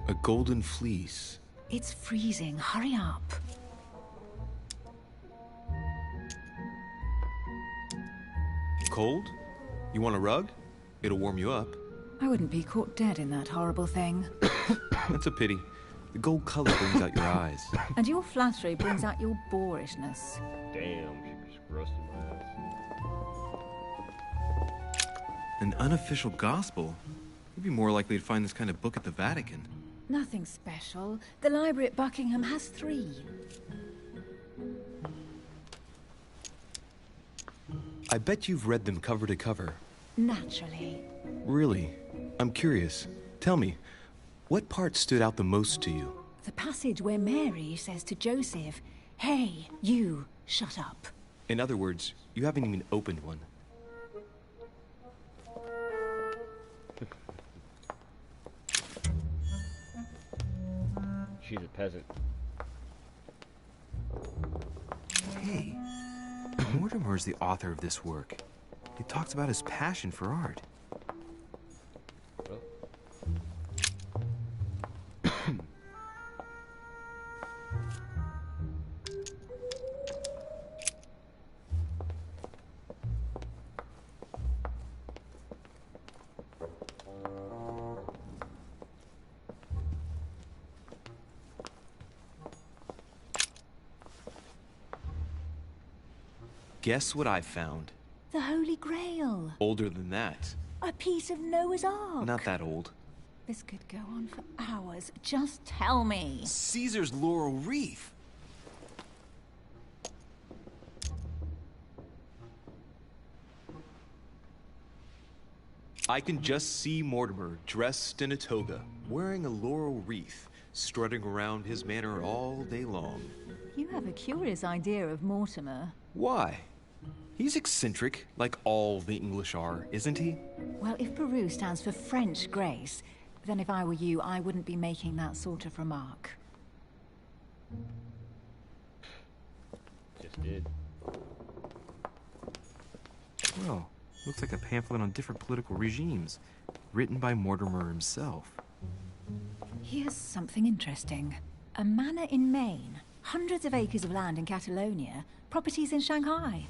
A golden fleece. It's freezing. Hurry up. Cold? You want a rug? It'll warm you up. I wouldn't be caught dead in that horrible thing. That's a pity. The gold color brings out your eyes. And your flattery brings out your boorishness. Damn, she just roasted my ass. An unofficial gospel? You'd be more likely to find this kind of book at the Vatican. Nothing special. The library at Buckingham has 3. I bet you've read them cover to cover. Naturally. Really? I'm curious. Tell me, what part stood out the most to you? The passage where Mary says to Joseph, "Hey, you, shut up." In other words, you haven't even opened one. She's a peasant. Hey, Mortimer's the author of this work. He talks about his passion for art. Guess what I found? The Holy Grail. Older than that. A piece of Noah's Ark. Not that old. This could go on for hours. Just tell me. Caesar's laurel wreath. I can just see Mortimer dressed in a toga, wearing a laurel wreath, strutting around his manor all day long. You have a curious idea of Mortimer. Why? He's eccentric, like all the English are, isn't he? Well, if Peru stands for French grace, then if I were you, I wouldn't be making that sort of remark. Just did. Well, looks like a pamphlet on different political regimes, written by Mortimer himself. Here's something interesting. A manor in Maine, hundreds of acres of land in Catalonia, properties in Shanghai.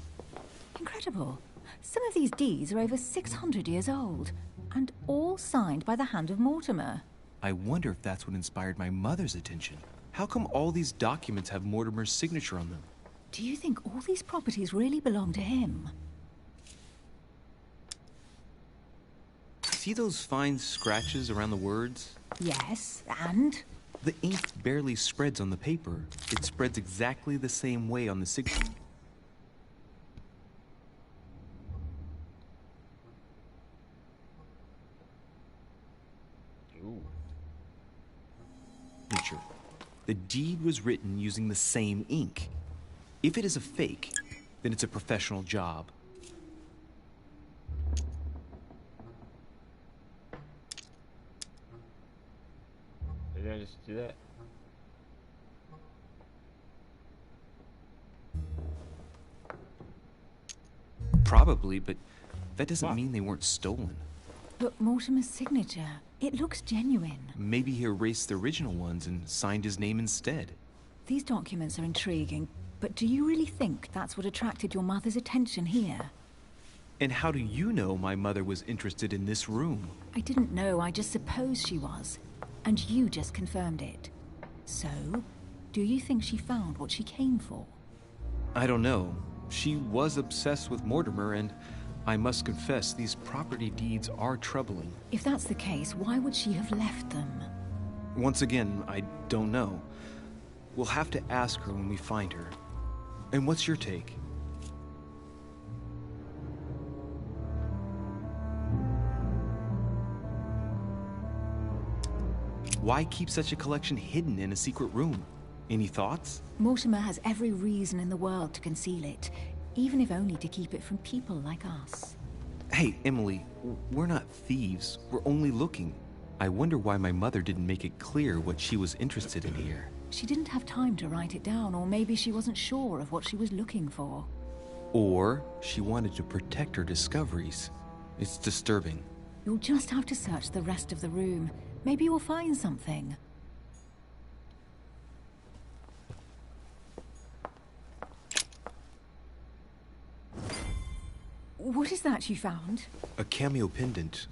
Incredible. Some of these deeds are over 600 years old, and all signed by the hand of Mortimer. I wonder if that's what inspired my mother's attention. How come all these documents have Mortimer's signature on them? Do you think all these properties really belong to him? See those fine scratches around the words? Yes, and? The ink barely spreads on the paper. It spreads exactly the same way on the signature. The deed was written using the same ink. If it is a fake, then it's a professional job. Did I just do that? Probably, but that doesn't mean they weren't stolen. But Mortimer's signature, it looks genuine. Maybe he erased the original ones and signed his name instead. These documents are intriguing, but do you really think that's what attracted your mother's attention here? And how do you know my mother was interested in this room? I didn't know, I just supposed she was. And you just confirmed it. So, do you think she found what she came for? I don't know. She was obsessed with Mortimer, and I must confess, these property deeds are troubling. If that's the case, why would she have left them? Once again, I don't know. We'll have to ask her when we find her. And what's your take? Why keep such a collection hidden in a secret room? Any thoughts? Mortimer has every reason in the world to conceal it, even if only to keep it from people like us. Hey, Emily, we're not thieves. We're only looking. I wonder why my mother didn't make it clear what she was interested in here. She didn't have time to write it down, or maybe she wasn't sure of what she was looking for. Or she wanted to protect her discoveries. It's disturbing. You'll just have to search the rest of the room. Maybe you'll find something. What is that you found? A cameo pendant.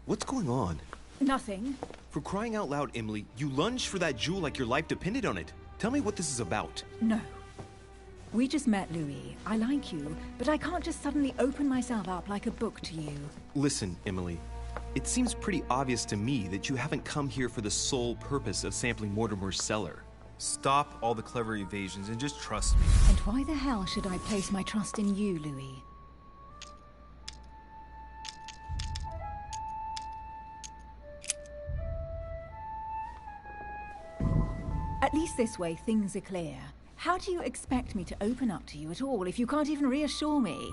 What's going on? Nothing. For crying out loud, Emily, you lunged for that jewel like your life depended on it. Tell me what this is about. No. We just met, Louis. I like you, but I can't just suddenly open myself up like a book to you. Listen, Emily. It seems pretty obvious to me that you haven't come here for the sole purpose of sampling Mortimer's cellar. Stop all the clever evasions and just trust me. And why the hell should I place my trust in you, Louis? At least this way, things are clear. How do you expect me to open up to you at all if you can't even reassure me?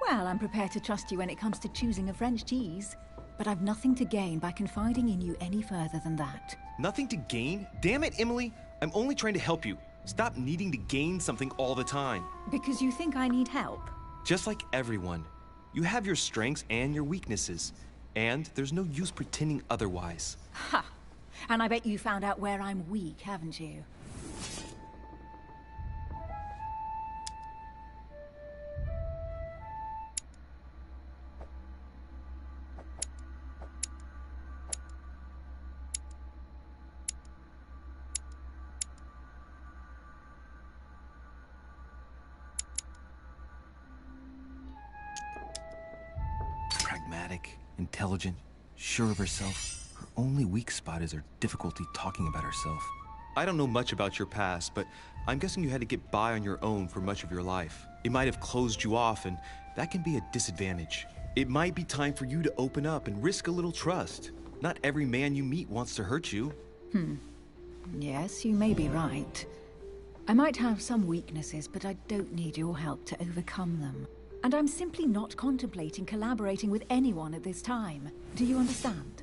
Well, I'm prepared to trust you when it comes to choosing a French cheese, but I've nothing to gain by confiding in you any further than that. Nothing to gain? Damn it, Emily! I'm only trying to help you. Stop needing to gain something all the time. Because you think I need help? Just like everyone. You have your strengths and your weaknesses, and there's no use pretending otherwise. Ha! And I bet you found out where I'm weak, haven't you? Pragmatic, intelligent, sure of herself. Her only weak spot is her difficulty talking about herself. I don't know much about your past, but I'm guessing you had to get by on your own for much of your life. It might have closed you off, and that can be a disadvantage. It might be time for you to open up and risk a little trust. Not every man you meet wants to hurt you. Yes, you may be right. I might have some weaknesses, but I don't need your help to overcome them. And I'm simply not contemplating collaborating with anyone at this time. Do you understand?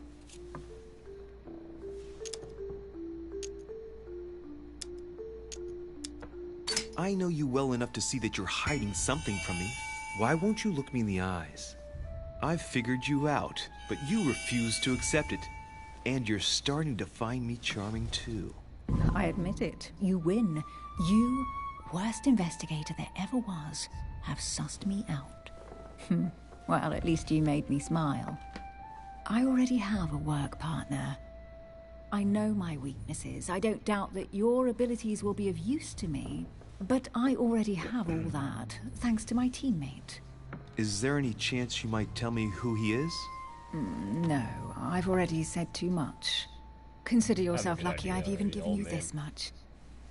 I know you well enough to see that you're hiding something from me. Why won't you look me in the eyes? I've figured you out, but you refuse to accept it. And you're starting to find me charming too. I admit it. You win. You, worst investigator there ever was, have sussed me out. Well, at least you made me smile. I already have a work partner. I know my weaknesses. I don't doubt that your abilities will be of use to me. But I already have all that, thanks to my teammate. Is there any chance you might tell me who he is? No, I've already said too much. Consider yourself lucky I've even given you this much.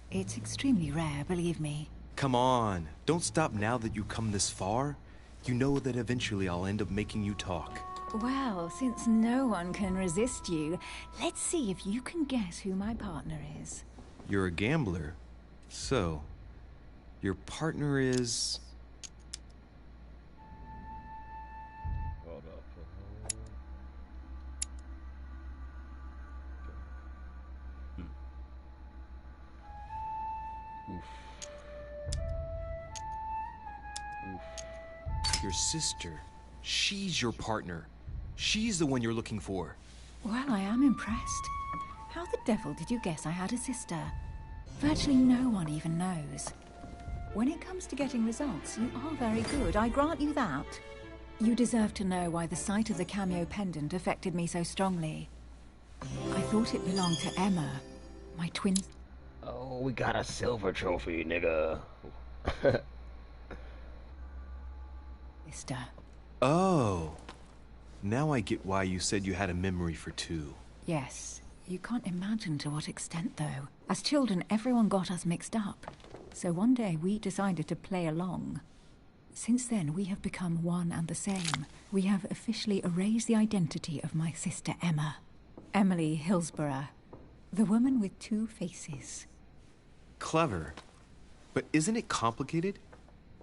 It's extremely rare, believe me. Come on, don't stop now that you've come this far. You know that eventually I'll end up making you talk. Well, since no one can resist you, let's see if you can guess who my partner is. You're a gambler. So, your partner is... Hold up. Your sister. She's your partner. She's the one you're looking for. Well, I am impressed. How the devil did you guess I had a sister? Virtually no one even knows. When it comes to getting results, you are very good, I grant you that. You deserve to know why the sight of the cameo pendant affected me so strongly. I thought it belonged to Emma, my twin... Oh, we got a silver trophy, nigga. sister. Oh. Now I get why you said you had a memory for two. Yes. You can't imagine to what extent, though. As children, everyone got us mixed up. So one day we decided to play along. Since then, we have become one and the same. We have officially erased the identity of my sister Emma. Emily Hillsborough. The woman with two faces. Clever. But isn't it complicated?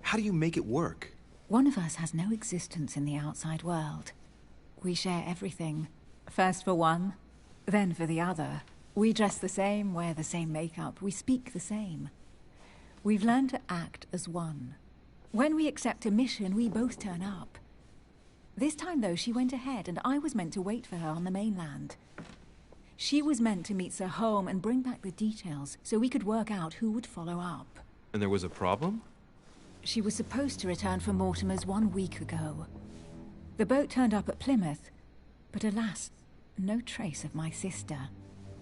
How do you make it work? One of us has no existence in the outside world. We share everything. First for one, then for the other. We dress the same, wear the same makeup, we speak the same. We've learned to act as one. When we accept a mission, we both turn up. This time, though, she went ahead, and I was meant to wait for her on the mainland. She was meant to meet Sir Home and bring back the details so we could work out who would follow up. And there was a problem? She was supposed to return from Mortimer's 1 week ago. The boat turned up at Plymouth, but alas, no trace of my sister.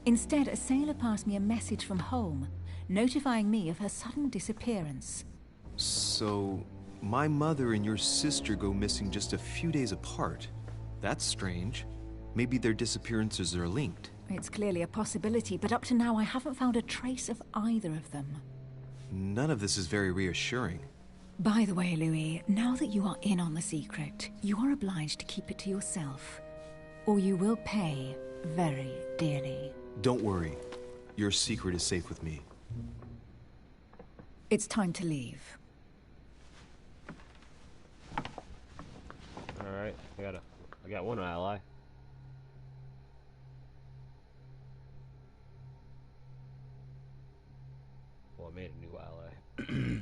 Instead, a sailor passed me a message from home, notifying me of her sudden disappearance. So, my mother and your sister go missing just a few days apart. That's strange. Maybe their disappearances are linked. It's clearly a possibility, but up to now I haven't found a trace of either of them. None of this is very reassuring. By the way, Louis, now that you are in on the secret, you are obliged to keep it to yourself, or you will pay very dearly. Don't worry. Your secret is safe with me. It's time to leave. Alright, I got one ally. Well, I made a new ally.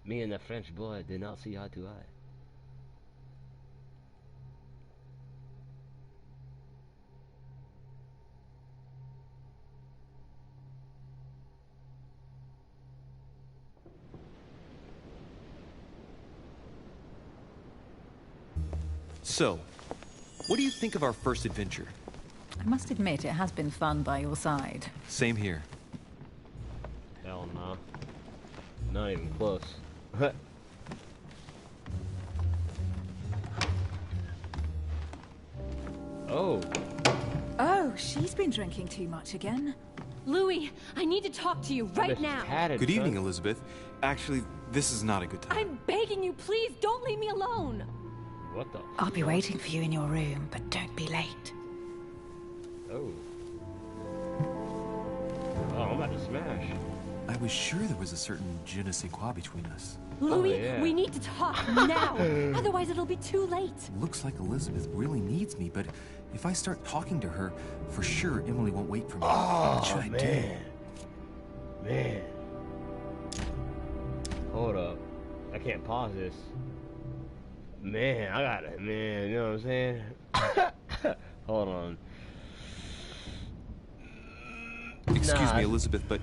Me and the French boy did not see eye to eye. So, what do you think of our first adventure? I must admit, it has been fun by your side. Same here. Hell no. Not even close. Oh. Oh, she's been drinking too much again. Louis, I need to talk to you right now. Good evening, Elizabeth. Actually, this is not a good time. I'm begging you, please don't leave me alone. What the? I'll be waiting for you in your room, but don't be late. Oh. Oh, I'm about to smash. I was sure there was a certain je ne sais quoi between us. Louis, we need to talk now. Otherwise, it'll be too late. Looks like Elizabeth really needs me, but if I start talking to her, for sure Emily won't wait for me. What should I do? Man. Hold up. I can't pause this. Man, I got it, man. You know what I'm saying? Hold on. Excuse me, Elizabeth, but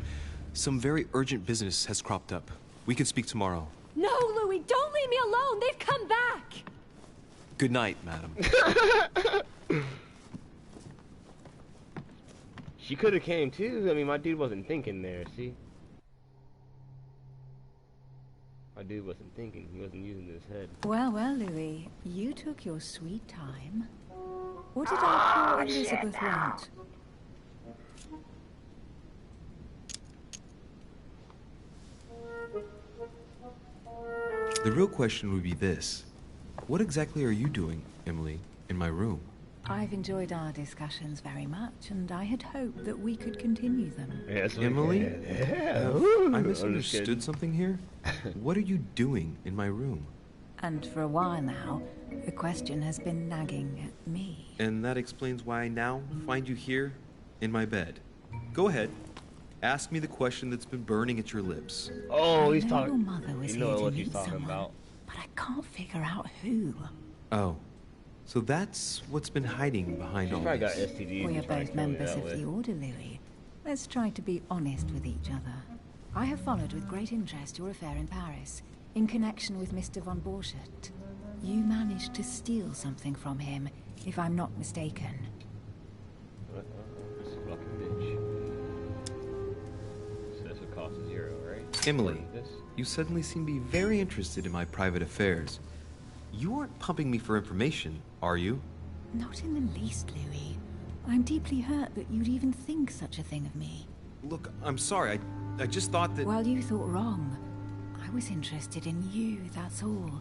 some very urgent business has cropped up. We can speak tomorrow. No, Louis, don't leave me alone. They've come back. Good night, madam. She could have came too. I mean, my dude wasn't thinking there, see? My dude wasn't thinking. He wasn't using his head. Well, well, Louis, you took your sweet time. What did our poor Elizabeth want? The real question would be this. What exactly are you doing, Emily, in my room? I've enjoyed our discussions very much, and I had hoped that we could continue them. Yes, Emily? Yeah. I misunderstood something here? What are you doing in my room? And for a while now, the question has been nagging at me. And that explains why I now find you here, in my bed. Go ahead. Ask me the question that's been burning at your lips. Oh, he's Your talking. mother was You here know to what meet he's talking someone, about. but I can't figure out who. Oh. So that's what's been hiding behind all Probably got this. STDs. We are and trying both to kill me members that of way. the Order, Louis. Let's try to be honest with each other. I have followed with great interest your affair in Paris, in connection with Mr. von Borchardt. You managed to steal something from him, if I'm not mistaken. This fucking bitch. So that's what costs 0, right? Emily, This? you suddenly seem to be very interested in my private affairs. You aren't pumping me for information, are you? Not in the least, Louis. I'm deeply hurt that you'd even think such a thing of me. Look, I'm sorry. I just thought that... Well, you thought wrong. I was interested in you, that's all.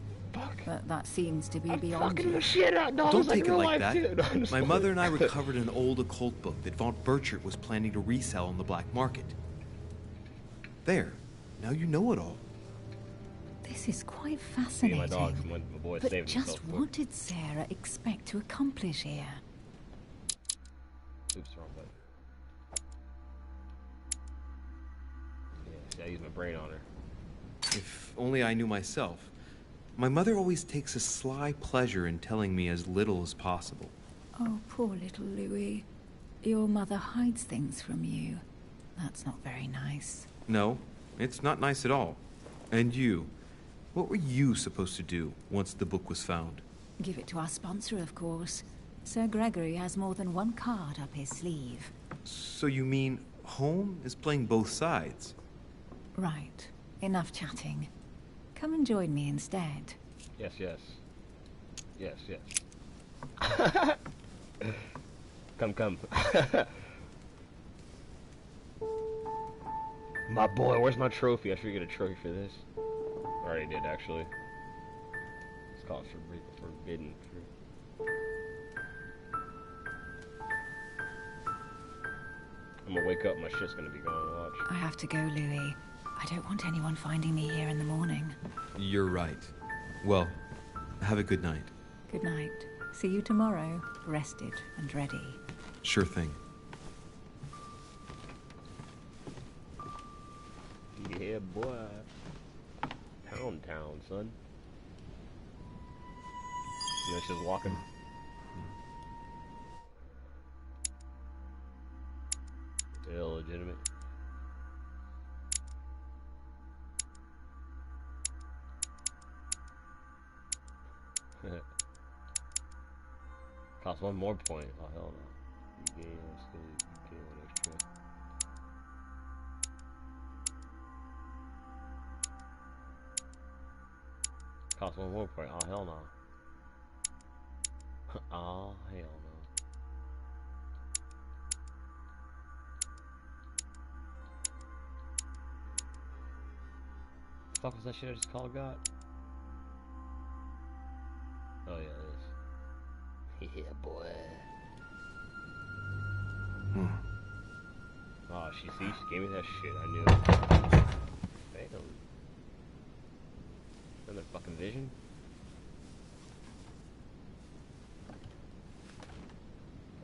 But that seems to be beyond fucking you. the shit out. No, Don't like take it real like life, that. too. No, I'm just My playing. mother and I recovered an old occult book that Von Burchert was planning to resell on the black market. There. Now you know it all. This is quite Me and fascinating. my dogs, my boy But saved just himself. what did Sarah expect to accomplish here? Oops, wrong button. Yeah, see, I used my brain on her. If only I knew myself. My mother always takes a sly pleasure in telling me as little as possible. Oh, poor little Louis. Your mother hides things from you. That's not very nice. No, it's not nice at all. And you? What were you supposed to do once the book was found? Give it to our sponsor, of course. Sir Gregory has more than one card up his sleeve. So you mean Home is playing both sides? Right. Enough chatting. Come and join me instead. Yes, yes. Yes, yes. Come, come. My boy, where's my trophy? I should get a trophy for this. I already did, actually. It's called Forbidden Fruit. I'm gonna wake up, my shit's gonna be gone, watch. I have to go, Louis. I don't want anyone finding me here in the morning. You're right. Well, have a good night. Good night. See you tomorrow, rested and ready. Sure thing. Yeah, boy. Pound town, son. You know, she's walking. Illegitimate. Cost one more point. Oh, hell no. You gain one extra. Cost one more point. Oh, hell no. Oh, hell no. The fuck was that shit I just called God? Oh, yeah, it is. Yeah, boy. Oh, she gave me that shit. I knew it. Damn. Another fucking vision?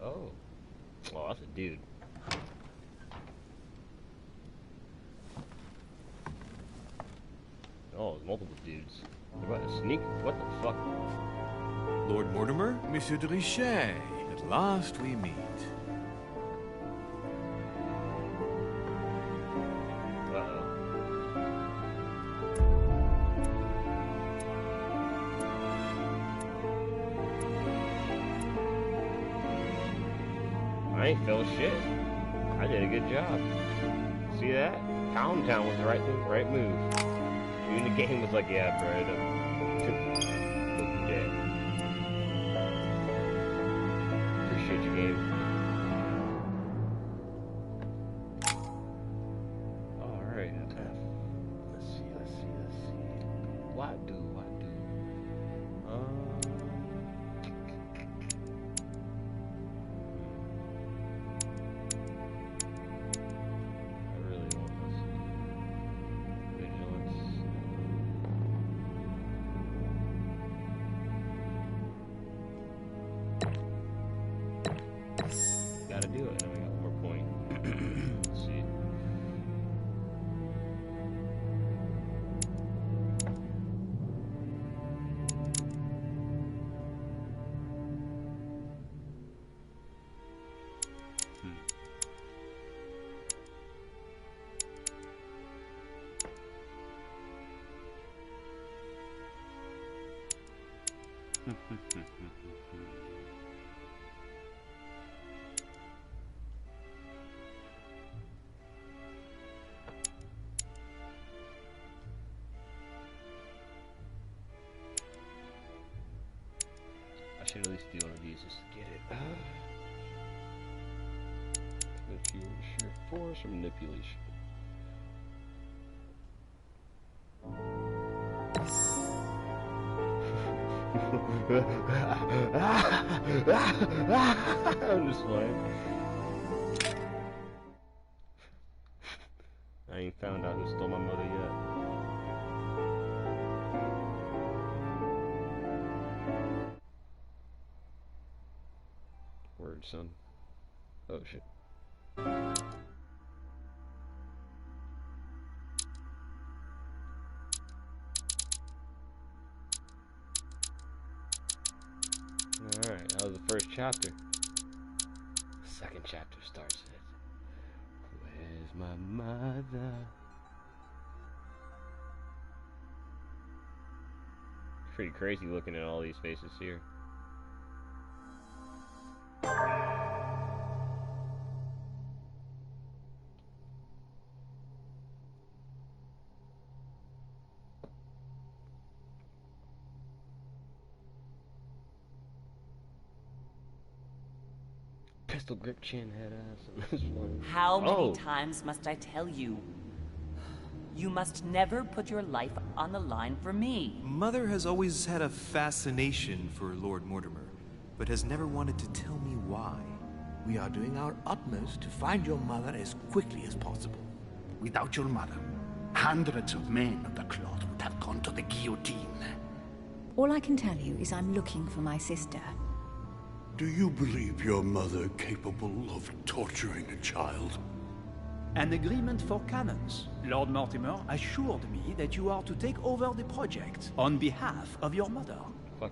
Oh. Oh, that's a dude. Oh, there's multiple dudes. They're about to sneak? What the fuck? Lord Mortimer? Monsieur de Richet, at last we meet. I ain't felt shit. I did a good job. See that? Pound Town was the right thing, right move. Even the game was like, yeah, bro. Yeah. Appreciate you, game. Alright. Let's see. What do? Gotta do it, and we got one more point. Let's see. I should at least do one of these just to get it. Manipulation, sheer force or manipulation? I'm just playing. I ain't found out who stole my mother yet. Word, son. Oh, shit. Alright, that was the first chapter. The second chapter starts it. Where's my mother? Pretty crazy looking at all these faces here. Pistol grip chin head ass. How many times must I tell you? You must never put your life on the line for me. Mother has always had a fascination for Lord Mortimer, but has never wanted to tell me why. We are doing our utmost to find your mother as quickly as possible. Without your mother, hundreds of men of the cloth would have gone to the guillotine. All I can tell you is I'm looking for my sister. Do you believe your mother capable of torturing a child? An agreement for cannons. Lord Mortimer assured me that you are to take over the project on behalf of your mother.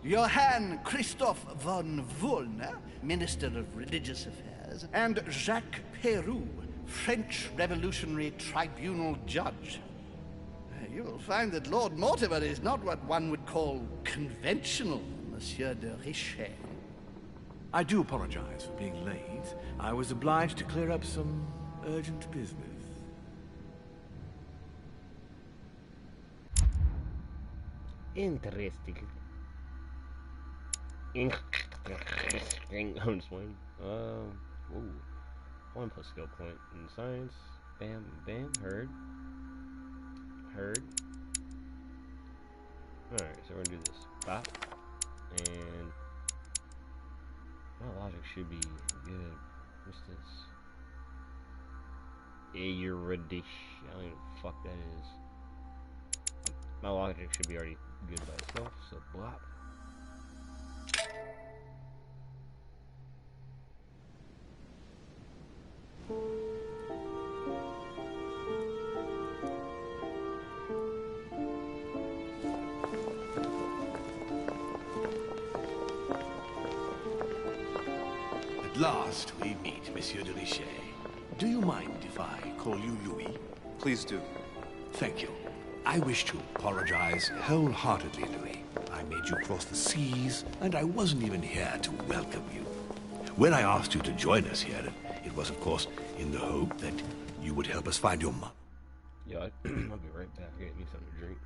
Johann Christoph von Wollner, Minister of Religious Affairs, and Jacques Peroux, French Revolutionary Tribunal Judge. You will find that Lord Mortimer is not what one would call conventional, Monsieur de Richet. I do apologize for being late. I was obliged to clear up some urgent business. Interesting. I'm just playing. Ooh. 1+ skill point in science. Bam, bam. Heard. Alright, so we're gonna do this. Bop. And my logic should be good. What's this? Erudition. I don't even know what the fuck that is. My logic should be already good by itself, so blop. At last we meet, Monsieur de Richet. Do you mind if I call you Louis? Please do. Thank you. I wish to apologize wholeheartedly, Louis. I made you cross the seas, and I wasn't even here to welcome you. When I asked you to join us here, it was, of course, in the hope that you would help us find your mother. Yeah, I'll be right back. Get me something to drink.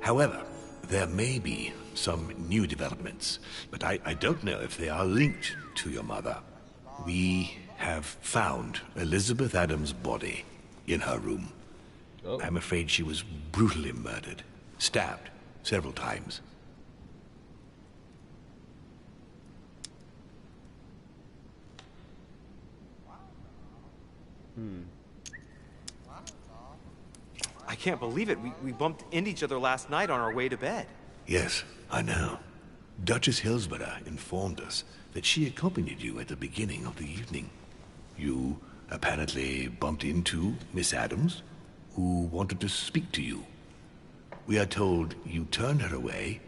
However, there may be some new developments, but I don't know if they are linked to your mother. We have found Elizabeth Adams' body in her room. Oh. I'm afraid she was brutally murdered, stabbed several times. I can't believe it. We bumped into each other last night on our way to bed. Yes, I know. Duchess Hillsborough informed us that she accompanied you at the beginning of the evening. You apparently bumped into Miss Adams, who wanted to speak to you. We are told you turned her away,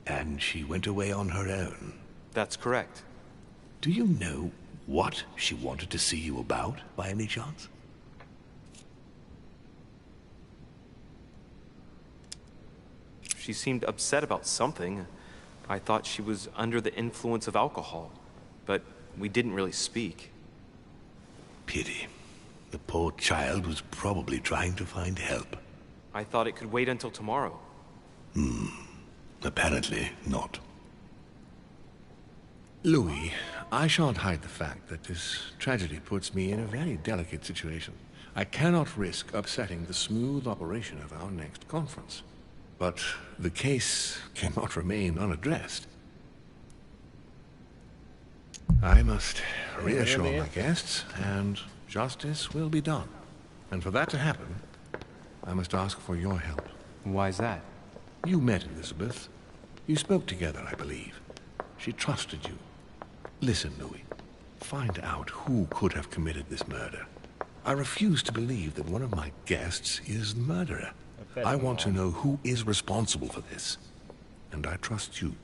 and she went away on her own. That's correct. Do you know what she wanted to see you about, by any chance? She seemed upset about something. I thought she was under the influence of alcohol, but we didn't really speak. Pity. The poor child was probably trying to find help. I thought it could wait until tomorrow. Apparently not. Louis, I shan't hide the fact that this tragedy puts me in a very delicate situation. I cannot risk upsetting the smooth operation of our next conference. But the case cannot remain unaddressed. I must reassure my guests, and justice will be done. And for that to happen, I must ask for your help. Why's that? You met Elizabeth. You spoke together, I believe. She trusted you. Listen, Louis. Find out who could have committed this murder. I refuse to believe that one of my guests is the murderer. I want to know who is responsible for this. And I trust you.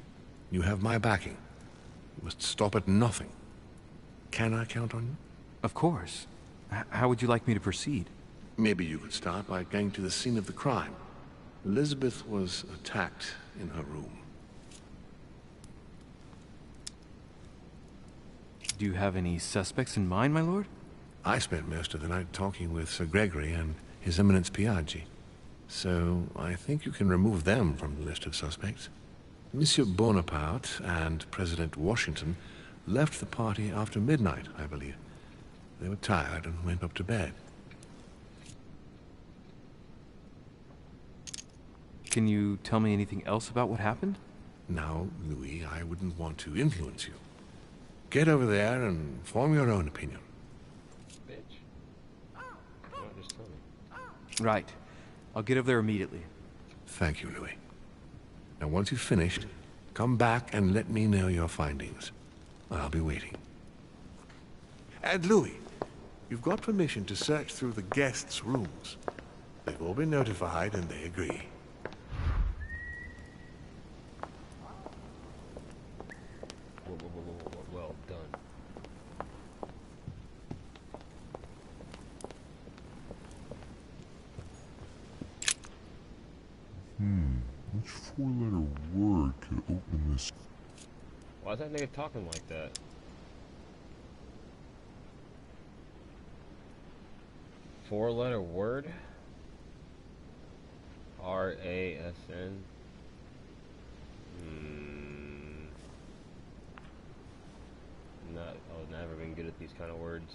You have my backing. You must stop at nothing. Can I count on you? Of course. How would you like me to proceed? Maybe you could start by going to the scene of the crime. Elizabeth was attacked in her room. Do you have any suspects in mind, my lord? I spent most of the night talking with Sir Gregory and His Eminence Piaggi. So I think you can remove them from the list of suspects. Monsieur Bonaparte and President Washington left the party after midnight, I believe. They were tired and went up to bed. Can you tell me anything else about what happened? Now, Louis, I wouldn't want to influence you. Get over there and form your own opinion. Bitch. Why not just tell me? Right. I'll get over there immediately. Thank you, Louis. Now, once you've finished, come back and let me know your findings. I'll be waiting. And Louis, you've got permission to search through the guests' rooms. They've all been notified and they agree. Well done. Which four-letter word could open this? Why is that nigga talking like that? Four-letter word? R-A-S-N? I've never been good at these kind of words.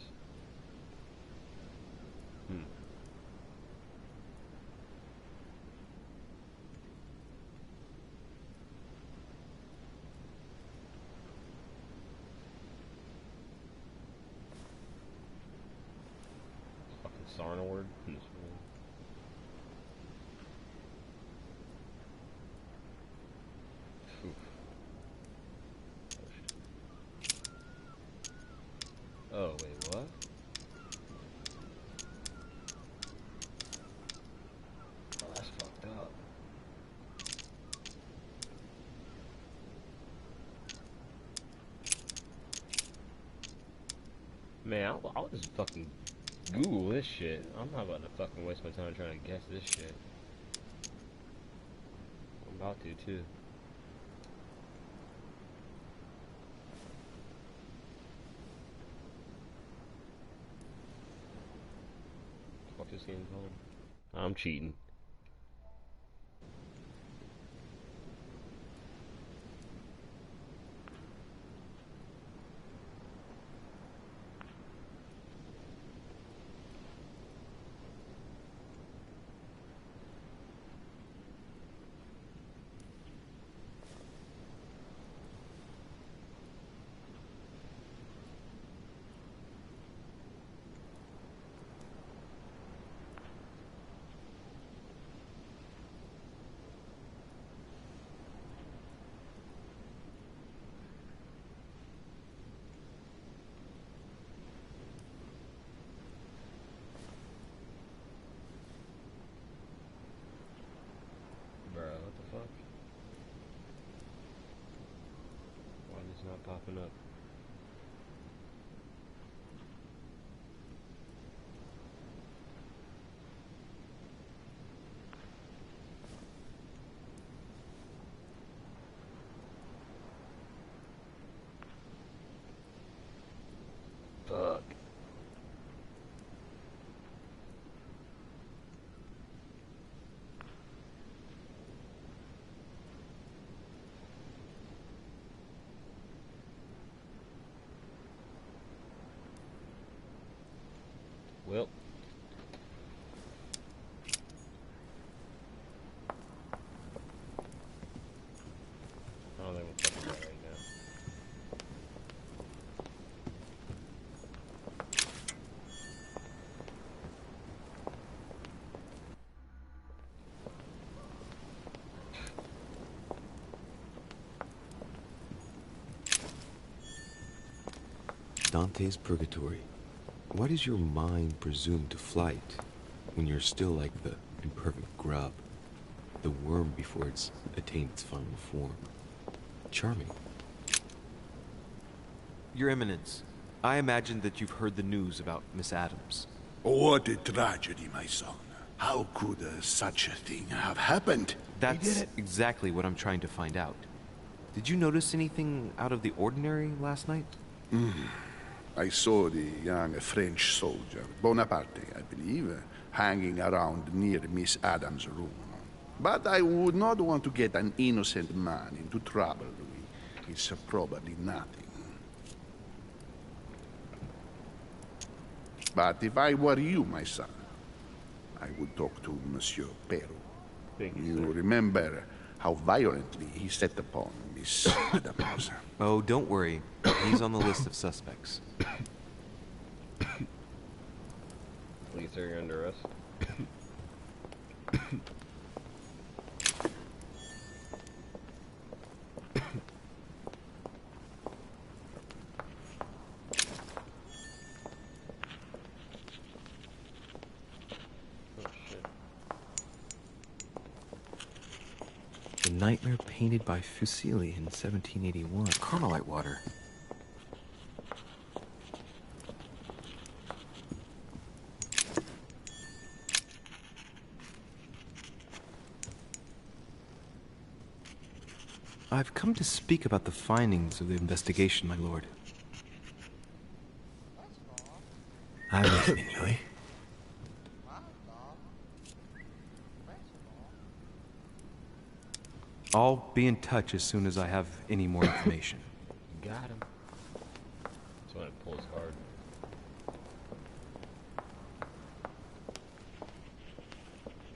Sarna word? Oh, wait, what? Oh, that's fucked up. Man, I'll just fucking Google this shit. I'm not about to fucking waste my time trying to guess this shit. I'm about to, too. Fuck this game's on. I'm cheating. open up. Fuck. Well. I don't think we'll fuck with that right now. Dante's Purgatory. Why does your mind presume to flight when you're still like the imperfect grub, the worm before it's attained its final form? Charming. Your Eminence, I imagine that you've heard the news about Miss Adams. What a tragedy, my son. How could such a thing have happened? That's exactly what I'm trying to find out. Did you notice anything out of the ordinary last night? I saw the young French soldier, Bonaparte, I believe, hanging around near Miss Adams' room. But I would not want to get an innocent man into trouble, Louis. It's probably nothing. But if I were you, my son, I would talk to Monsieur Perrault. You remember how violently he set upon Miss Adams. Oh, don't worry. He's on the list of suspects. Police are under us. The nightmare painted by Fuseli in 1781. Carmelite water. I've come to speak about the findings of the investigation, my lord. I'm listening, Louis. I'll be in touch as soon as I have any more information. Got him. That's when it pulls hard.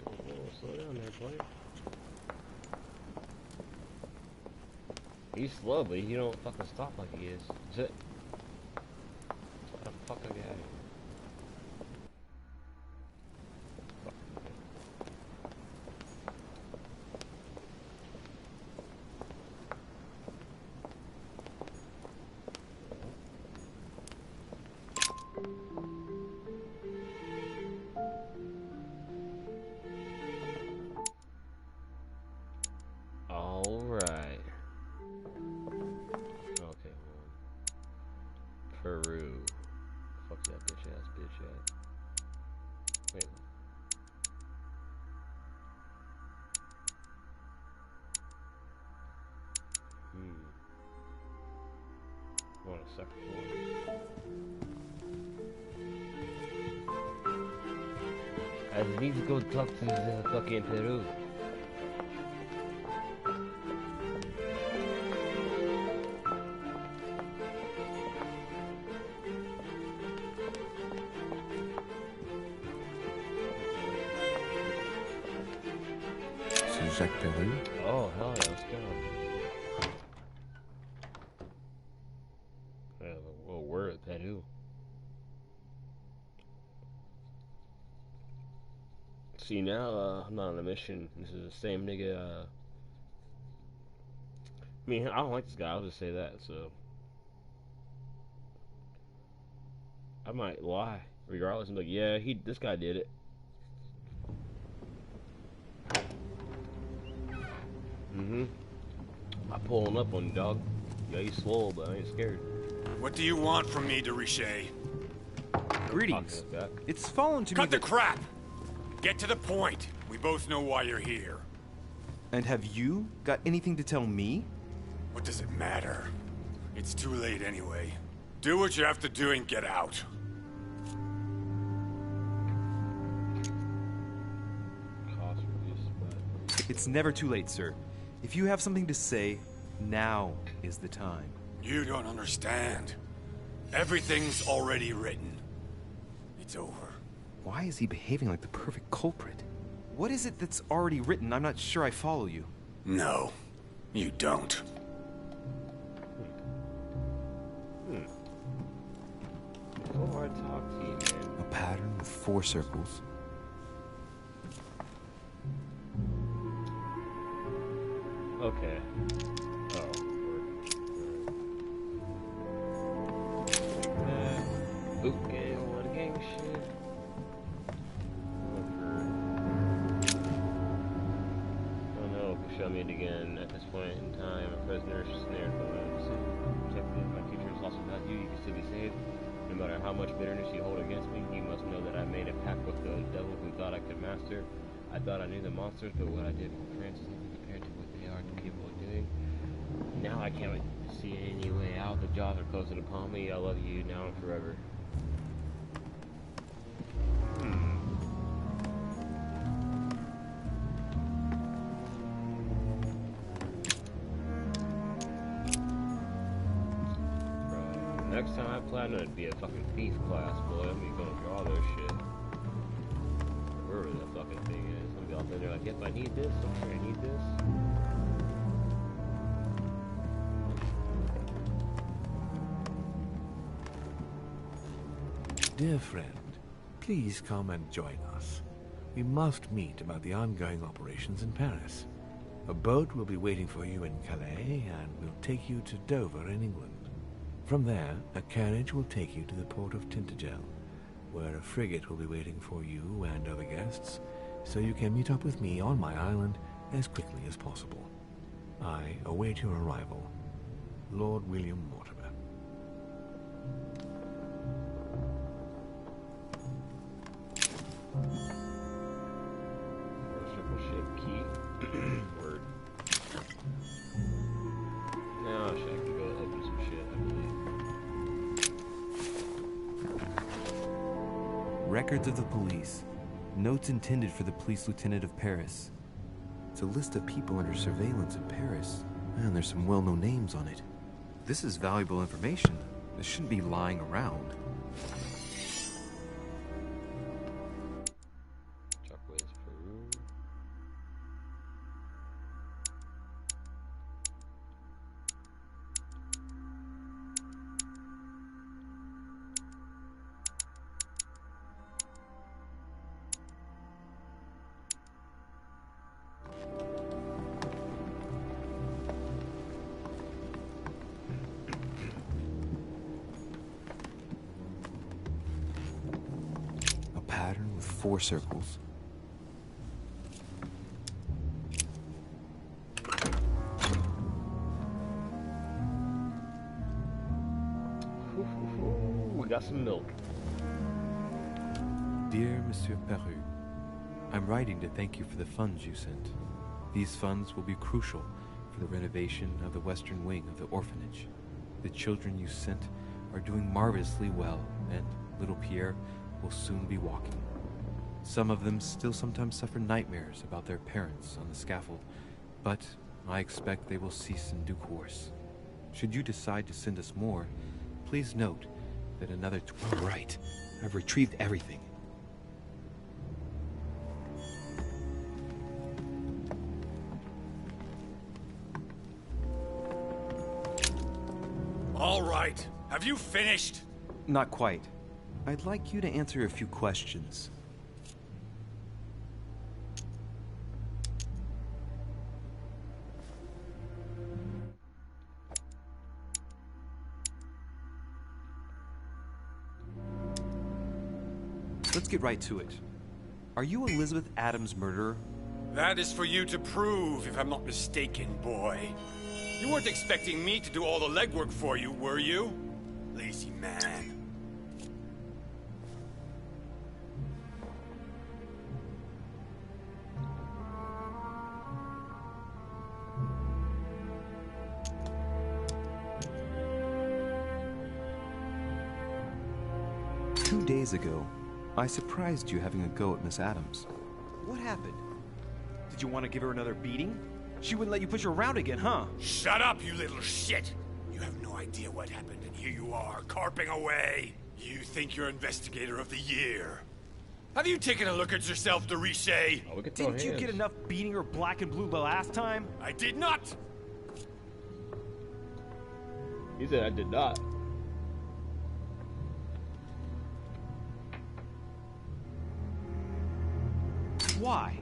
Whoa, slow down there, player. He's slow, but he don't fucking stop like he is. Is it? What the fuck I got here? Alright. Okay, hold on. Peru. Fuck that bitch ass. Wait. Want a second one? I need to go talk to the fucking Peru. Jacques Peru? Oh, hell yeah, let's go. Yeah, well, we're at Peru. See, now, I'm not on a mission. This is the same nigga, I mean, I don't like this guy, I'll just say that, so. I might lie, regardless, and be like, yeah, this guy did it. I'm pulling up on you, dog. Yeah, you swole, but I ain't scared. What do you want from me, de Richet? Greetings. It's fallen to me Cut the that... crap! Get to the point. We both know why you're here. And have you got anything to tell me? What does it matter? It's too late anyway. Do what you have to do and get out. It's never too late, sir. If you have something to say, now is the time. You don't understand. Everything's already written. It's over. Why is he behaving like the perfect culprit? What is it that's already written? I'm not sure I follow you. No, you don't. So hard to talk to you, man. A pattern with 4 circles. Okay. Oh. Boot gang, what gang shit. Oh no, show me it again. At this point in time, a prisoner snared by the city. Protected. My teacher has also got you. You can still be saved. No matter how much bitterness you hold against me, you must know that I made a pact with the devil who thought I could master. I thought I knew the monsters, but what I did with France is nothing compared to what they are capable of doing. Now I can't see any way out. The jaws are closing upon me. I love you now and forever. Next time I plan to be a fucking thief class, boy, I'm gonna draw those shit. Wherever that fucking thing is. I'm gonna be out there like, yep, I need this, I'm sure I need this. Dear friend, please come and join us. We must meet about the ongoing operations in Paris. A boat will be waiting for you in Calais and will take you to Dover in England. From there, a carriage will take you to the port of Tintagel, where a frigate will be waiting for you and other guests, so you can meet up with me on my island as quickly as possible. I await your arrival. Lord William Mortimer. Circle-shaped key. Word. Now I can go open some shit, I believe. Records of the police. Notes intended for the police lieutenant of Paris. It's a list of people under surveillance in Paris. And there's some well-known names on it. This is valuable information. This shouldn't be lying around. Pattern with 4 circles. We got some milk. Dear Monsieur Peru, I'm writing to thank you for the funds you sent. These funds will be crucial for the renovation of the western wing of the orphanage. The children you sent are doing marvelously well, and little Pierre will soon be walking. Some of them still sometimes suffer nightmares about their parents on the scaffold, but I expect they will cease in due course. Should you decide to send us more, please note that another... All right, I've retrieved everything. All right, have you finished? Not quite. I'd like you to answer a few questions. Let's get right to it. Are you Elizabeth Adams' murderer? That is for you to prove, if I'm not mistaken, boy. You weren't expecting me to do all the legwork for you, were you? Lazy man. Two days ago, I surprised you having a go at Miss Adams. What happened? Did you want to give her another beating? She wouldn't let you push her around again, huh? Shut up, you little shit! You have no idea what happened, and here you are, carping away. You think you're Investigator of the Year. Have you taken a look at yourself, Dorishe? Didn't you get enough beating her black and blue the last time? I did not! He said I did not. Why?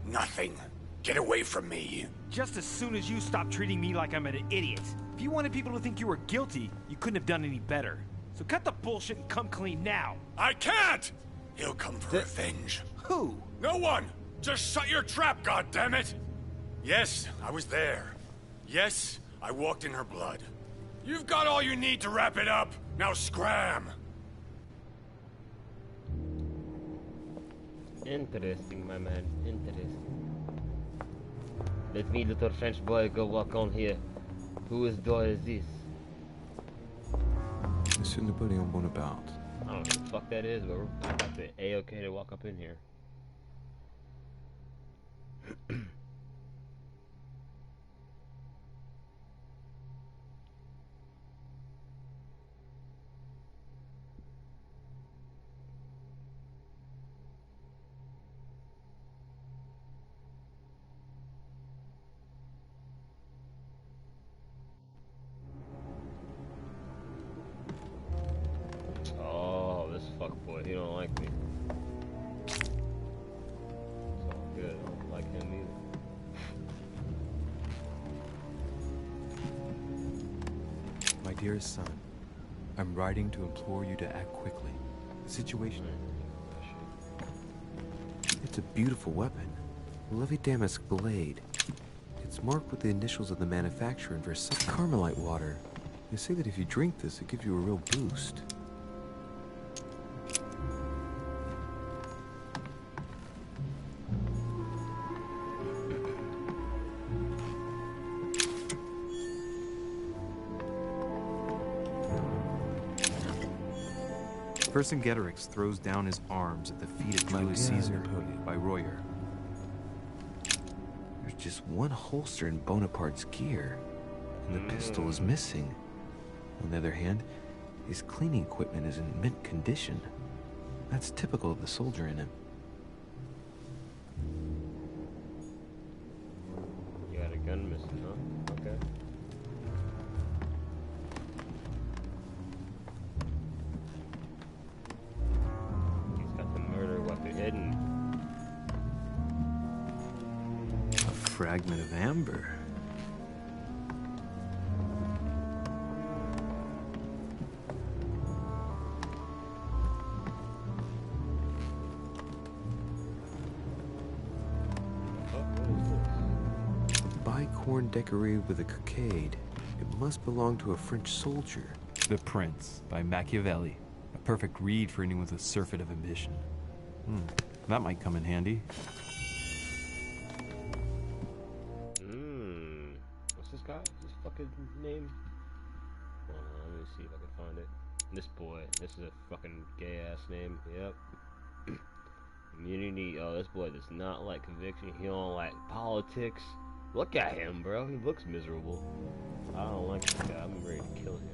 Nothing. Get away from me. Just as soon as you stop treating me like I'm an idiot. If you wanted people to think you were guilty, you couldn't have done any better. So cut the bullshit and come clean now. I can't! He'll come for revenge. Who? No one! Just shut your trap, goddammit! Yes, I was there. Yes, I walked in her blood. You've got all you need to wrap it up. Now scram! Interesting, my man. Interesting. Let me, little French boy, go walk on here. Whose door is this? Monsieur Napoleon Bonaparte. I don't know who the fuck that is, but we're about to A-okay to walk up in here. Oh, this fuckboy, he don't like me. It's all good, I don't like him either. My dearest son, I'm writing to implore you to act quickly. The situation... It's a beautiful weapon. A lovely damask blade. It's marked with the initials of the manufacturer in Versailles. Carmelite water. They say that if you drink this, it gives you a real boost. Vercingetorix throws down his arms at the feet of Julius Caesar by Royer. There's just one holster in Bonaparte's gear, and the pistol is missing. On the other hand, his cleaning equipment is in mint condition. That's typical of the soldier in him. You got a gun missing, huh? Okay. Hidden. A fragment of amber. A bicorn decorated with a cockade. It must belong to a French soldier. The Prince by Machiavelli. A perfect read for anyone with a surfeit of ambition. That might come in handy. What's this guy? What's his fucking name? Hold on, let me see if I can find it. This boy. This is a fucking gay ass name. Yep. Immunity. Oh, this boy does not like conviction. He don't like politics. Look at him, bro. He looks miserable. I don't like this guy. I'm ready to kill him.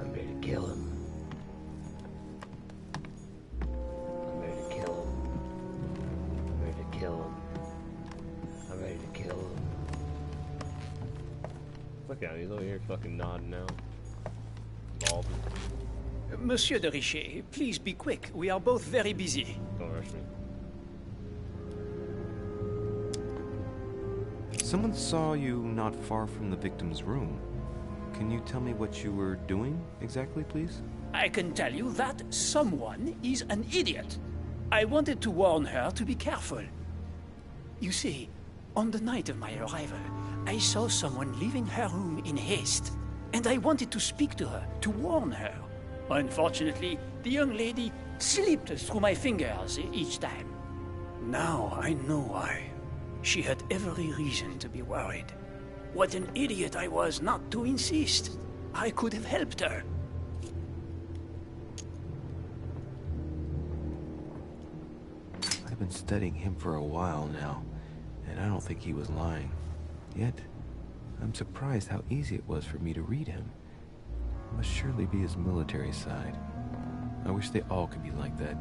I'm ready to kill him. I'm ready to kill him. Look at him, he's over here fucking nodding now. Bald. Monsieur de Richet, please be quick. We are both very busy. Don't rush me. Someone saw you not far from the victim's room. Can you tell me what you were doing exactly, please? I can tell you that someone is an idiot. I wanted to warn her to be careful. You see, On the night of my arrival, I saw someone leaving her room in haste, and I wanted to speak to her, to warn her. Unfortunately, the young lady slipped through my fingers each time. Now I know why. She had every reason to be worried. What an idiot I was not to insist. I could have helped her. I've been studying him for a while now, and I don't think he was lying. Yet, I'm surprised how easy it was for me to read him. It must surely be his military side. I wish they all could be like that.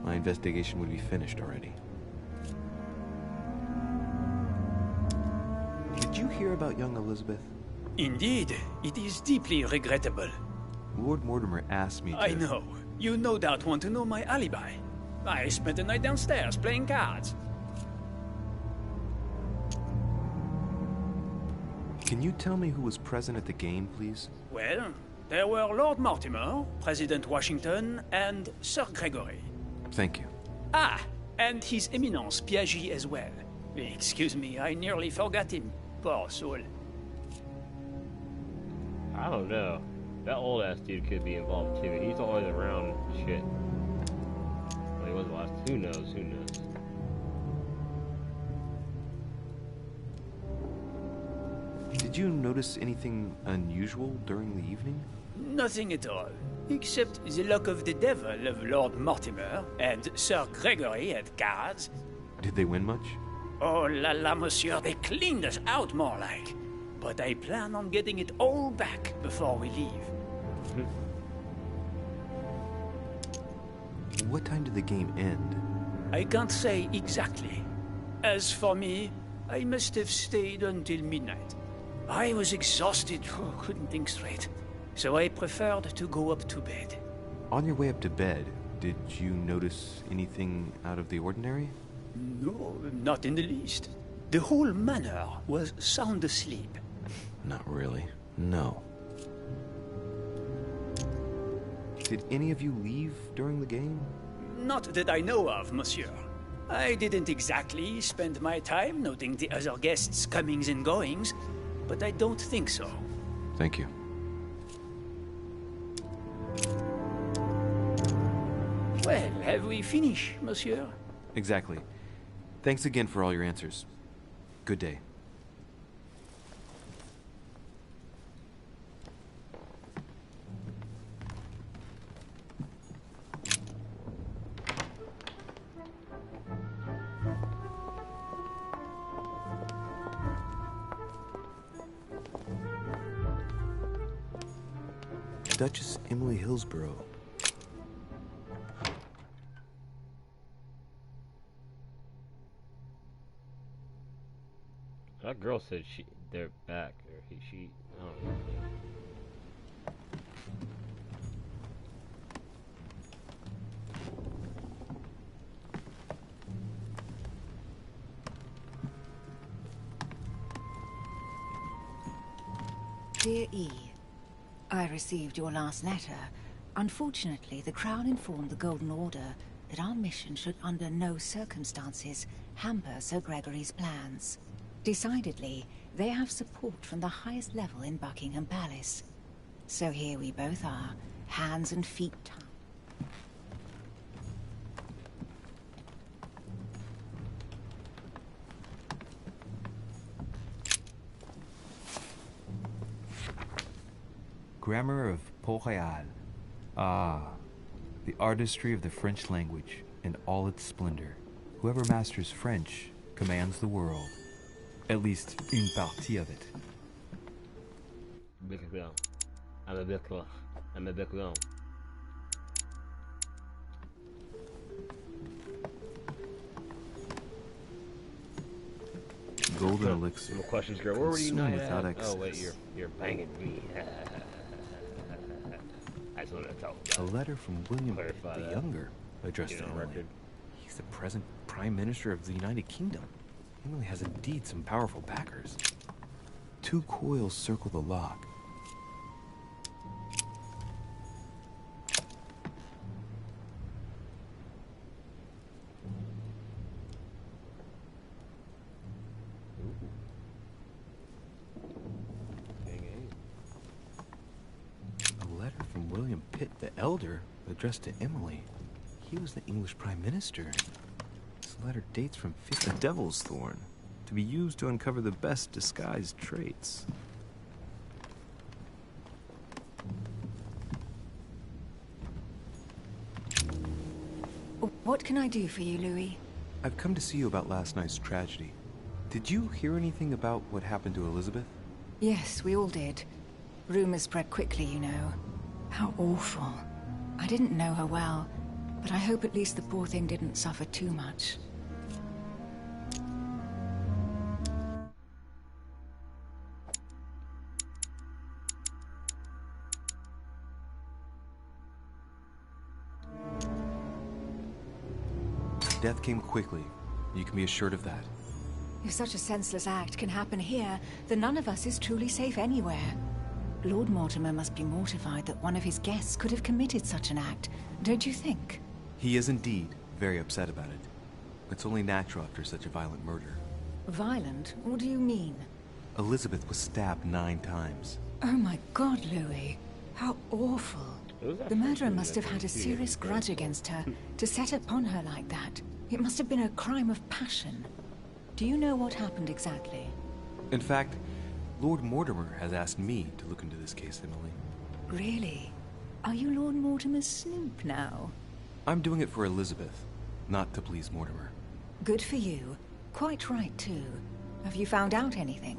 My investigation would be finished already. Did you hear about young Elizabeth? Indeed, it is deeply regrettable. Lord Mortimer asked me to... I know. You no doubt want to know my alibi. I spent the night downstairs playing cards. Can you tell me who was present at the game, please? Well, there were Lord Mortimer, President Washington, and Sir Gregory. Thank you. Ah, and His Eminence Piaggi as well. Excuse me, I nearly forgot him. Poor soul. I don't know. That old ass dude could be involved too. He's always around shit. Well, he was last. Who knows? Who knows? Did you notice anything unusual during the evening? Nothing at all. Except the luck of the devil of Lord Mortimer and Sir Gregory at cards. Did they win much? Oh la la, monsieur, they cleaned us out more like. But I plan on getting it all back before we leave. What time did the game end? I can't say exactly. As for me, I must have stayed until midnight. I was exhausted, couldn't think straight. So I preferred to go up to bed. On your way up to bed, did you notice anything out of the ordinary? No, not in the least. The whole manor was sound asleep. Not really. No. Did any of you leave during the game? Not that I know of, monsieur. I didn't exactly spend my time noting the other guests' comings and goings, but I don't think so. Thank you. Well, have we finished, monsieur? Exactly. Thanks again for all your answers. Good day. Duchess Emily Hillsborough. That girl said they're back, or she, I don't know. Dear E, I received your last letter. Unfortunately, the Crown informed the Golden Order that our mission should under no circumstances hamper Sir Gregory's plans. Decidedly, they have support from the highest level in Buckingham Palace. So here we both are, hands and feet tied. Grammar of Port-Royal. Ah, the artistry of the French language in all its splendor. Whoever masters French commands the world. At least, une partie of it. I'm a bit long. Golden elixir. No questions, girl. Where were you Consume night without at? excess. Oh wait, you're banging me. I just wanted to talk about A letter from William Clarify the that. Younger addressed Get to on Emily. record. He's the present Prime Minister of the United Kingdom. Emily has indeed some powerful backers. 2 coils circle the lock. Pitt the Elder, addressed to Emily. He was the English Prime Minister. This letter dates from the Devil's Thorn, to be used to uncover the best disguised traits. What can I do for you, Louis? I've come to see you about last night's tragedy. Did you hear anything about what happened to Elizabeth? Yes, we all did. Rumors spread quickly, you know. How awful. I didn't know her well, but I hope at least the poor thing didn't suffer too much. Death came quickly. You can be assured of that. If such a senseless act can happen here, then none of us is truly safe anywhere. Lord Mortimer must be mortified that one of his guests could have committed such an act, don't you think? He is indeed very upset about it. It's only natural after such a violent murder. Violent? What do you mean? Elizabeth was stabbed 9 times. Oh my God, Louis. How awful. The murderer must have had a serious grudge against her to set upon her like that. It must have been a crime of passion. Do you know what happened exactly? In fact, Lord Mortimer has asked me to look into this case, Emily. Really? Are you Lord Mortimer's snoop now? I'm doing it for Elizabeth, not to please Mortimer. Good for you. Quite right, too. Have you found out anything?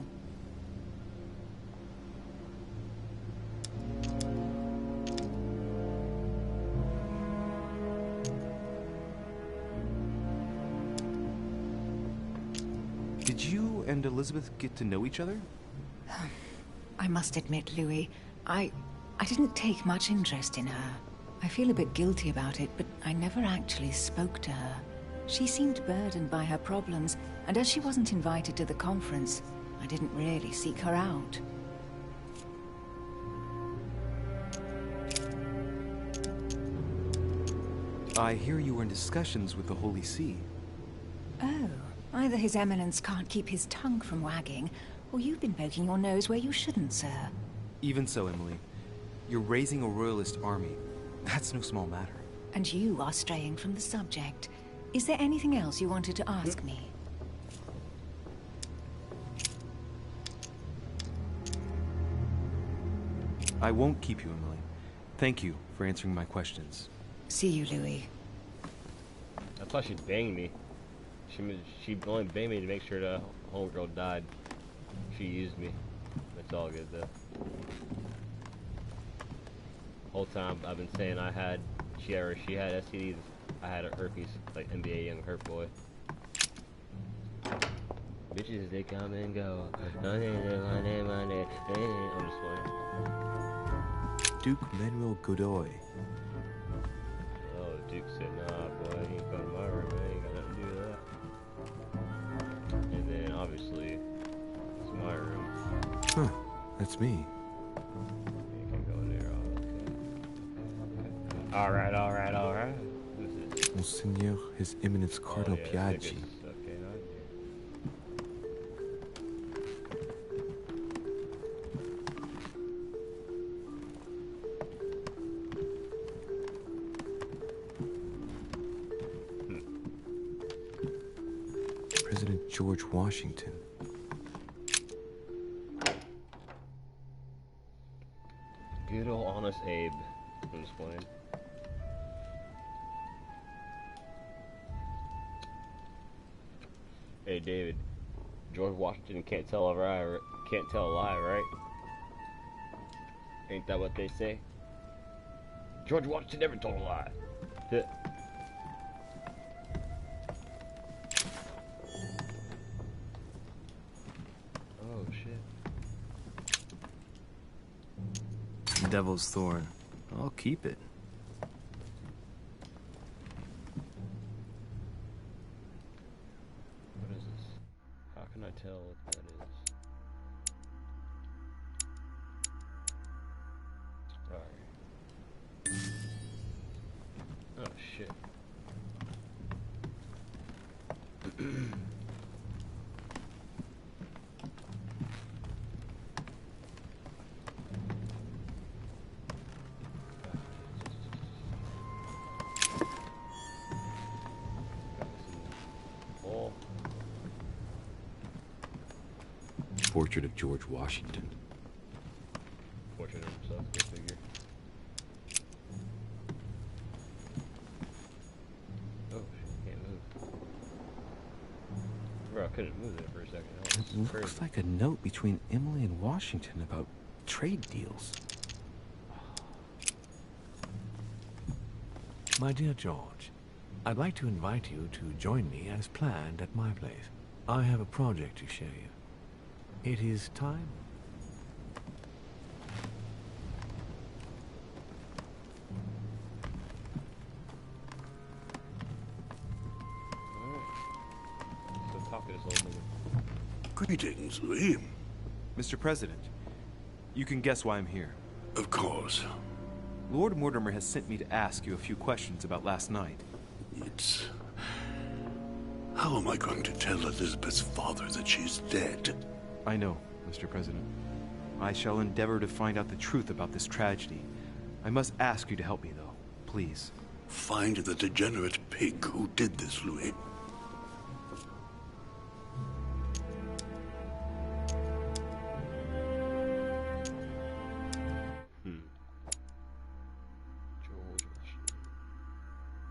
Did you and Elizabeth get to know each other? I must admit, Louis, I didn't take much interest in her. I feel a bit guilty about it, but I never actually spoke to her. She seemed burdened by her problems, and as she wasn't invited to the conference, I didn't really seek her out. I hear you were in discussions with the Holy See. Oh, either His Eminence can't keep his tongue from wagging, or you've been poking your nose where you shouldn't, sir. Even so, Emily, you're raising a royalist army. That's no small matter. And you are straying from the subject. Is there anything else you wanted to ask me? I won't keep you, Emily. Thank you for answering my questions. See you, Louis. I thought she'd bang me. She only banged me to make sure the homegirl died. She used me. That's all good though. Whole time I've been saying she had STDs. I had herpes, like NBA young herp boy. Bitches they come and go. I'm just playing. Duke Manuel Godoy. Oh, Duke said, nah, boy, you ain't come to my room, man. Ain't got nothing to do with that. And then, obviously, it's my room. Huh, that's me. You can go in there, okay. Alright. Who's this? Monseigneur, His Eminence Cardinal Piaggi. Okay, not here. President George Washington. Good old honest Abe. I'm just playing. Hey David, George Washington can't tell a lie, right? Ain't that what they say? George Washington never told a lie. Oh shit. Devil's Thorn. I'll keep it. What is this? How can I tell what that is? Alright. Oh shit. portrait of George Washington. Portrait of himself, go figure. Oh, shit, can't move. Bro, I couldn't move there for a second. Oh, It looks crazy. like a note between Emily and Washington about trade deals. My dear George, I'd like to invite you to join me as planned at my place. I have a project to show you. It is time. So talk to this old nigga. Greetings, Louis. Mr. President, you can guess why I'm here. Of course. Lord Mortimer has sent me to ask you a few questions about last night. It's... How am I going to tell Elizabeth's father that she's dead? I know, Mr. President. I shall endeavor to find out the truth about this tragedy. I must ask you to help me, though. Please. Find the degenerate pig who did this, Louis. George Washington.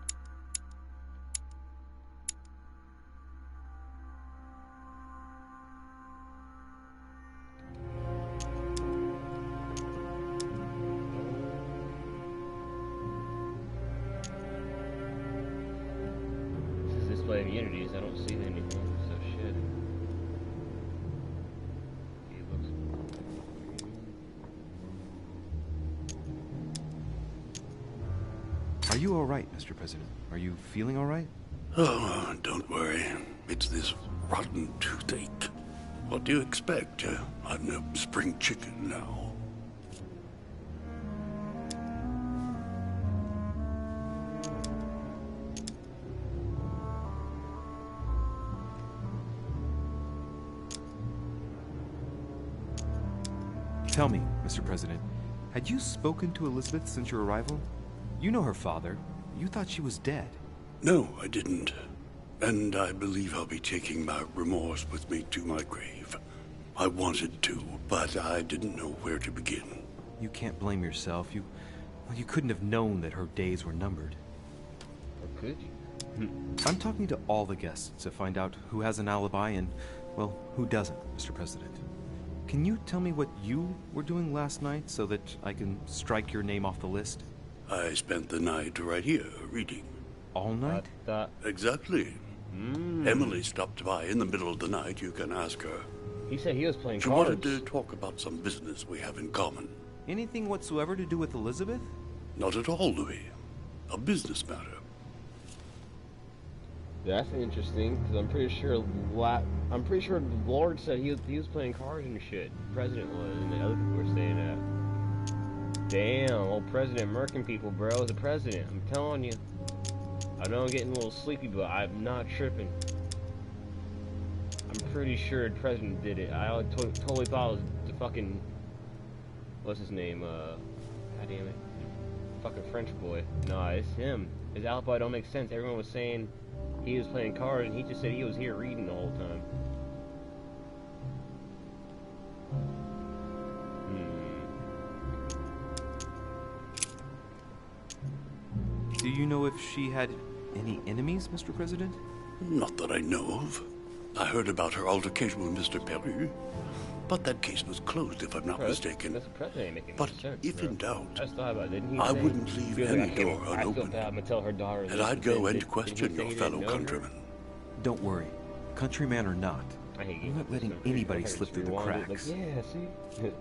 This is displaying unities. I don't see anything. So shit. He looks. Are you all right, Mr. President? Are you feeling all right? Oh, don't worry. It's this rotten toothache. What do you expect? I'm no spring chicken now. Tell me, Mr. President, had you spoken to Elizabeth since your arrival? You know her father. You thought she was dead. No, I didn't. And I believe I'll be taking my remorse with me to my grave. I wanted to, but I didn't know where to begin. You can't blame yourself. You couldn't have known that her days were numbered. Or could you? I'm talking to all the guests to find out who has an alibi and, well, who doesn't, Mr. President. Can you tell me what you were doing last night so that I can strike your name off the list? I spent the night right here, reading. All night? Exactly. Emily stopped by in the middle of the night. You can ask her. He said he was playing She cards. wanted to talk about some business we have in common. Anything whatsoever to do with Elizabeth? Not at all, Louis. A business matter. That's interesting, because I'm pretty sure the Lord said he was playing cards and shit. The president was, and the other people were saying that. Damn, old president murking people, bro. As a president, I'm telling you. I know I'm getting a little sleepy, but I'm not tripping. I'm pretty sure the president did it. I totally thought it was the fucking... What's his name? God damn it. Fucking French boy. Nah, it's him. His alibi don't make sense. Everyone was saying he was playing cards, and he just said he was here reading the whole time. Do you know if she had any enemies, Mr. President? Not that I know of. I heard about her altercation with Mr. Perry, but that case was closed, if I'm not mistaken. That's the president ain't making But sense, if bro. in doubt, I just thought about it. Didn't he I say, wouldn't leave feels like any I feel- door I feel unopened. bad, I'm gonna tell her daughter. And I'd go Didn't and he question say your he fellow didn't know her? countrymen. Don't worry. Countryman or not, I hate I'm not letting anybody slip through the cracks. Like, yeah, see?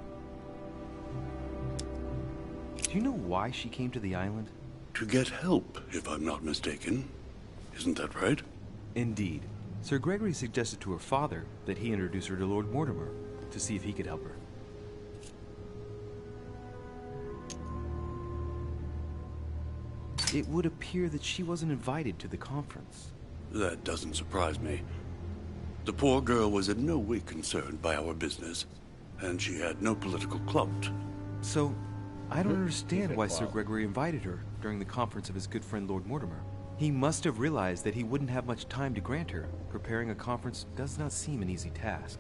Do you know why she came to the island? To get help, if I'm not mistaken. Isn't that right? Indeed. Sir Gregory suggested to her father that he introduce her to Lord Mortimer to see if he could help her. It would appear that she wasn't invited to the conference. That doesn't surprise me. The poor girl was in no way concerned by our business, and she had no political clout. So, I don't understand why Sir Gregory invited her during the conference of his good friend Lord Mortimer. He must have realized that he wouldn't have much time to grant her. Preparing a conference does not seem an easy task.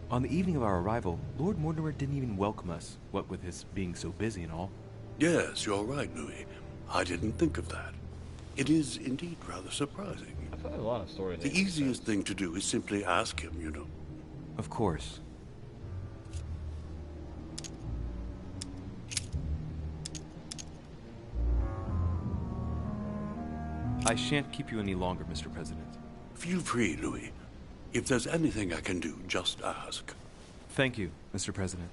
On the evening of our arrival, Lord Mortimer didn't even welcome us, what with his being so busy and all. Yes, you're right, Louis. I didn't think of that. It is indeed rather surprising. I thought a lot of stories. The easiest thing to do is simply ask him, you know. Of course. I shan't keep you any longer, Mr. President. Feel free, Louis. If there's anything I can do, just ask. Thank you, Mr. President.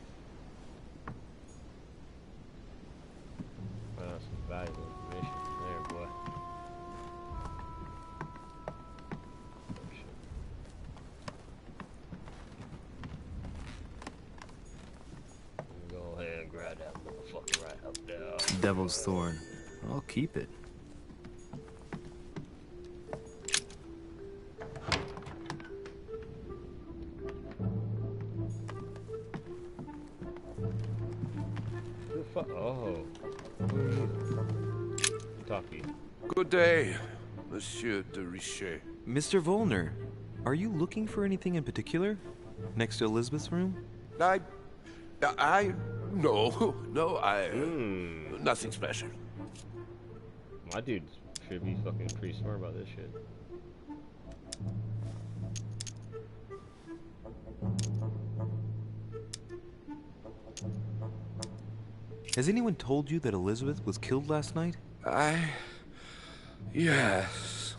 Wow, some valuable information there, boy. Go ahead and grab that motherfucker right up there. Devil's Thorn. I'll keep it. Oh. Talkie. Good day, Monsieur de Richet. Mr. Volner, are you looking for anything in particular? Next to Elizabeth's room? No, nothing special. My dude should be fucking pretty smart about this shit. Has anyone told you that Elizabeth was killed last night? Yes.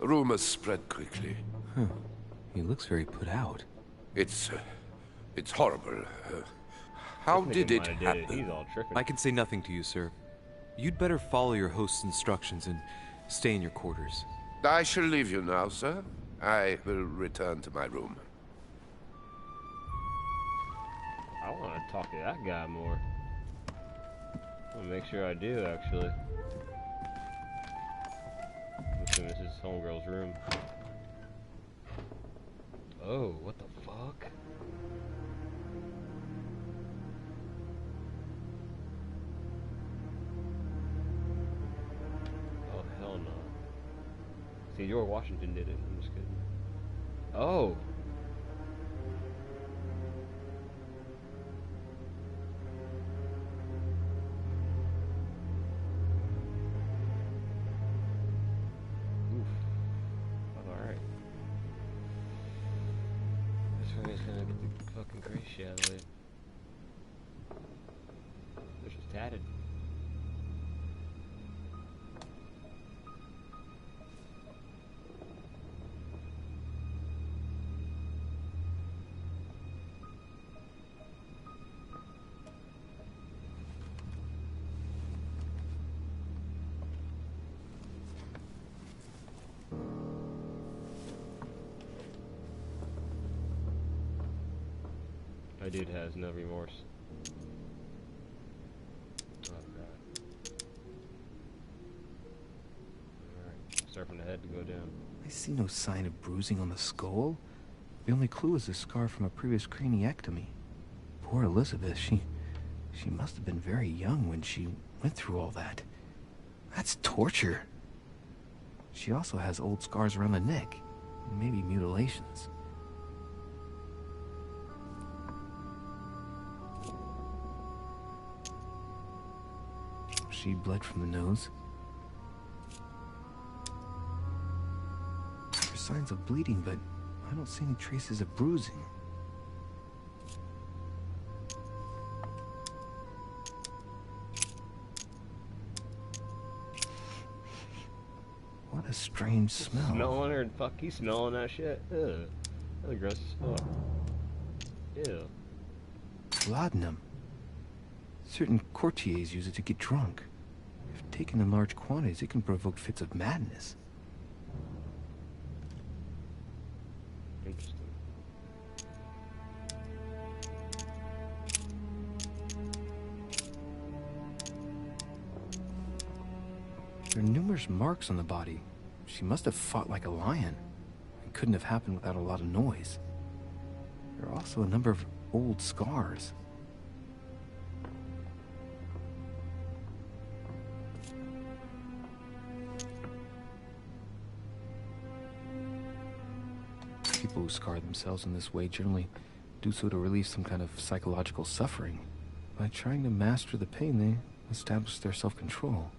Rumors spread quickly. Huh. He looks very put out. It's horrible. How did it happen? I can say nothing to you, sir. You'd better follow your host's instructions and stay in your quarters. I shall leave you now, sir. I will return to my room. I want to talk to that guy more. I want to make sure I do, actually. I'm assuming this is homegirl's room. Oh, what the fuck? Oh, hell no. See, George Washington did it. I'm just kidding. Oh! Shit out of it. They're just tatted. My dude has no remorse. Oh god. Alright, start from the head to go down. I see no sign of bruising on the skull. The only clue is a scar from a previous craniectomy. Poor Elizabeth, she must have been very young when she went through all that. That's torture. She also has old scars around the neck, maybe mutilations. She bled from the nose. There are signs of bleeding, but I don't see any traces of bruising. What a strange smell. Smelling her and fuck, he's smelling that shit. Ugh. That's gross as fuck. Ew. Laudanum. Certain courtiers use it to get drunk. If taken in large quantities, it can provoke fits of madness. Interesting. There are numerous marks on the body. She must have fought like a lion. It couldn't have happened without a lot of noise. There are also a number of old scars. People who scar themselves in this way generally do so to relieve some kind of psychological suffering. By trying to master the pain, they establish their self-control.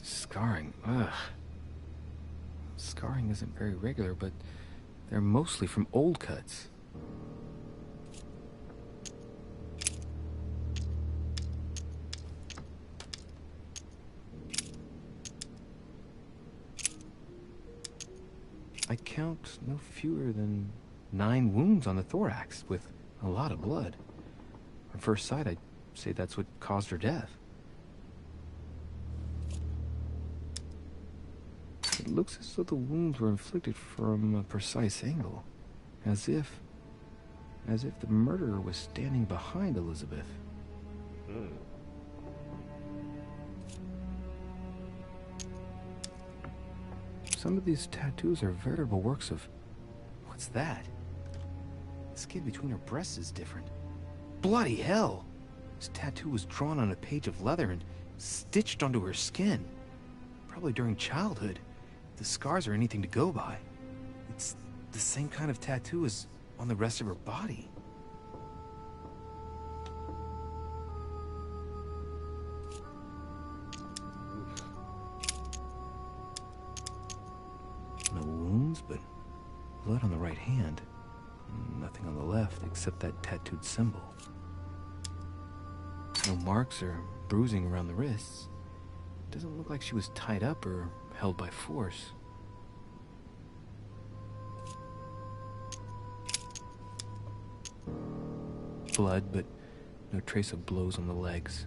Scarring, ugh. Scarring isn't very regular, but they're mostly from old cuts. I count no fewer than 9 wounds on the thorax, with a lot of blood. On first sight, I'd say that's what caused her death. It looks as though the wounds were inflicted from a precise angle, as if the murderer was standing behind Elizabeth. Some of these tattoos are veritable works of... What's that? The skin between her breasts is different. Bloody hell! This tattoo was drawn on a page of leather and stitched onto her skin. Probably during childhood. If the scars are anything to go by. It's the same kind of tattoo as on the rest of her body. No wounds, but blood on the right hand. Nothing on the left except that tattooed symbol. No marks or bruising around the wrists. Doesn't look like she was tied up or held by force. Blood, but no trace of blows on the legs.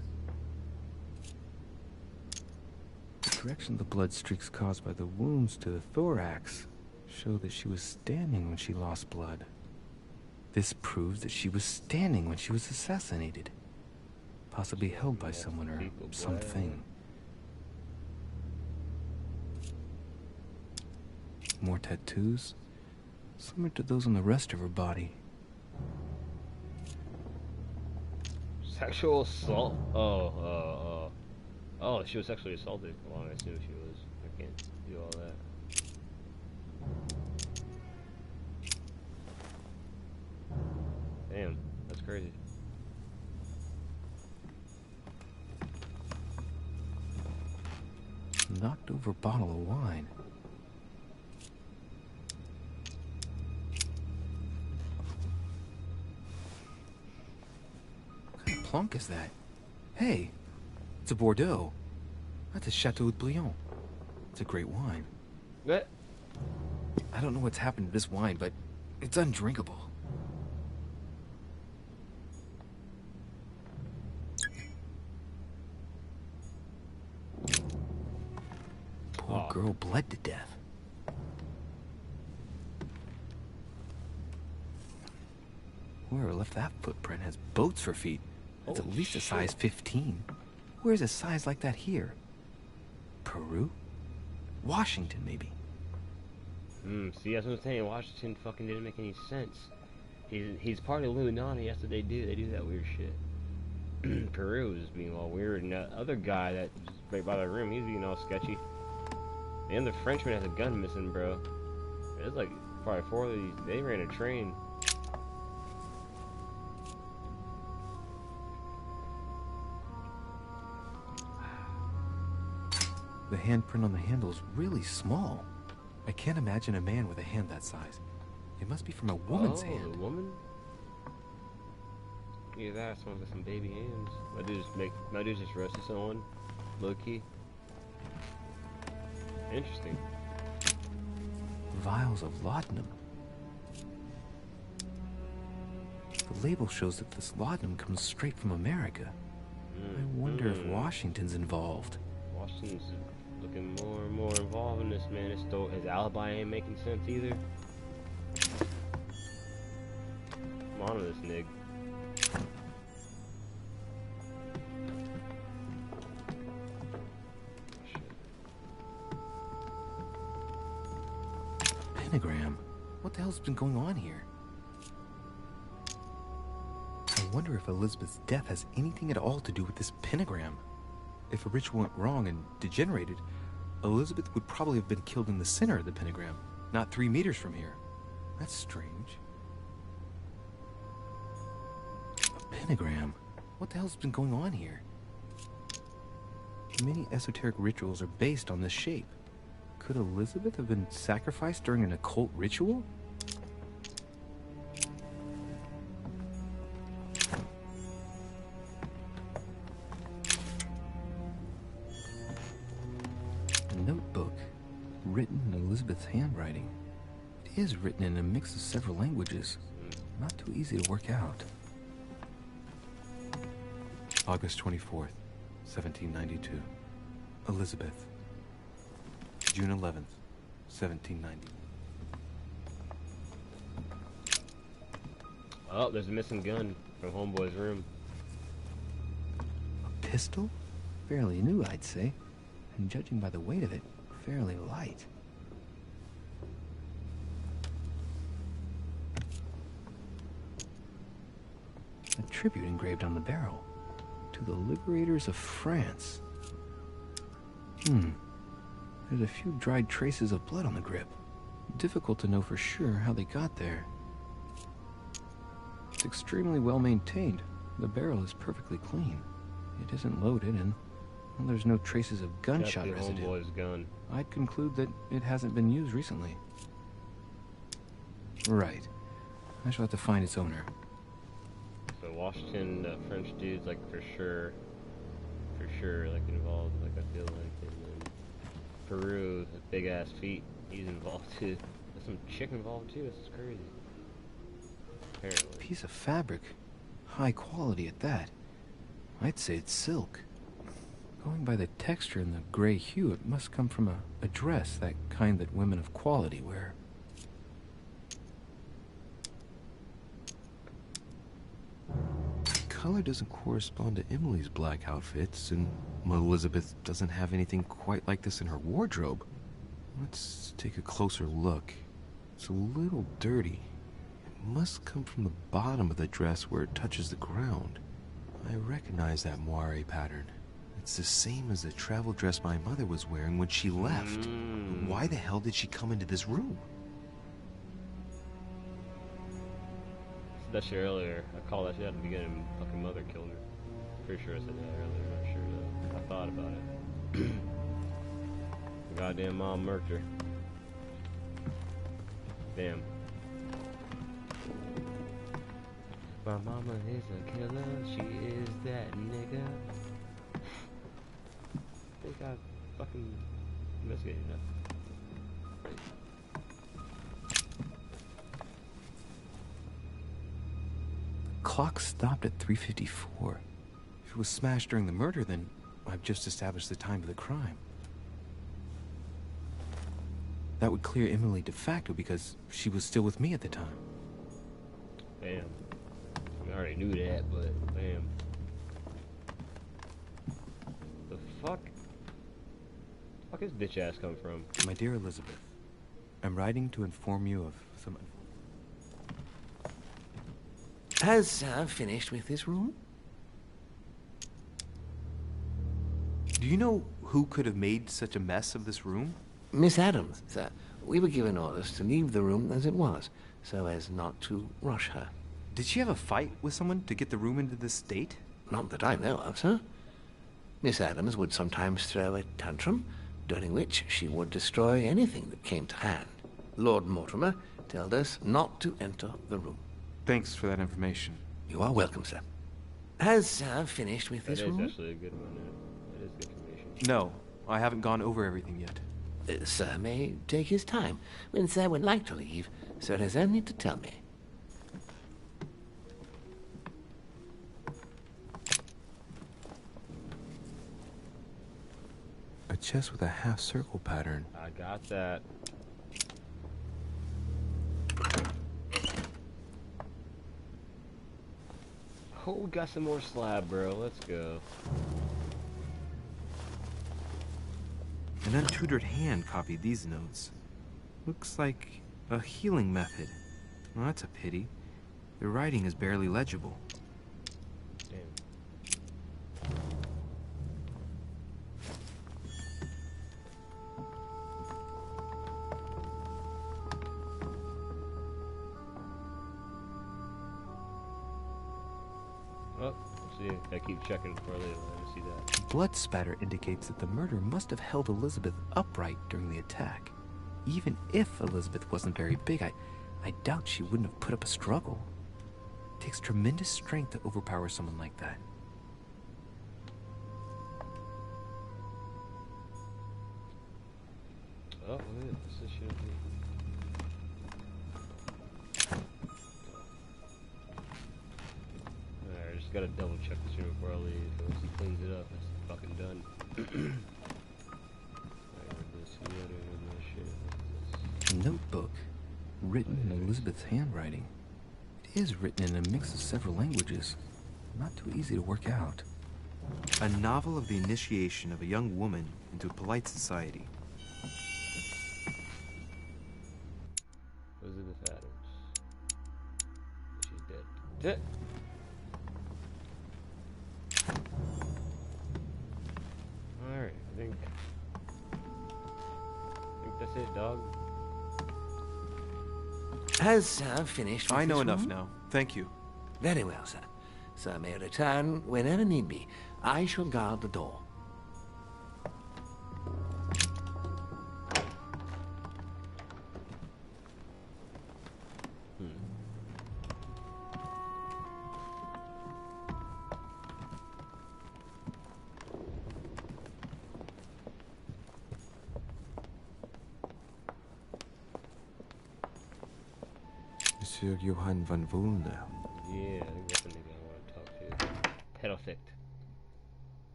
The direction of the blood streaks caused by the wounds to the thorax show that she was standing when she lost blood. This proves that she was standing when she was assassinated. Possibly held by someone or something. More tattoos, similar to those on the rest of her body. Sexual assault? Oh, she was sexually assaulted. Well, I assume she was. I can't do all that. Damn, that's crazy. Knocked over bottle of wine. What kind of plonk is that? Hey, it's a Bordeaux. That's a Chateau de Briand. It's a great wine. What? I don't know what's happened to this wine, but it's undrinkable. Poor girl bled to death. Whoever left that footprint has boats for feet. That's at least a size 15. Where's a size like that here? Peru? Washington, maybe. See, that's what I'm saying. Washington fucking didn't make any sense. He's part of Illuminati. That's what they do. They do that weird shit. Peru is being all weird, and that other guy that's right by the room, he's being all sketchy. And the Frenchman has a gun missing, bro. There's like probably 4 of these. They ran a train. The handprint on the handle is really small. I can't imagine a man with a hand that size. It must be from a woman's hand. A woman? Either that or someone with some baby hands. My dude's just roasted someone. Low key. Interesting. Vials of laudanum. The label shows that this laudanum comes straight from America. I wonder if Washington's involved. Washington's looking more and more involved in this, man. His alibi ain't making sense either. Come on to this nig. Pentagram? What the hell's been going on here? I wonder if Elizabeth's death has anything at all to do with this pentagram. If a ritual went wrong and degenerated, Elizabeth would probably have been killed in the center of the pentagram, not 3 meters from here. That's strange. A pentagram? What the hell's been going on here? Many esoteric rituals are based on this shape. Could Elizabeth have been sacrificed during an occult ritual? A notebook written in Elizabeth's handwriting. It is written in a mix of several languages. Not too easy to work out. August 24th, 1792. Elizabeth. June 11th, 1790. Oh, there's a missing gun from Homeboy's room. A pistol? Fairly new, I'd say. And judging by the weight of it, fairly light. A tribute engraved on the barrel. To the liberators of France. There's a few dried traces of blood on the grip. Difficult to know for sure how they got there. It's extremely well maintained. The barrel is perfectly clean. It isn't loaded, and there's no traces of gunshot residue. Homeboy's gun. I'd conclude that it hasn't been used recently. Right. I shall have to find its owner. So Washington, that French dude's like for sure, like involved. Like I feel like, and then Peru, the big ass feet, he's involved too. There's some chick involved too. This is crazy. Apparently. Piece of fabric, high quality at that. I'd say it's silk. Going by the texture and the gray hue, it must come from a dress, that kind that women of quality wear. Color doesn't correspond to Emily's black outfits, and Elizabeth doesn't have anything quite like this in her wardrobe. Let's take a closer look. It's a little dirty. It must come from the bottom of the dress where it touches the ground. I recognize that moire pattern. It's the same as the travel dress my mother was wearing when she left. Why the hell did she come into this room? That shit earlier. I called that shit at the beginning. Fucking mother killed her. Pretty sure I said that earlier. Not sure though. I thought about it. Goddamn mom murked her. Damn. My mama is a killer. She is that nigga. I think I fucking investigated that. Clock stopped at 3:54. If it was smashed during the murder, then I've just established the time of the crime. That would clear Emily de facto because she was still with me at the time. Damn. I already knew that, but damn. The fuck? Fuck his bitch ass come from? My dear Elizabeth, I'm writing to inform you of some... Has Sir finished with this room? Do you know who could have made such a mess of this room? Miss Adams, sir. We were given orders to leave the room as it was, so as not to rush her. Did she have a fight with someone to get the room into this state? Not that I know of, sir. Miss Adams would sometimes throw a tantrum, during which she would destroy anything that came to hand. Lord Mortimer told us not to enter the room. Thanks for that information. You are welcome, sir. Has Sir finished with this room? That is actually a good one. That is good information. No, I haven't gone over everything yet. Sir may take his time. When Sir would like to leave, Sir has only to tell me. A chest with a half-circle pattern. I got that. Oh, we got some more slab, bro. Let's go. An untutored hand copied these notes. Looks like a healing method. Well, that's a pity. The writing is barely legible. Damn. see. I keep checking before I leave. I didn't see that. Blood spatter indicates that the murder must have held Elizabeth upright during the attack. Even if Elizabeth wasn't very big, I doubt she wouldn't have put up a struggle. It takes tremendous strength to overpower someone like that. Oh, yeah, this should be. Alright, I just gotta double check this room before I leave. Once he cleans it up, it's fucking done. A notebook, written in Elizabeth's handwriting. It is written in a mix of several languages. Not too easy to work out. A novel of the initiation of a young woman into a polite society. Elizabeth Adams. She's dead. Alright, I think that's it, dog. Has Sir finished with I know this enough one? now. Thank you. Very well, sir. Sir may return whenever need be. I shall guard the door. Monsieur Johann von Wollner. Yeah, I think that's the nigga I want to talk to. Perfect.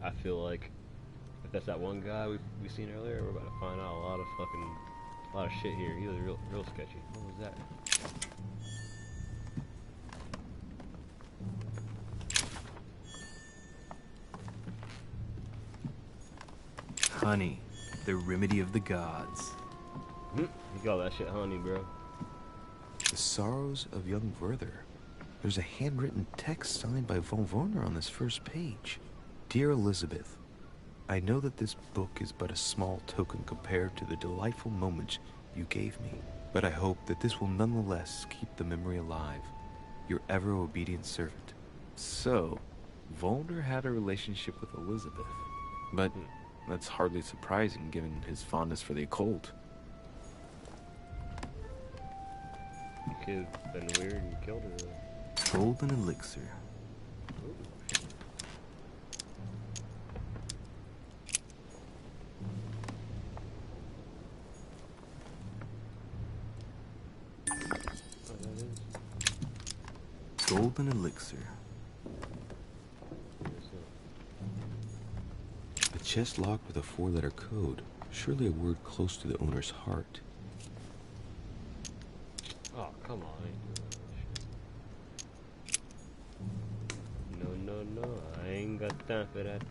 I feel like if that's that one guy we seen earlier, we're about to find out a lot of shit here. He was real sketchy. What was that? Honey, the remedy of the gods. You call that shit honey, bro. The Sorrows of Young Werther. There's a handwritten text signed by von Werner on this first page. Dear Elizabeth, I know that this book is but a small token compared to the delightful moments you gave me, but I hope that this will nonetheless keep the memory alive. Your ever obedient servant. So, Werner had a relationship with Elizabeth, but that's hardly surprising given his fondness for the occult. You could have been weird and killed her though. Golden elixir. Golden elixir. A chest locked with a 4-letter code. Surely a word close to the owner's heart. Oh, come on. No, I ain't got time for that.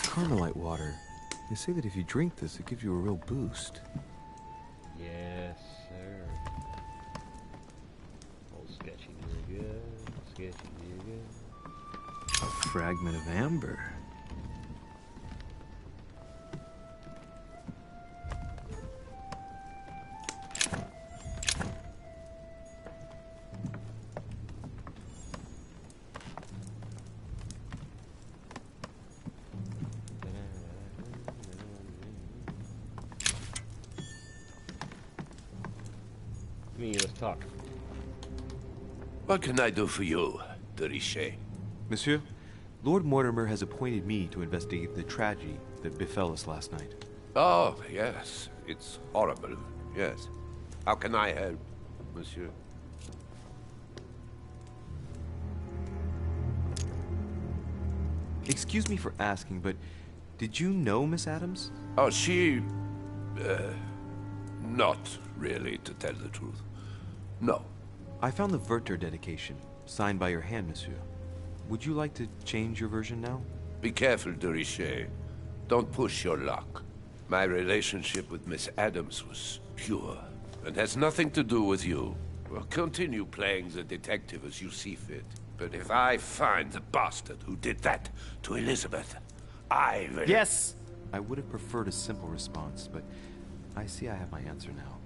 Carmelite water. They say that if you drink this, it gives you a real boost. Yes, sir. Old sketchy nigga. Sketchy nigga. A fragment of amber. Let's talk. What can I do for you, de Richet? Monsieur, Lord Mortimer has appointed me to investigate the tragedy that befell us last night. Oh, yes. It's horrible. Yes. How can I help, monsieur? Excuse me for asking, but did you know Miss Adams? Oh, she Not really, to tell the truth. No. I found the Werther dedication, signed by your hand, monsieur. Would you like to change your version now? Be careful, de Richet. Don't push your luck. My relationship with Miss Adams was pure, and has nothing to do with you. Well, continue playing the detective as you see fit. But if I find the bastard who did that to Elizabeth, I will... Yes! I would have preferred a simple response, but I see I have my answer now.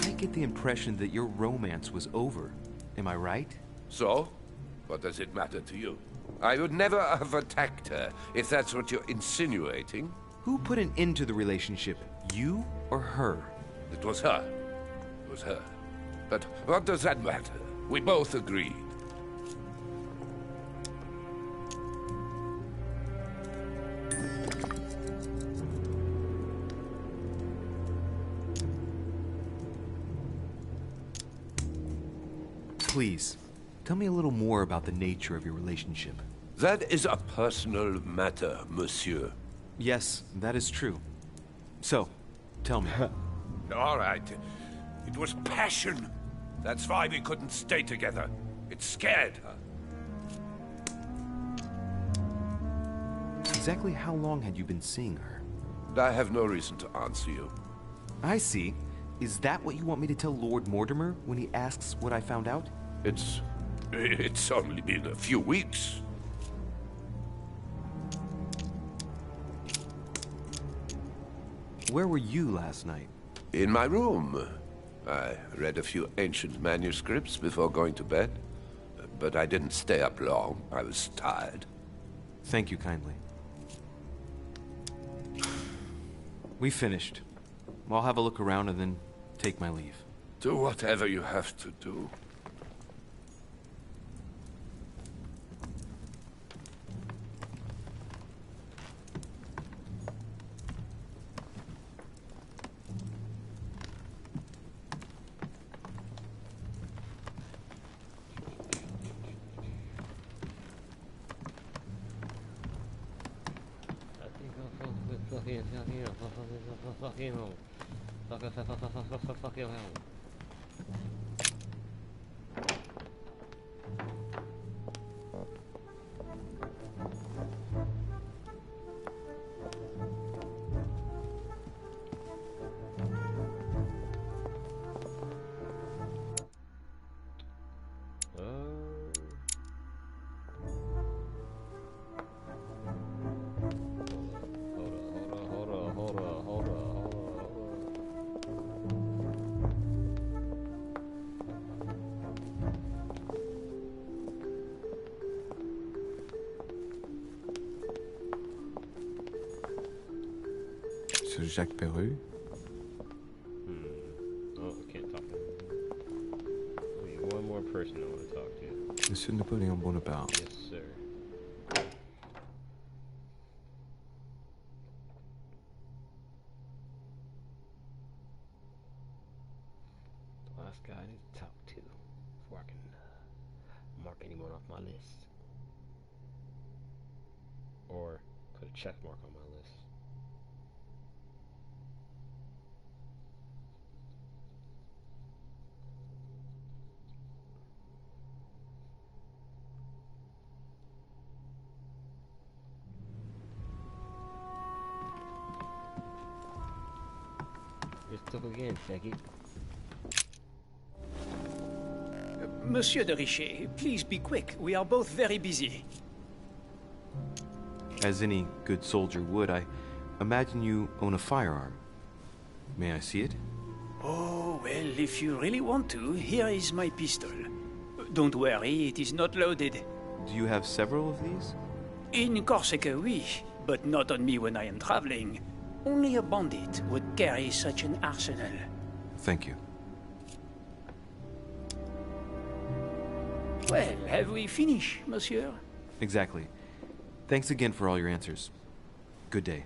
I get the impression that your romance was over. Am I right? So? What does it matter to you? I would never have attacked her, if that's what you're insinuating. Who put an end to the relationship? You or her? It was her. It was her. But what does that matter? We both agreed. Please, tell me a little more about the nature of your relationship. That is a personal matter, monsieur. Yes, that is true. So, tell me. All right. It was passion. That's why we couldn't stay together. It scared her. Exactly how long had you been seeing her? I have no reason to answer you. I see. Is that what you want me to tell Lord Mortimer when he asks what I found out? It's only been a few weeks. Where were you last night? In my room. I read a few ancient manuscripts before going to bed. But I didn't stay up long. I was tired. Thank you kindly. We finished. I'll have a look around and then take my leave. Do whatever you have to do. Sir Jacques Perreux? Oh, I can't talk to him. Only one more person I want to talk to. Monsieur Napoleon Bonaparte. Yes, sir. The last guy I need to talk to before I can mark anyone off my list. Or put a check mark on my list. Just took again, check it. Monsieur de Richet, please be quick. We are both very busy. As any good soldier would, I imagine you own a firearm. May I see it? Oh, well, if you really want to, here is my pistol. Don't worry, it is not loaded. Do you have several of these? In Corsica, oui, but not on me when I am traveling. Only a bandit would carry such an arsenal. Thank you. Well, have we finished, monsieur? Exactly. Thanks again for all your answers. Good day.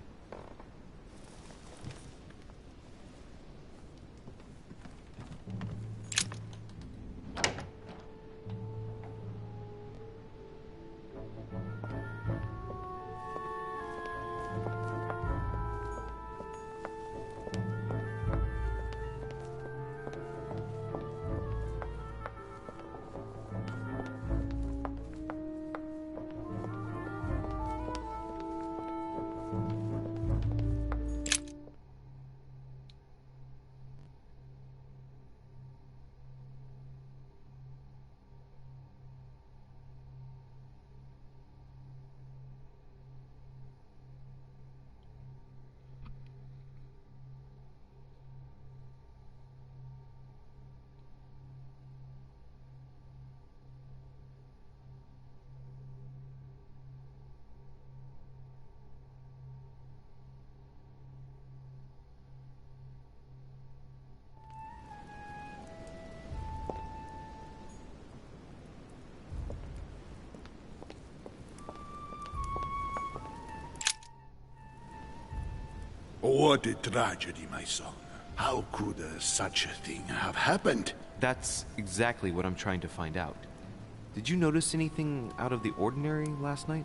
What a tragedy, my son. How could such a thing have happened? That's exactly what I'm trying to find out. Did you notice anything out of the ordinary last night?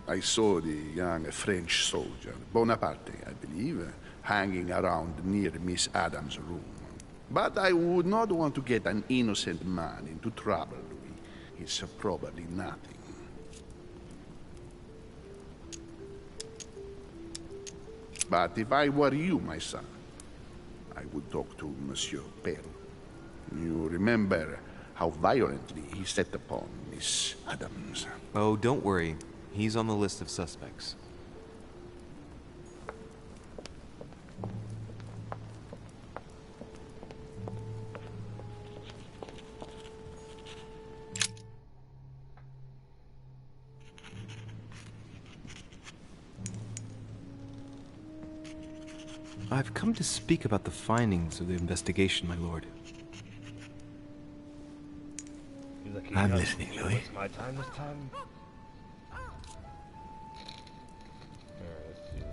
I saw the young French soldier, Bonaparte, I believe, hanging around near Miss Adams' room. But I would not want to get an innocent man into trouble, Louis. It's probably nothing. But if I were you, my son, I would talk to Monsieur Perrault. You remember how violently he set upon Miss Adams. Oh, don't worry. He's on the list of suspects. I've come to speak about the findings of the investigation, my lord. I'm listening, Louis. It's my time this time. Alright, let's see.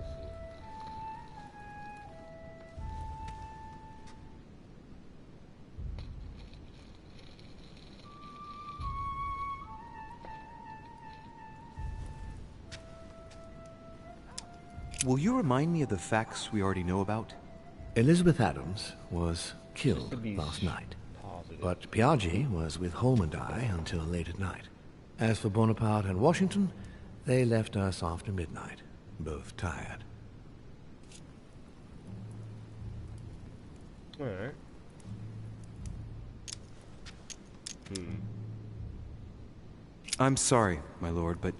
Will you remind me of the facts we already know about? Elizabeth Adams was killed last night, but Piaggi was with Holm and I until late at night. As for Bonaparte and Washington, they left us after midnight, both tired. Alright. I'm sorry, my lord, but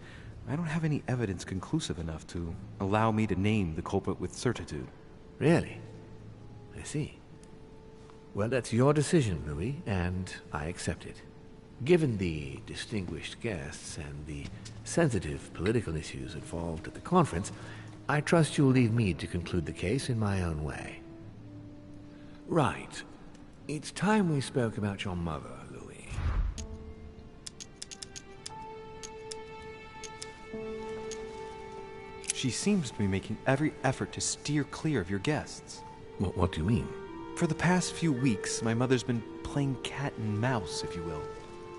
I don't have any evidence conclusive enough to allow me to name the culprit with certitude. Really? I see. Well, that's your decision, Louis, and I accept it. Given the distinguished guests and the sensitive political issues involved at the conference, I trust you'll leave me to conclude the case in my own way. Right. It's time we spoke about your mother, Louis. She seems to be making every effort to steer clear of your guests. What do you mean? For the past few weeks, my mother's been playing cat and mouse, if you will.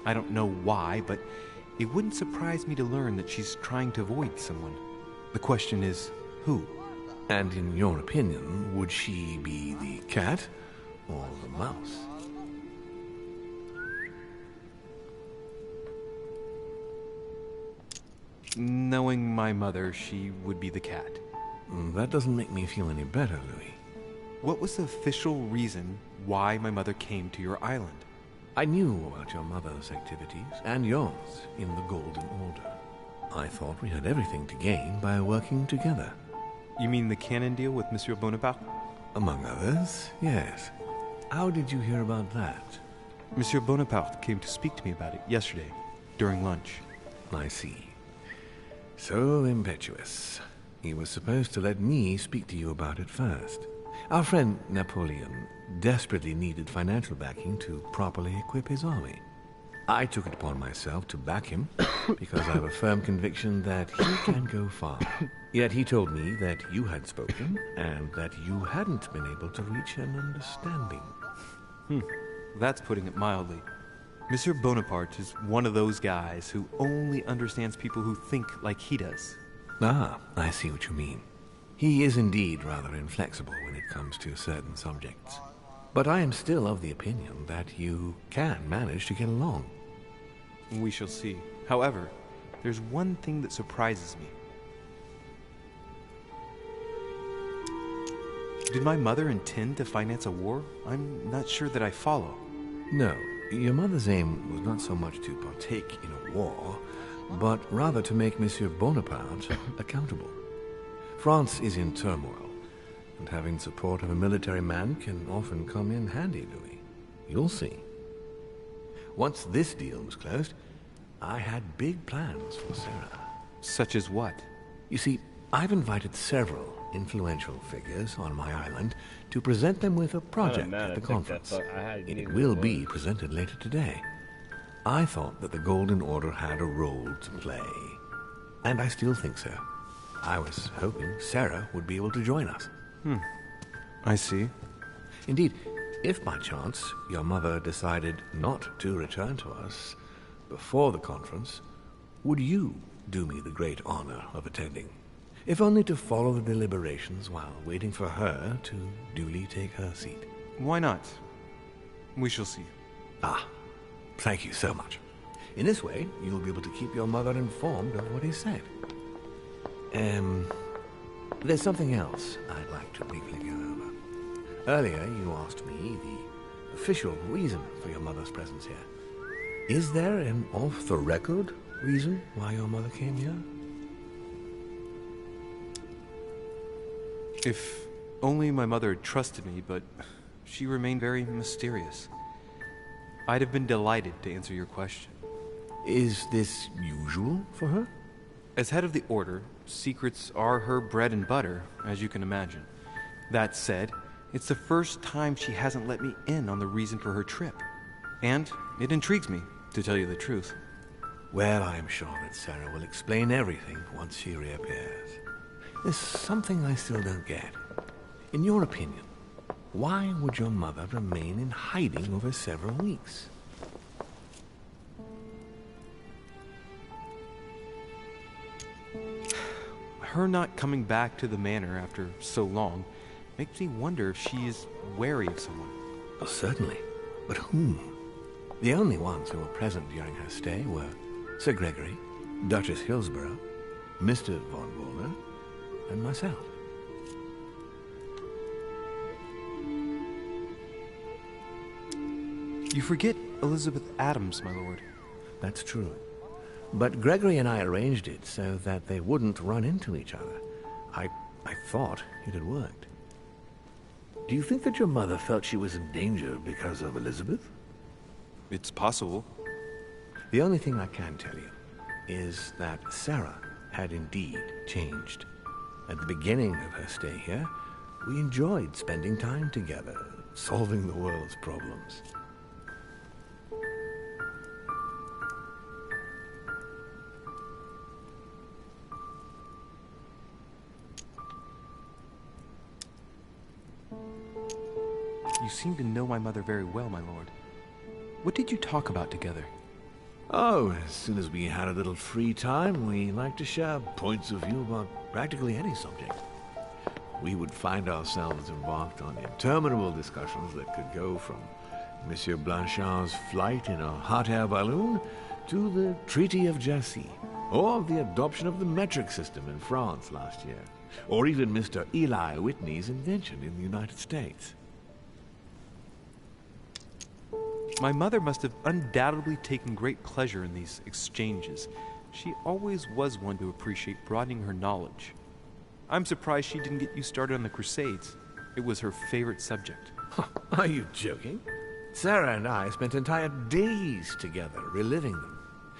I don't know why, but it wouldn't surprise me to learn that she's trying to avoid someone. The question is, who? And in your opinion, would she be the cat or the mouse? Knowing my mother, she would be the cat. That doesn't make me feel any better, Louis. What was the official reason why my mother came to your island? I knew about your mother's activities, and yours, in the Golden Order. I thought we had everything to gain by working together. You mean the cannon deal with Monsieur Bonaparte? Among others, yes. How did you hear about that? Monsieur Bonaparte came to speak to me about it yesterday, during lunch. I see. So impetuous. He was supposed to let me speak to you about it first. Our friend Napoleon desperately needed financial backing to properly equip his army. I took it upon myself to back him because I have a firm conviction that he can go far. Yet he told me that you had spoken and that you hadn't been able to reach an understanding. That's putting it mildly. Monsieur Bonaparte is one of those guys who only understands people who think like he does. Ah, I see what you mean. He is indeed rather inflexible when it comes to certain subjects. But I am still of the opinion that you can manage to get along. We shall see. However, there's one thing that surprises me. Did my mother intend to finance a war? I'm not sure that I follow. No, your mother's aim was not so much to partake in a war, but rather to make Monsieur Bonaparte accountable. France is in turmoil, and having support of a military man can often come in handy, Louis. You'll see. Once this deal was closed, I had big plans for Sarah. Such as what? You see, I've invited several influential figures on my island to present them with a project at the conference. It will be presented later today. I thought that the Golden Order had a role to play, and I still think so. I was hoping Sarah would be able to join us. I see. Indeed, if by chance your mother decided not to return to us before the conference, would you do me the great honor of attending? If only to follow the deliberations while waiting for her to duly take her seat. Why not? We shall see. Ah, thank you so much. In this way, you'll be able to keep your mother informed of what is said. There's something else I'd like to briefly go over. Earlier, you asked me the official reason for your mother's presence here. Is there an off-the-record reason why your mother came here? If only my mother had trusted me, but she remained very mysterious. I'd have been delighted to answer your question. Is this usual for her? As head of the Order, secrets are her bread and butter, as you can imagine. That said, it's the first time she hasn't let me in on the reason for her trip. And it intrigues me, to tell you the truth. Well, I am sure that Sarah will explain everything once she reappears. There's something I still don't get. In your opinion, why would your mother remain in hiding over several weeks? Her not coming back to the manor after so long makes me wonder if she is wary of someone. Oh, certainly. But whom? The only ones who were present during her stay were Sir Gregory, Duchess Hillsborough, Mr. von Wollner, and myself. You forget Elizabeth Adams, my lord. That's true. But Gregory and I arranged it so that they wouldn't run into each other. I thought it had worked. Do you think that your mother felt she was in danger because of Elizabeth? It's possible. The only thing I can tell you is that Sarah had indeed changed. At the beginning of her stay here, we enjoyed spending time together, solving the world's problems. You seem to know my mother very well, my lord. What did you talk about together? Oh, as soon as we had a little free time, we liked to share points of view about practically any subject. We would find ourselves embarked on interminable discussions that could go from Monsieur Blanchard's flight in a hot air balloon to the Treaty of Jassy, or the adoption of the metric system in France last year, or even Mr. Eli Whitney's invention in the United States. My mother must have undoubtedly taken great pleasure in these exchanges. She always was one to appreciate broadening her knowledge. I'm surprised she didn't get you started on the Crusades. It was her favorite subject. Are you joking? Sarah and I spent entire days together reliving them.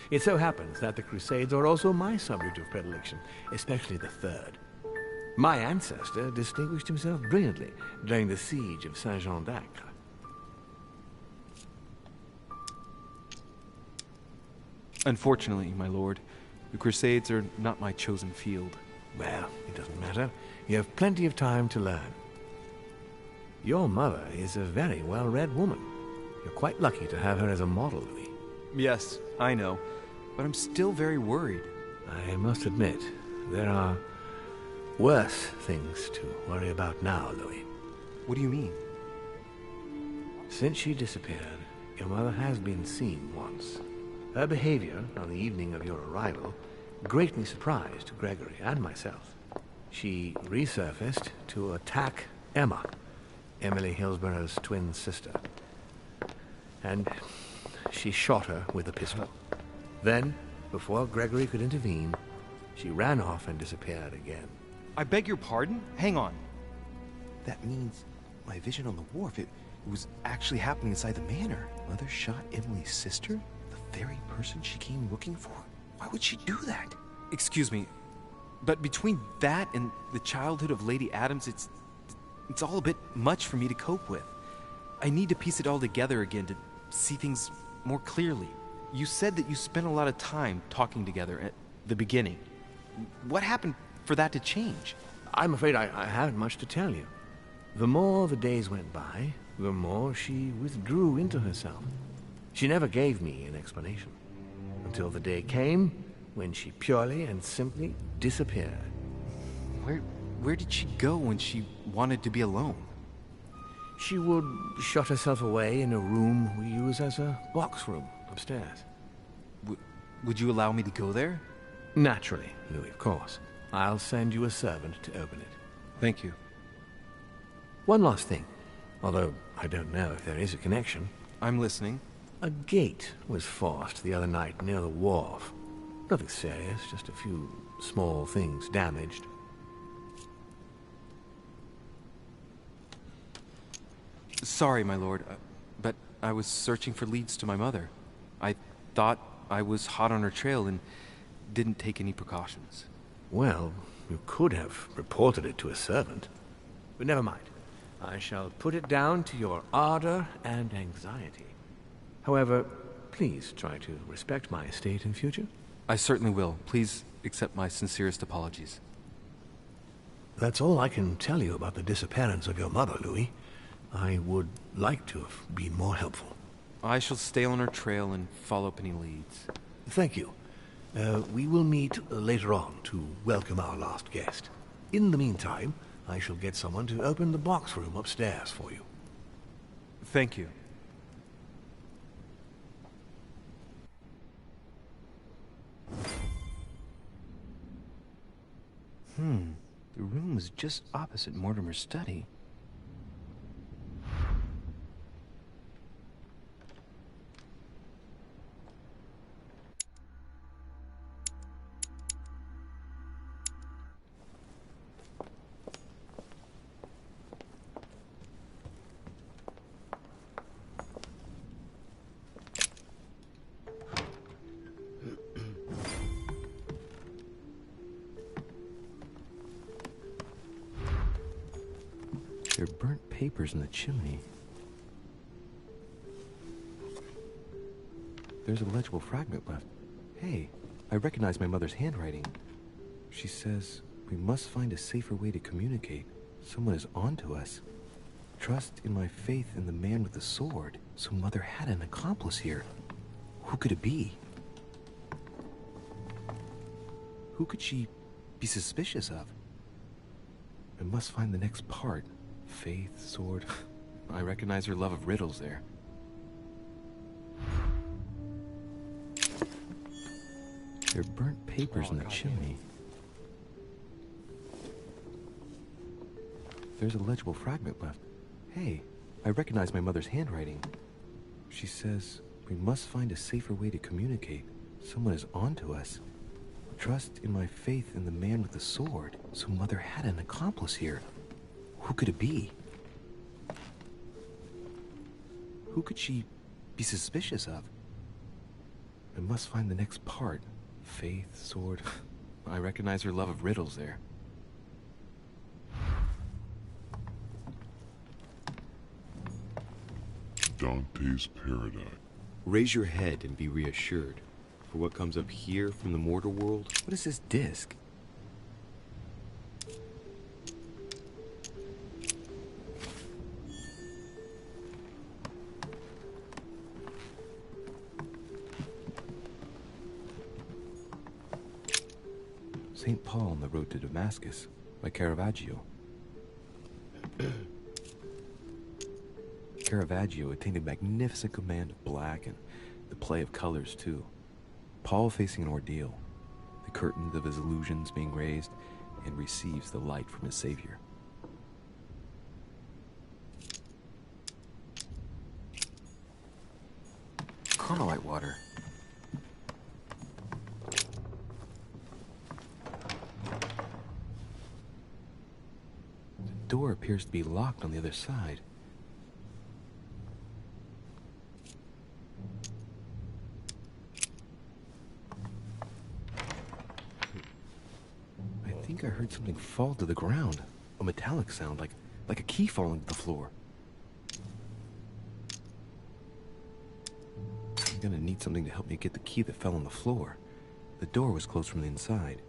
It so happens that the Crusades are also my subject of predilection, especially the third. My ancestor distinguished himself brilliantly during the siege of Saint-Jean d'Acre. Unfortunately, my lord, the Crusades are not my chosen field. Well, it doesn't matter. You have plenty of time to learn. Your mother is a very well-read woman. You're quite lucky to have her as a model, Louis. Yes, I know. But I'm still very worried. I must admit, there are worse things to worry about now, Louis. What do you mean? Since she disappeared, your mother has been seen once. Her behavior on the evening of your arrival greatly surprised Gregory and myself. She resurfaced to attack Emma, Emily Hillsborough's twin sister. And she shot her with a pistol. Then, before Gregory could intervene, she ran off and disappeared again. I beg your pardon? Hang on. That means my vision on the wharf, it was actually happening inside the manor. Mother shot Emily's sister? The very person she came looking for? Why would she do that? Excuse me, but between that and the childhood of Lady Adams, it's all a bit much for me to cope with. I need to piece it all together again to see things more clearly. You said that you spent a lot of time talking together at the beginning. What happened for that to change? I'm afraid I haven't much to tell you. The more the days went by, the more she withdrew into herself. She never gave me an explanation. Until the day came when she purely and simply disappeared. Where did she go when she wanted to be alone? She would shut herself away in a room we use as a box room upstairs. Would you allow me to go there? Naturally, Louis, of course. I'll send you a servant to open it. Thank you. One last thing, although I don't know if there is a connection. I'm listening. A gate was forced the other night near the wharf. Nothing serious, just a few small things damaged. Sorry, my lord, but I was searching for leads to my mother. I thought I was hot on her trail and didn't take any precautions. Well, you could have reported it to a servant. But never mind. I shall put it down to your ardor and anxiety. However, please try to respect my estate in future. I certainly will. Please accept my sincerest apologies. That's all I can tell you about the disappearance of your mother, Louis. I would like to have been more helpful. I shall stay on her trail and follow up any leads. Thank you. We will meet later on to welcome our last guest. In the meantime, I shall get someone to open the box room upstairs for you. Thank you. The room was just opposite Mortimer's study. There are burnt papers in the chimney. There's a legible fragment left. Hey, I recognize my mother's handwriting. She says, "We must find a safer way to communicate. Someone is on to us. Trust in my faith in the man with the sword." So Mother had an accomplice here. Who could it be? Who could she be suspicious of? I must find the next part. Faith, sword. I recognize her love of riddles there. There are burnt papers in the chimney. There's a legible fragment left. Hey, I recognize my mother's handwriting. She says, "We must find a safer way to communicate. Someone is on to us. Trust in my faith in the man with the sword." So Mother had an accomplice here. Who could it be? Who could she be suspicious of? I must find the next part. Faith, sword. I recognize her love of riddles there. Dante's Paradise. Raise your head and be reassured. For what comes up here from the mortal world? What is this disc? St. Paul on the Road to Damascus by Caravaggio. Caravaggio attained a magnificent command of black and the play of colors, too. Paul facing an ordeal, the curtains of his illusions being raised, and receives the light from his Savior. Carmelite water. The door appears to be locked on the other side. I think I heard something fall to the ground. A metallic sound, like a key falling to the floor. I'm gonna need something to help me get the key that fell on the floor. The door was closed from the inside.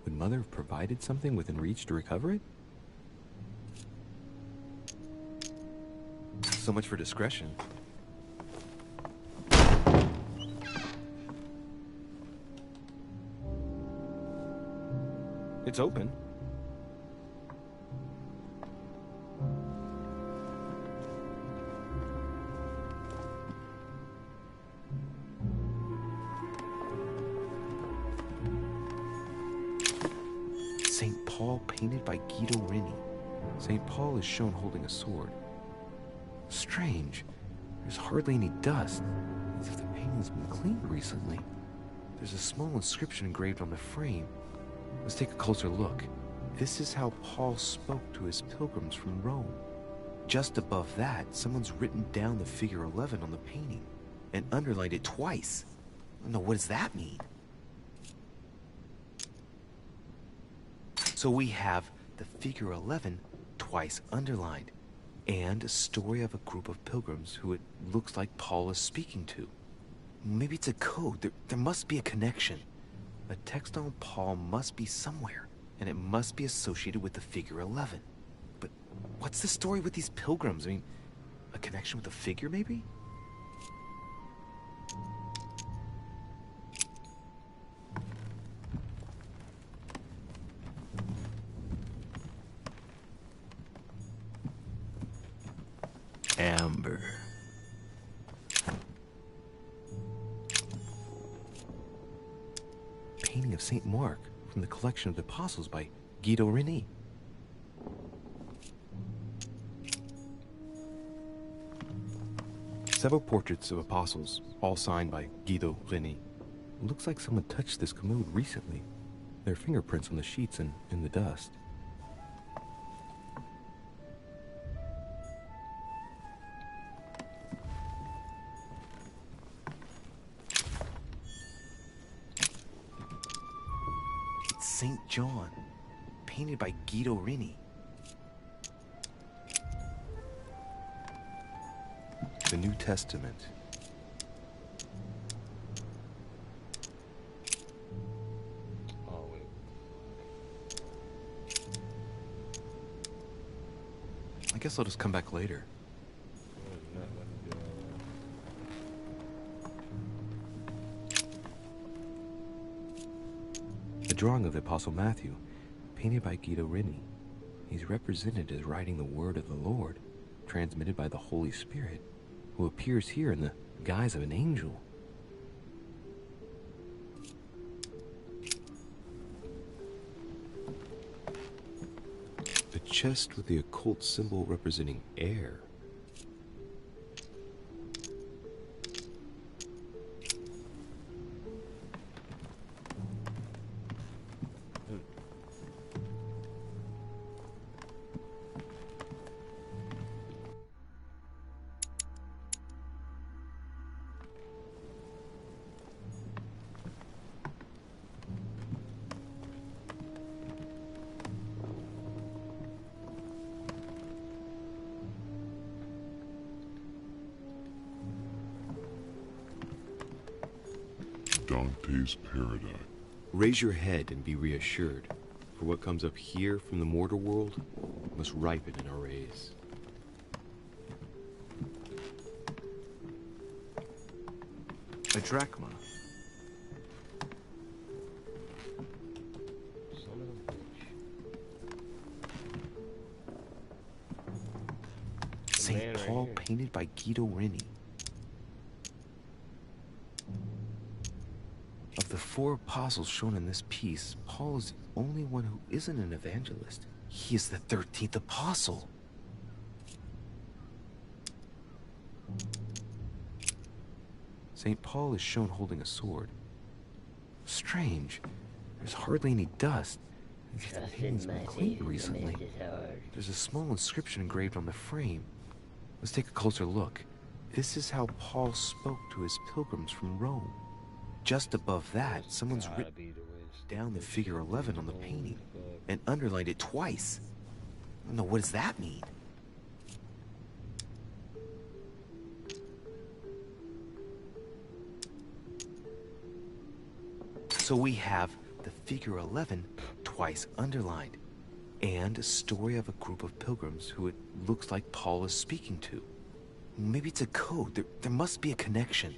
Would Mother have provided something within reach to recover it? So much for discretion. It's open. St. Paul painted by Guido Rini. St. Paul is shown holding a sword. Strange. There's hardly any dust, as if the painting's been cleaned recently. There's a small inscription engraved on the frame. Let's take a closer look. This is how Paul spoke to his pilgrims from Rome. Just above that, someone's written down the figure 11 on the painting and underlined it twice. No, what does that mean? So we have the figure 11 twice underlined, and a story of a group of pilgrims who it looks like Paul is speaking to. Maybe it's a code. There must be a connection. A text on Paul must be somewhere, and it must be associated with the figure 11. But what's the story with these pilgrims? I mean, a connection with the figure, maybe? Amber. Painting of St. Mark from the collection of the Apostles by Guido Rini. Several portraits of apostles, all signed by Guido Rini. It looks like someone touched this commode recently. There are fingerprints on the sheets and in the dust. St. John, painted by Guido Rini. The New Testament. Oh, wait. I guess I'll just come back later. A drawing of the Apostle Matthew, painted by Guido Rini. He's represented as writing the word of the Lord, transmitted by the Holy Spirit, who appears here in the guise of an angel. A chest with the occult symbol representing air. Dante's Paradise. Raise your head and be reassured, for what comes up here from the mortar world must ripen in our rays. A drachma. Paul painted by Guido Reni. Of the 4 apostles shown in this piece, Paul is the only one who isn't an evangelist. He is the 13th apostle. St. Paul is shown holding a sword. Strange. There's hardly any dust. The painting's been cleaned recently. There's a small inscription engraved on the frame. Let's take a closer look. This is how Paul spoke to his pilgrims from Rome. Just above that, someone's written down the figure 11 on the painting and underlined it twice. I don't know, what does that mean? So we have the figure 11 twice underlined, and a story of a group of pilgrims who it looks like Paul is speaking to. Maybe it's a code. There must be a connection.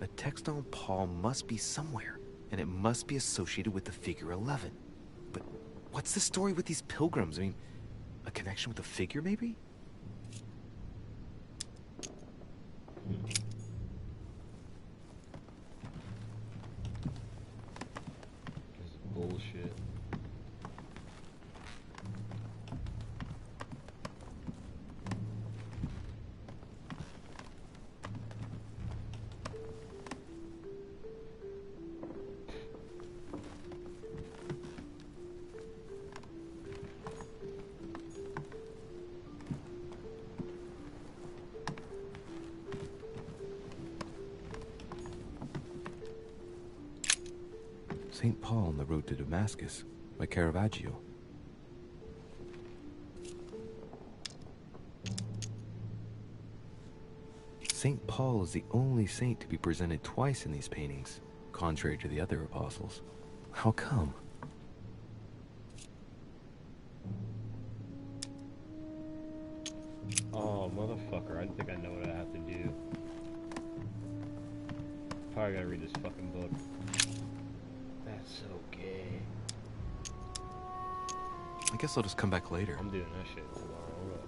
A text on Paul must be somewhere, and it must be associated with the figure 11. But what's the story with these pilgrims? I mean, a connection with the figure, maybe? Bullshit. St. Paul on the Road to Damascus by Caravaggio. St. Paul is the only saint to be presented twice in these paintings, contrary to the other apostles. How come? Oh, motherfucker, I think I know what I have to do. Probably gotta read this fucking book. That's so gay. I guess I'll just come back later. I'm doing that shit tomorrow.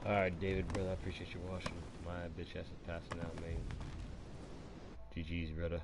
Alright, David, brother, I appreciate you watching. My bitch ass is passing out, mate. GG's, brother.